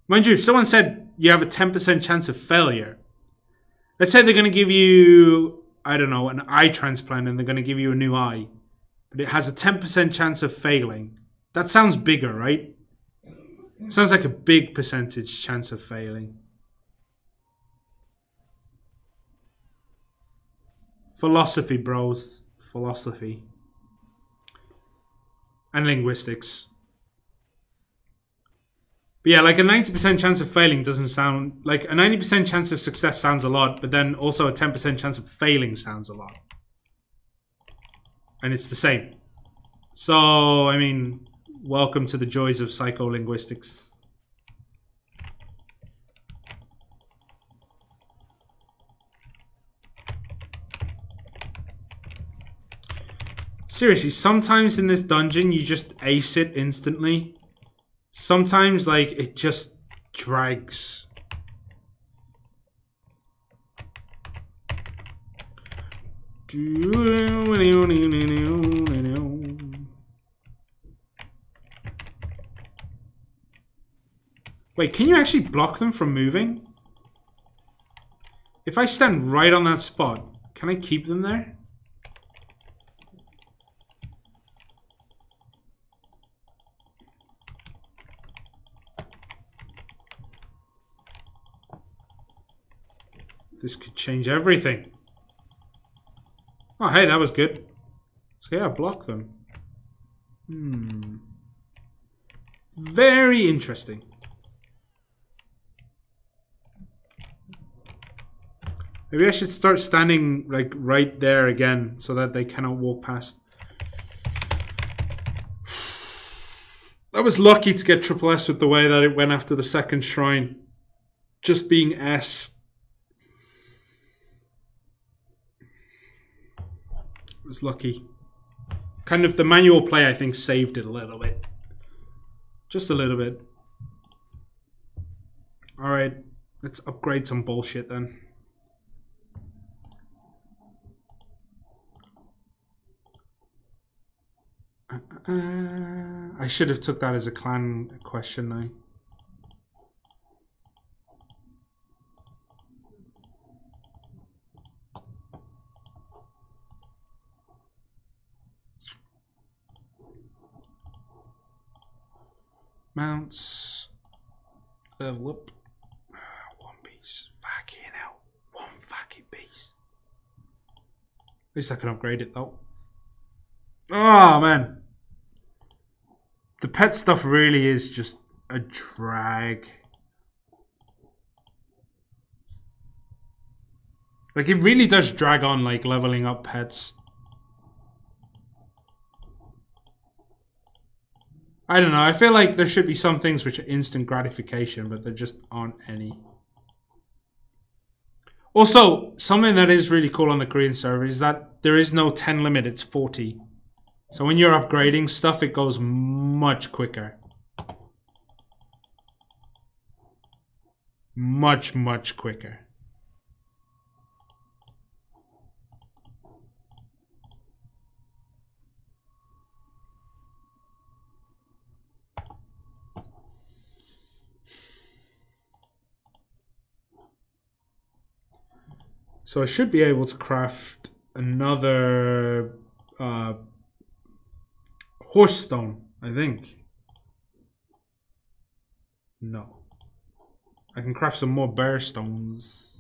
Mind you, if someone said you have a 10% chance of failure, let's say they're going to give you, I don't know, an eye transplant and they're going to give you a new eye. but it has a 10% chance of failing. That sounds bigger, right? Sounds like a big percentage chance of failing. Philosophy, bros. Philosophy. And linguistics. But yeah, like a 90% chance of failing doesn't sound... Like a 90% chance of success sounds a lot, but then also a 10% chance of failing sounds a lot. And it's the same. So, I mean, welcome to the joys of psycholinguistics. Seriously, sometimes in this dungeon, you just ace it instantly. Sometimes, like, it just drags. Wait, can you actually block them from moving? If I stand right on that spot, can I keep them there? This could change everything. Oh, hey, that was good. So yeah, block them. Very interesting. Maybe I should start standing like right there again so that they cannot walk past. I was lucky to get triple S with the way that it went after the second shrine. Just being S. Was lucky. Kind of the manual play, I think, saved it a little bit. Just a little bit. Alright, let's upgrade some bullshit then. I should have took that as a clan question now. Mounts. Level up. One piece. Fucking hell. One fucking piece. At least I can upgrade it though. Oh man. The pet stuff really is just a drag. Like it really does drag on like leveling up pets. I don't know, I feel like there should be some things which are instant gratification, but there just aren't any. Also, something that is really cool on the Korean server is that there is no 10 limit, it's 40. So when you're upgrading stuff, it goes much quicker. Much, much quicker. So I should be able to craft another horse stone, I think. No. I can craft some more bear stones.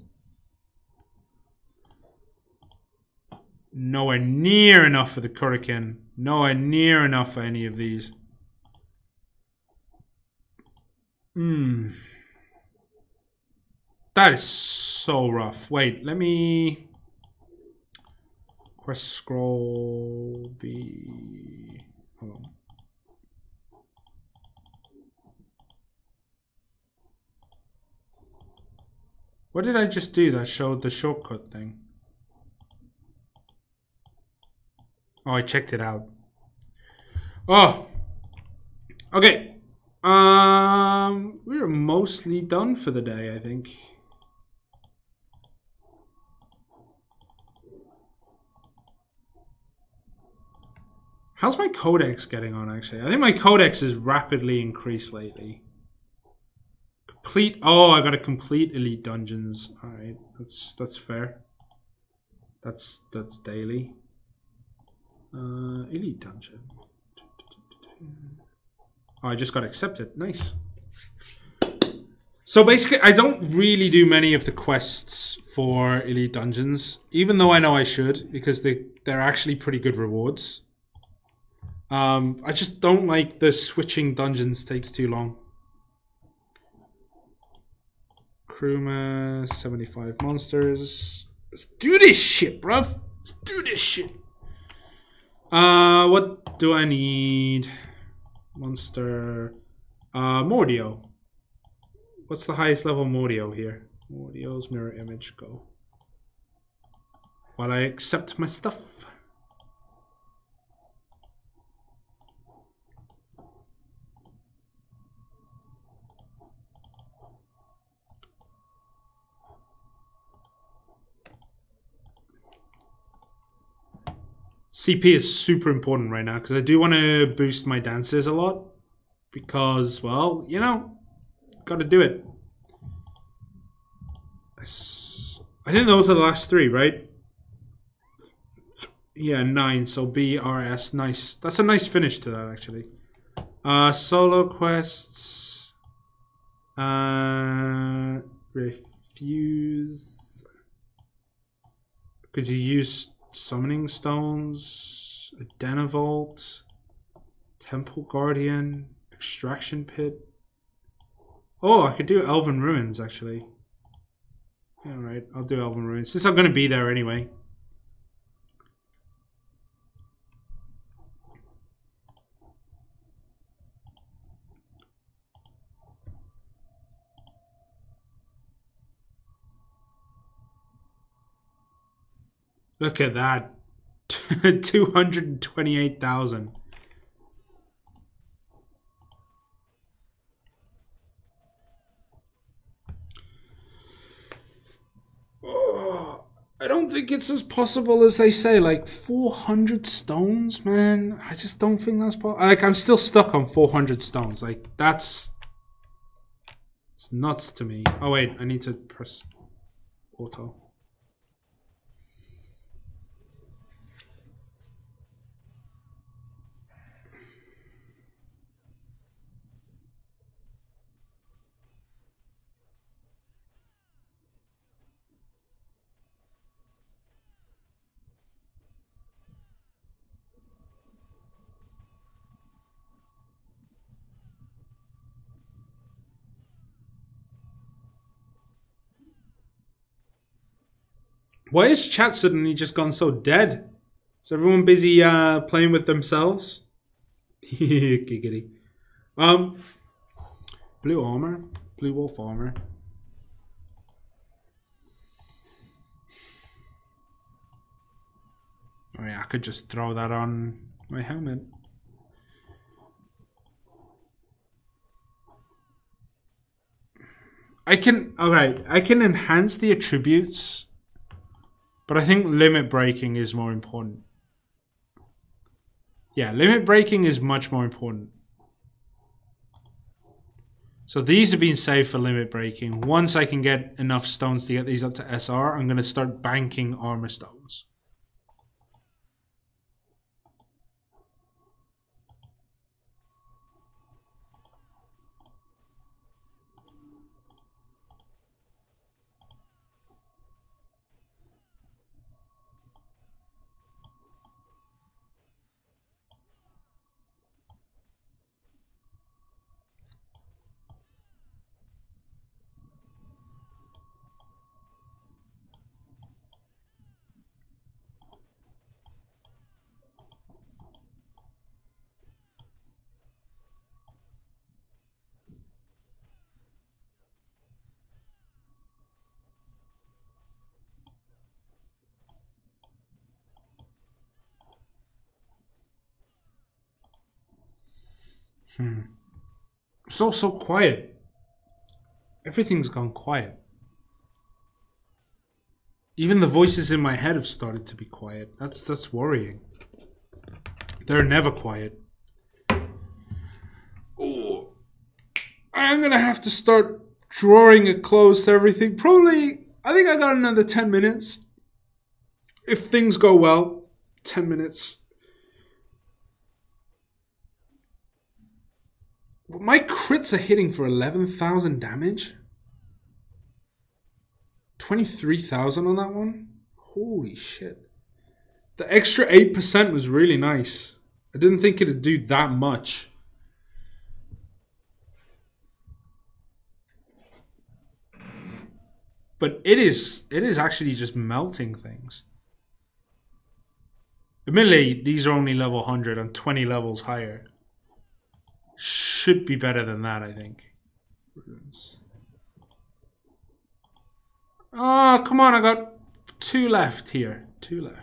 Nowhere near enough for the Kurikan. Nowhere near enough for any of these. That is so rough. Wait, let me... Quest scroll B... Hold on. What did I just do that showed the shortcut thing? Oh, I checked it out. Oh! Okay. We're mostly done for the day, I think. How's my codex getting on, actually? I think my codex has rapidly increased lately. Complete... Oh, I gotta complete elite dungeons. Alright, that's fair. That's daily. Elite dungeon. Oh, I just got accepted. Nice. So basically, I don't really do many of the quests for elite dungeons, even though I know I should, because they're actually pretty good rewards. I just don't like the switching dungeons, takes too long. Kruma, 75 monsters. Let's do this shit, bruv. Let's do this shit. What do I need? Monster. Mordio. What's the highest level Mordio here? Mordio's mirror image, go. While I accept my stuff. CP is super important right now because I do want to boost my dances a lot. Because, well, you know, gotta do it. I think those are the last three, right? Yeah, 9. So BRS, nice. That's a nice finish to that, actually. Solo quests. Refuse. Could you use summoning stones? Adenavolt. Temple Guardian. Extraction Pit. Oh, I could do Elven Ruins, actually. Yeah, alright, I'll do Elven Ruins. Since I'm going to be there anyway. Look at that. 228,000. Oh, I don't think it's as possible as they say. Like 400 stones, man. I just don't think that's possible. Like, I'm still stuck on 400 stones. Like, it's nuts to me. Oh wait, I need to press auto. Why is chat suddenly just gone so dead? Is everyone busy playing with themselves? Giggity. Blue armor. Blue wolf armor. Oh yeah, I could just throw that on my helmet. I can enhance the attributes. But I think limit breaking is more important. Yeah, limit breaking is much more important. So these are being saved for limit breaking. Once I can get enough stones to get these up to SR, I'm going to start banking armor stones. It's all so quiet. Everything's gone quiet. Even the voices in my head have started to be quiet. That's worrying. They're never quiet. Oh, I'm gonna have to start drawing a close to everything. Probably, I think I got another 10 minutes. If things go well, 10 minutes. My crits are hitting for 11,000 damage. 23,000 on that one. Holy shit. The extra 8% was really nice. I didn't think it'd do that much. But it is actually just melting things. Admittedly, these are only level 100 and 20 levels higher. Should be better than that, I think. Oh, come on, I got 2 left here. 2 left.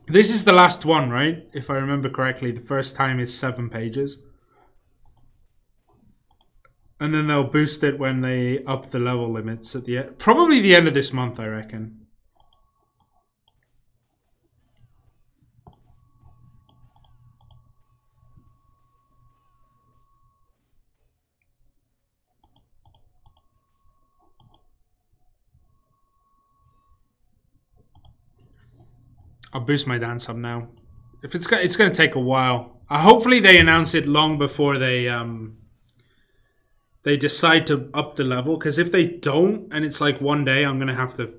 This is the last one, right? If I remember correctly, the first time is 7 pages. And then they'll boost it when they up the level limits at the end. Probably the end of this month, I reckon. I'll boost my dance up now. If it's going to take a while. Hopefully they announce it long before they decide to up the level. Because if they don't, and it's like one day, I'm going to have to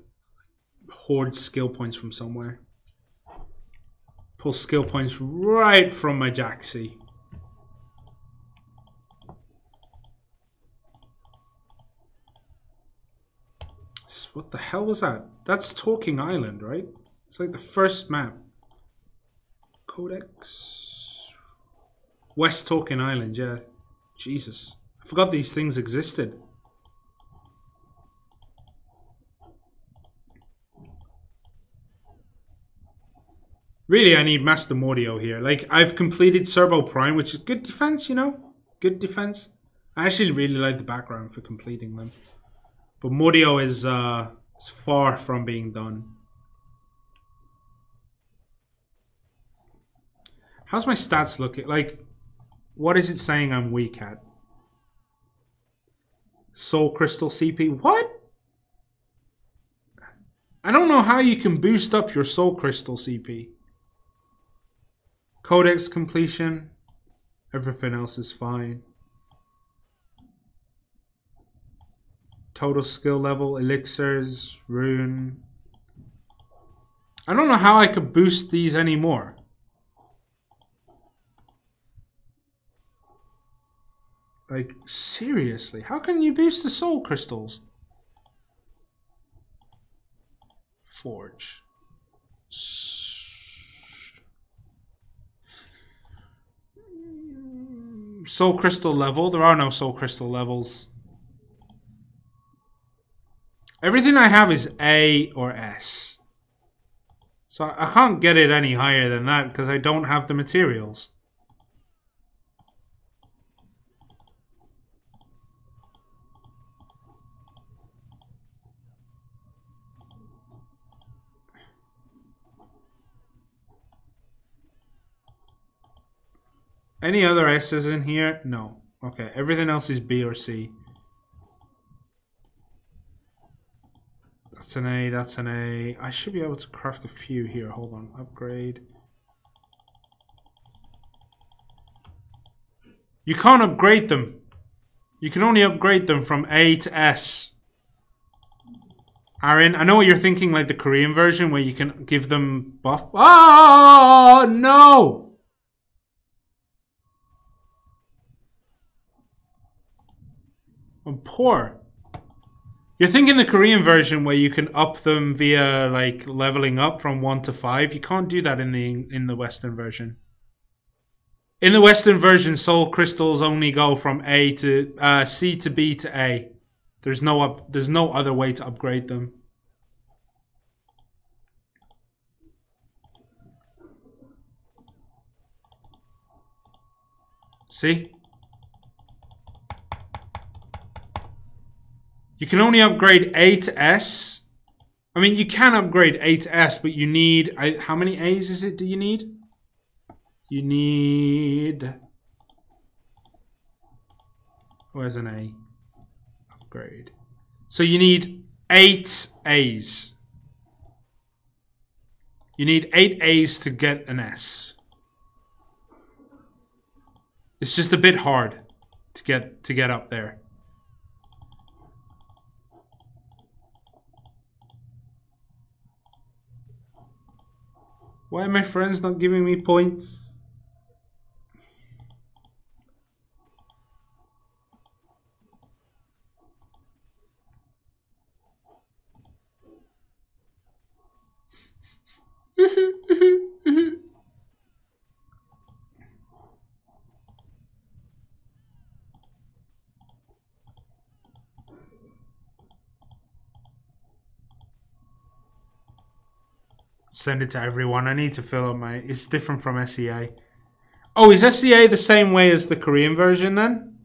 hoard skill points from somewhere. Pull skill points right from my Jaxi. What the hell was that? That's Talking Island, right? It's like the first map. Codex. West Talking Island, yeah. Jesus. I forgot these things existed. Really, I need Master Mordio here. Like, I've completed Serbo Prime, which is good defense, you know? Good defense. I actually really like the background for completing them. But Mordio is far from being done. How's my stats looking? Like, what is it saying I'm weak at? Soul Crystal CP. What? I don't know how you can boost up your Soul Crystal CP. Codex completion. Everything else is fine. Total skill level, elixirs, rune. I don't know how I could boost these anymore. Like, seriously, how can you boost the soul crystals? Forge. Soul crystal level. There are no soul crystal levels. Everything I have is A or S. So I can't get it any higher than that because I don't have the materials. Any other S's in here? No. Okay, everything else is B or C. That's an A, that's an A. I should be able to craft a few here. Hold on. Upgrade. You can't upgrade them. You can only upgrade them from A to S. Aaron, I know what you're thinking, like the Korean version where you can give them buff. Oh, no! I'm poor. You're thinking the Korean version where you can up them via like leveling up from 1 to 5. You can't do that in the Western version. In the Western version, soul crystals only go from A to C to B to A. There's no other way to upgrade them. See? You can only upgrade A to S. I mean, you can upgrade A to S, but you need... how many A's is it do you need? You need... Where's an A? Upgrade. So you need 8 A's. You need 8 A's to get an S. It's just a bit hard to get up there. Why are my friends not giving me points? Send it to everyone. I need to fill up my... It's different from SEA. Oh, is SEA the same way as the Korean version then?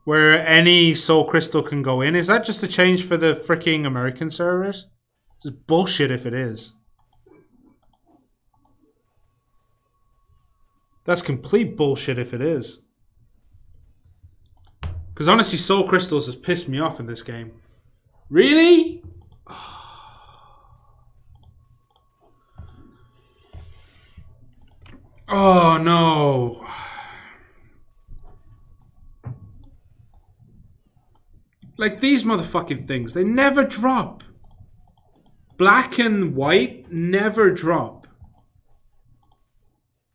Where any soul crystal can go in? Is that just a change for the freaking American servers? This is bullshit if it is. That's complete bullshit if it is. Because honestly, soul crystals has pissed me off in this game. Really? Oh no. Like these motherfucking things, they never drop. Black and white never drop.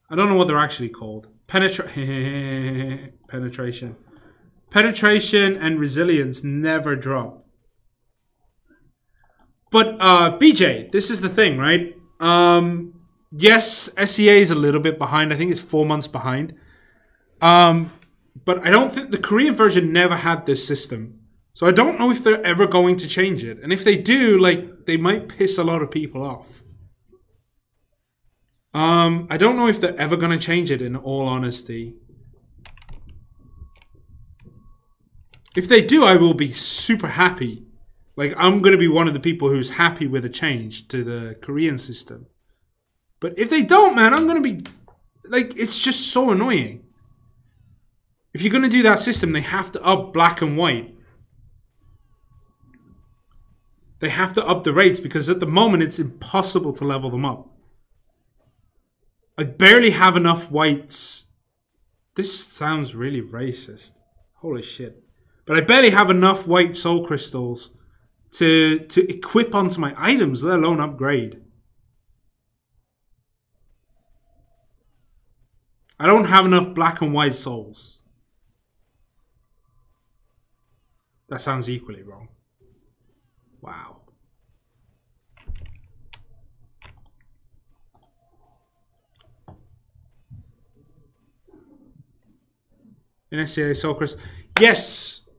I don't know what they're actually called. Penetration. Penetration and resilience never drop. But BJ, this is the thing, right? Yes, SEA is a little bit behind. I think it's 4 months behind. But I don't think the Korean version never had this system. So I don't know if they're ever going to change it. And if they do, like, they might piss a lot of people off. I don't know if they're ever going to change it, in all honesty. If they do, I will be super happy. Like, I'm going to be one of the people who's happy with a change to the Korean system. But if they don't, man, I'm going to be... Like, it's just so annoying. If you're going to do that system, they have to up black and white. They have to up the rates because at the moment, it's impossible to level them up. I barely have enough whites. This sounds really racist. Holy shit. But I barely have enough white soul crystals to equip onto my items, let alone upgrade. I don't have enough black and white souls. That sounds equally wrong. Wow. In SCA Soul Crystal. Yes!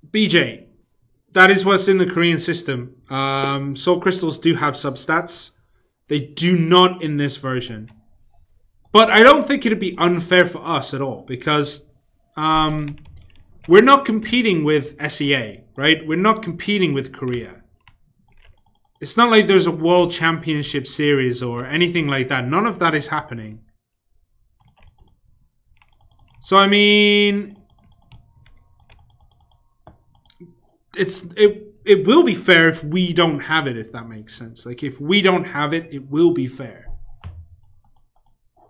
BJ. That is what's in the Korean system. Soul Crystals do have substats. They do not in this version. But I don't think it'd be unfair for us at all. Because we're not competing with SEA, right? We're not competing with Korea. It's not like there's a World Championship Series or anything like that. None of that is happening. So, I mean... It will be fair if we don't have it, if that makes sense. Like, if we don't have it, it will be fair.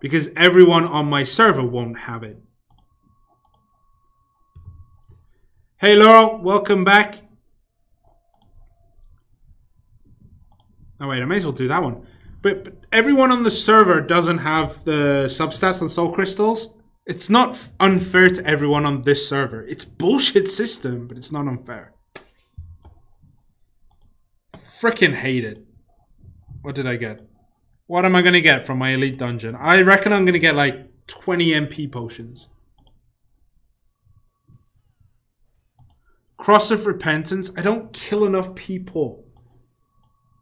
Because everyone on my server won't have it. Hey, Laurel. Welcome back. Oh, wait. I may as well do that one. But everyone on the server doesn't have the substats on Soul Crystals. It's not unfair to everyone on this server. It's bullshit system, but it's not unfair. Freaking hate it. What did I get? What am I going to get from my elite dungeon? I reckon I'm going to get like 20 MP potions. Cross of Repentance. I don't kill enough people.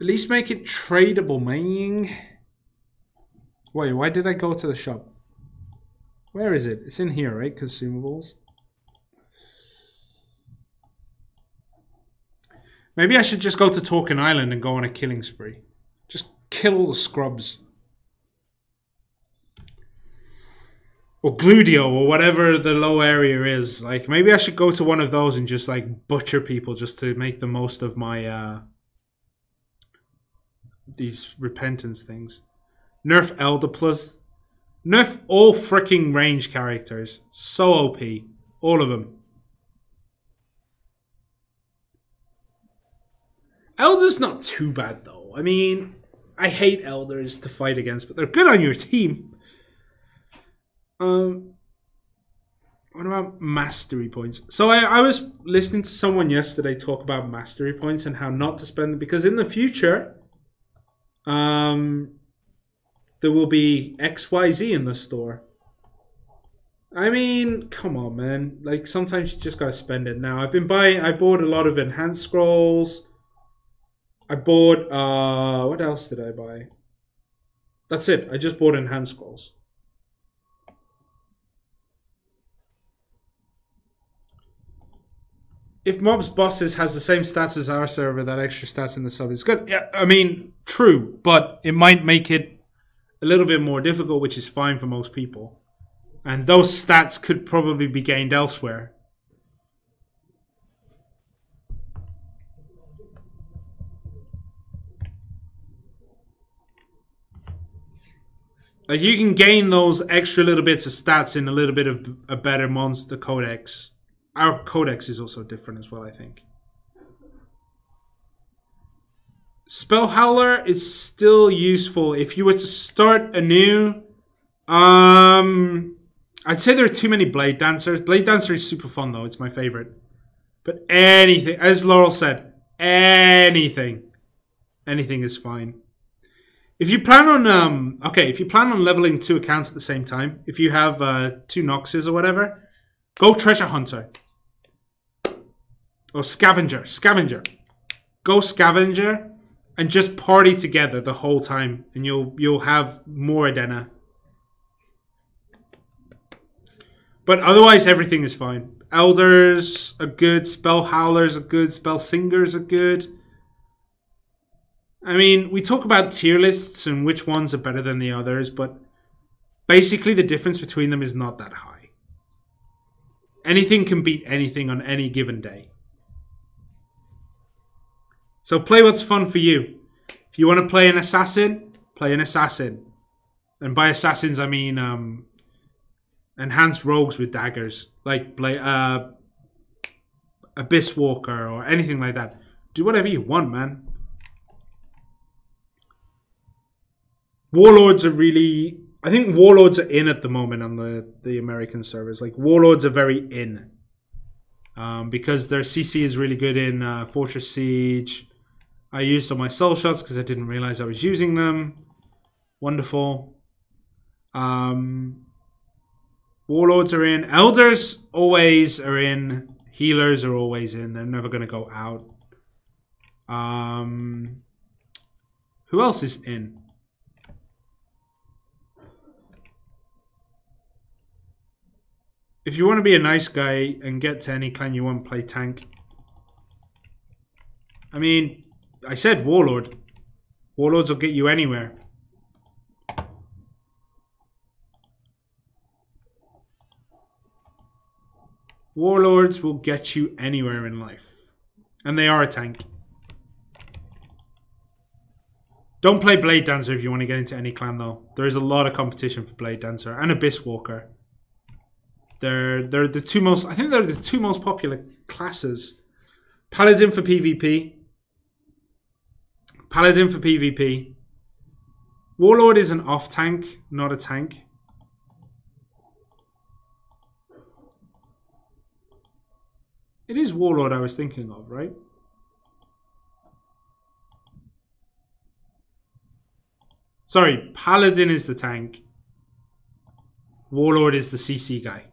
At least make it tradable, man. Wait, why did I go to the shop? Where is it? It's in here, right? Consumables. Maybe I should just go to Talking Island and go on a killing spree. Just kill all the scrubs. Or Gludio, or whatever the low area is. Like, maybe I should go to one of those and just, like, butcher people just to make the most of my, these repentance things. Nerf Elder Plus. Nerf all freaking range characters. So OP. All of them. Elder's not too bad, though. I mean, I hate Elders to fight against, but they're good on your team. What about mastery points? So I was listening to someone yesterday talk about mastery points and how not to spend them, because in the future, there will be XYZ in the store. I mean, come on, man. Like, sometimes you just gotta spend it now. I bought a lot of enhanced scrolls. I bought, what else did I buy? That's it. I just bought enhanced scrolls. If Mob's Bosses has the same stats as our server, that extra stats in the sub is good. Yeah, I mean, true, but it might make it a little bit more difficult, which is fine for most people. And those stats could probably be gained elsewhere. Like, you can gain those extra little bits of stats in a little bit of a better monster codex. Our codex is also different as well, I think. Spell Howler is still useful. If you were to start anew, I'd say there are too many Blade Dancers. Blade Dancer is super fun, though. It's my favorite. But anything, as Laurel said, anything is fine. If you plan on, if you plan on leveling 2 accounts at the same time, if you have 2 Noxes or whatever, go Treasure Hunter. Or Scavenger. Go Scavenger and just party together the whole time, and you'll have more Adena. But otherwise, everything is fine. Elders are good. Spell Howlers are good. Spell Singers are good. I mean, we talk about tier lists and which ones are better than the others, but basically the difference between them is not that high. Anything can beat anything on any given day. So play what's fun for you. If you want to play an assassin, play an assassin. And by assassins, I mean enhanced rogues with daggers. Like Abyss Walker or anything like that. Do whatever you want, man. Warlords are really... I think Warlords are in at the moment on the American servers. Like, Warlords are very in. Because their CC is really good in Fortress Siege. I used all my soul shots because I didn't realize I was using them. Wonderful. Warlords are in. Elders always are in. Healers are always in. They're never going to go out. Who else is in? If you want to be a nice guy and get to any clan you want, play tank. I mean, I said Warlord. Warlords will get you anywhere. Warlords will get you anywhere in life. And they are a tank. Don't play Blade Dancer if you want to get into any clan, though. There is a lot of competition for Blade Dancer and Abyss Walker. They're the two most... I think they're the 2 most popular classes. Paladin for PvP. Paladin for PvP. Warlord is an off tank, not a tank. It is Warlord I was thinking of, right? Sorry, Paladin is the tank. Warlord is the CC guy.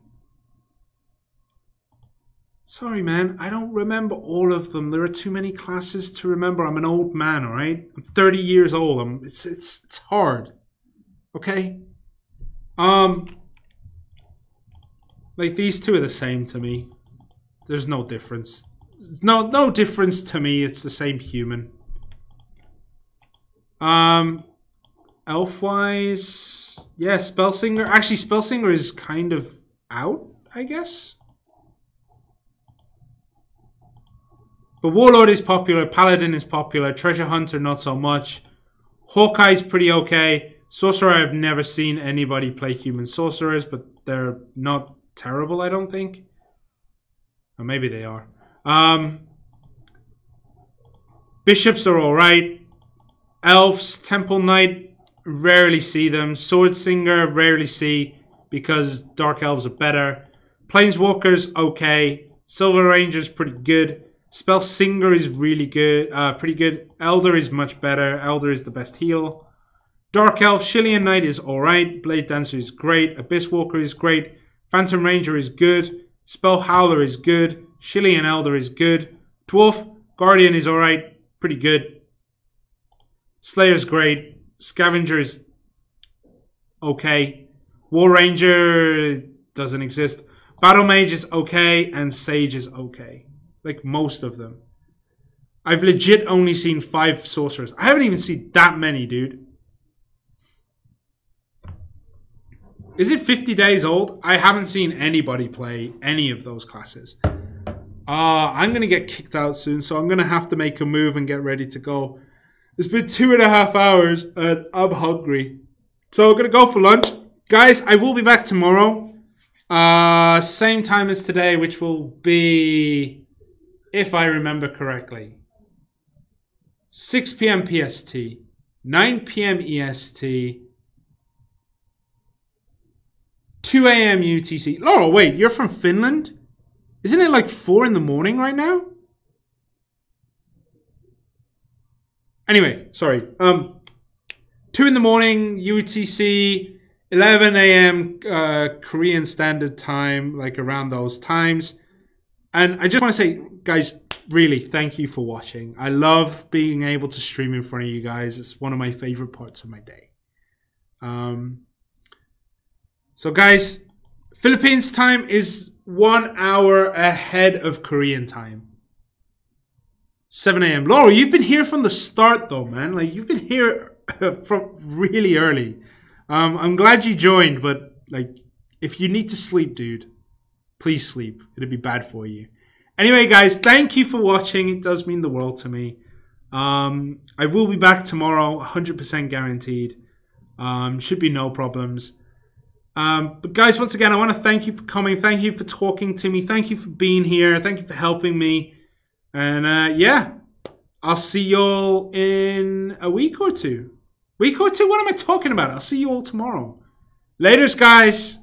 Sorry, man. I don't remember all of them. There are too many classes to remember. I'm an old man, all right? I'm 30 years old. It's hard. Okay? Like, these two are the same to me. There's no difference. No difference to me. It's the same human. Elf-wise... Yeah, Spellsinger. Actually, Spellsinger is kind of out, I guess. But Warlord is popular. Paladin is popular. Treasure Hunter, not so much. Hawkeye's pretty okay. Sorcerer, I've never seen anybody play human sorcerers, but they're not terrible, I don't think. Or maybe they are. Bishops are alright. Elves, Temple Knight, rarely see them. Swordsinger, rarely see because Dark Elves are better. Planeswalkers, okay. Silver Ranger's pretty good. Spellsinger is really good, pretty good. Elder is much better. Elder is the best heal. Dark Elf, Shillian Knight is alright. Blade Dancer is great. Abyss Walker is great. Phantom Ranger is good. Spell Howler is good. Shillian Elder is good. Dwarf, Guardian is alright. Pretty good. Slayer's great. Scavenger is okay. War Ranger doesn't exist. Battle Mage is okay. And Sage is okay. Like most of them. I've legit only seen 5 sorcerers. I haven't even seen that many, dude. Is it 50 days old? I haven't seen anybody play any of those classes. I'm going to get kicked out soon, so I'm going to have to make a move and get ready to go. It's been 2.5 hours and I'm hungry. So I'm going to go for lunch. Guys, I will be back tomorrow. Same time as today, which will be... if I remember correctly, 6 p.m. PST, 9 p.m. EST, 2 a.m. UTC. Oh, wait, you're from Finland? Isn't it like 4 in the morning right now? Anyway, sorry. 2 in the morning UTC, 11 a.m. Korean Standard Time, like around those times. And I just want to say, guys, really, thank you for watching. I love being able to stream in front of you guys. It's one of my favorite parts of my day. So, guys, Philippines time is 1 hour ahead of Korean time. 7 a.m. Laura, you've been here from the start, though, man. Like, you've been here from really early. I'm glad you joined, but, like, if you need to sleep, dude, please sleep. It'll be bad for you. Anyway, guys, thank you for watching. It does mean the world to me. I will be back tomorrow, 100% guaranteed. Should be no problems. But guys, once again, I want to thank you for coming. Thank you for talking to me. Thank you for being here. Thank you for helping me. And yeah, I'll see y'all in a week or two. Week or two? What am I talking about? I'll see you all tomorrow. Laters, guys.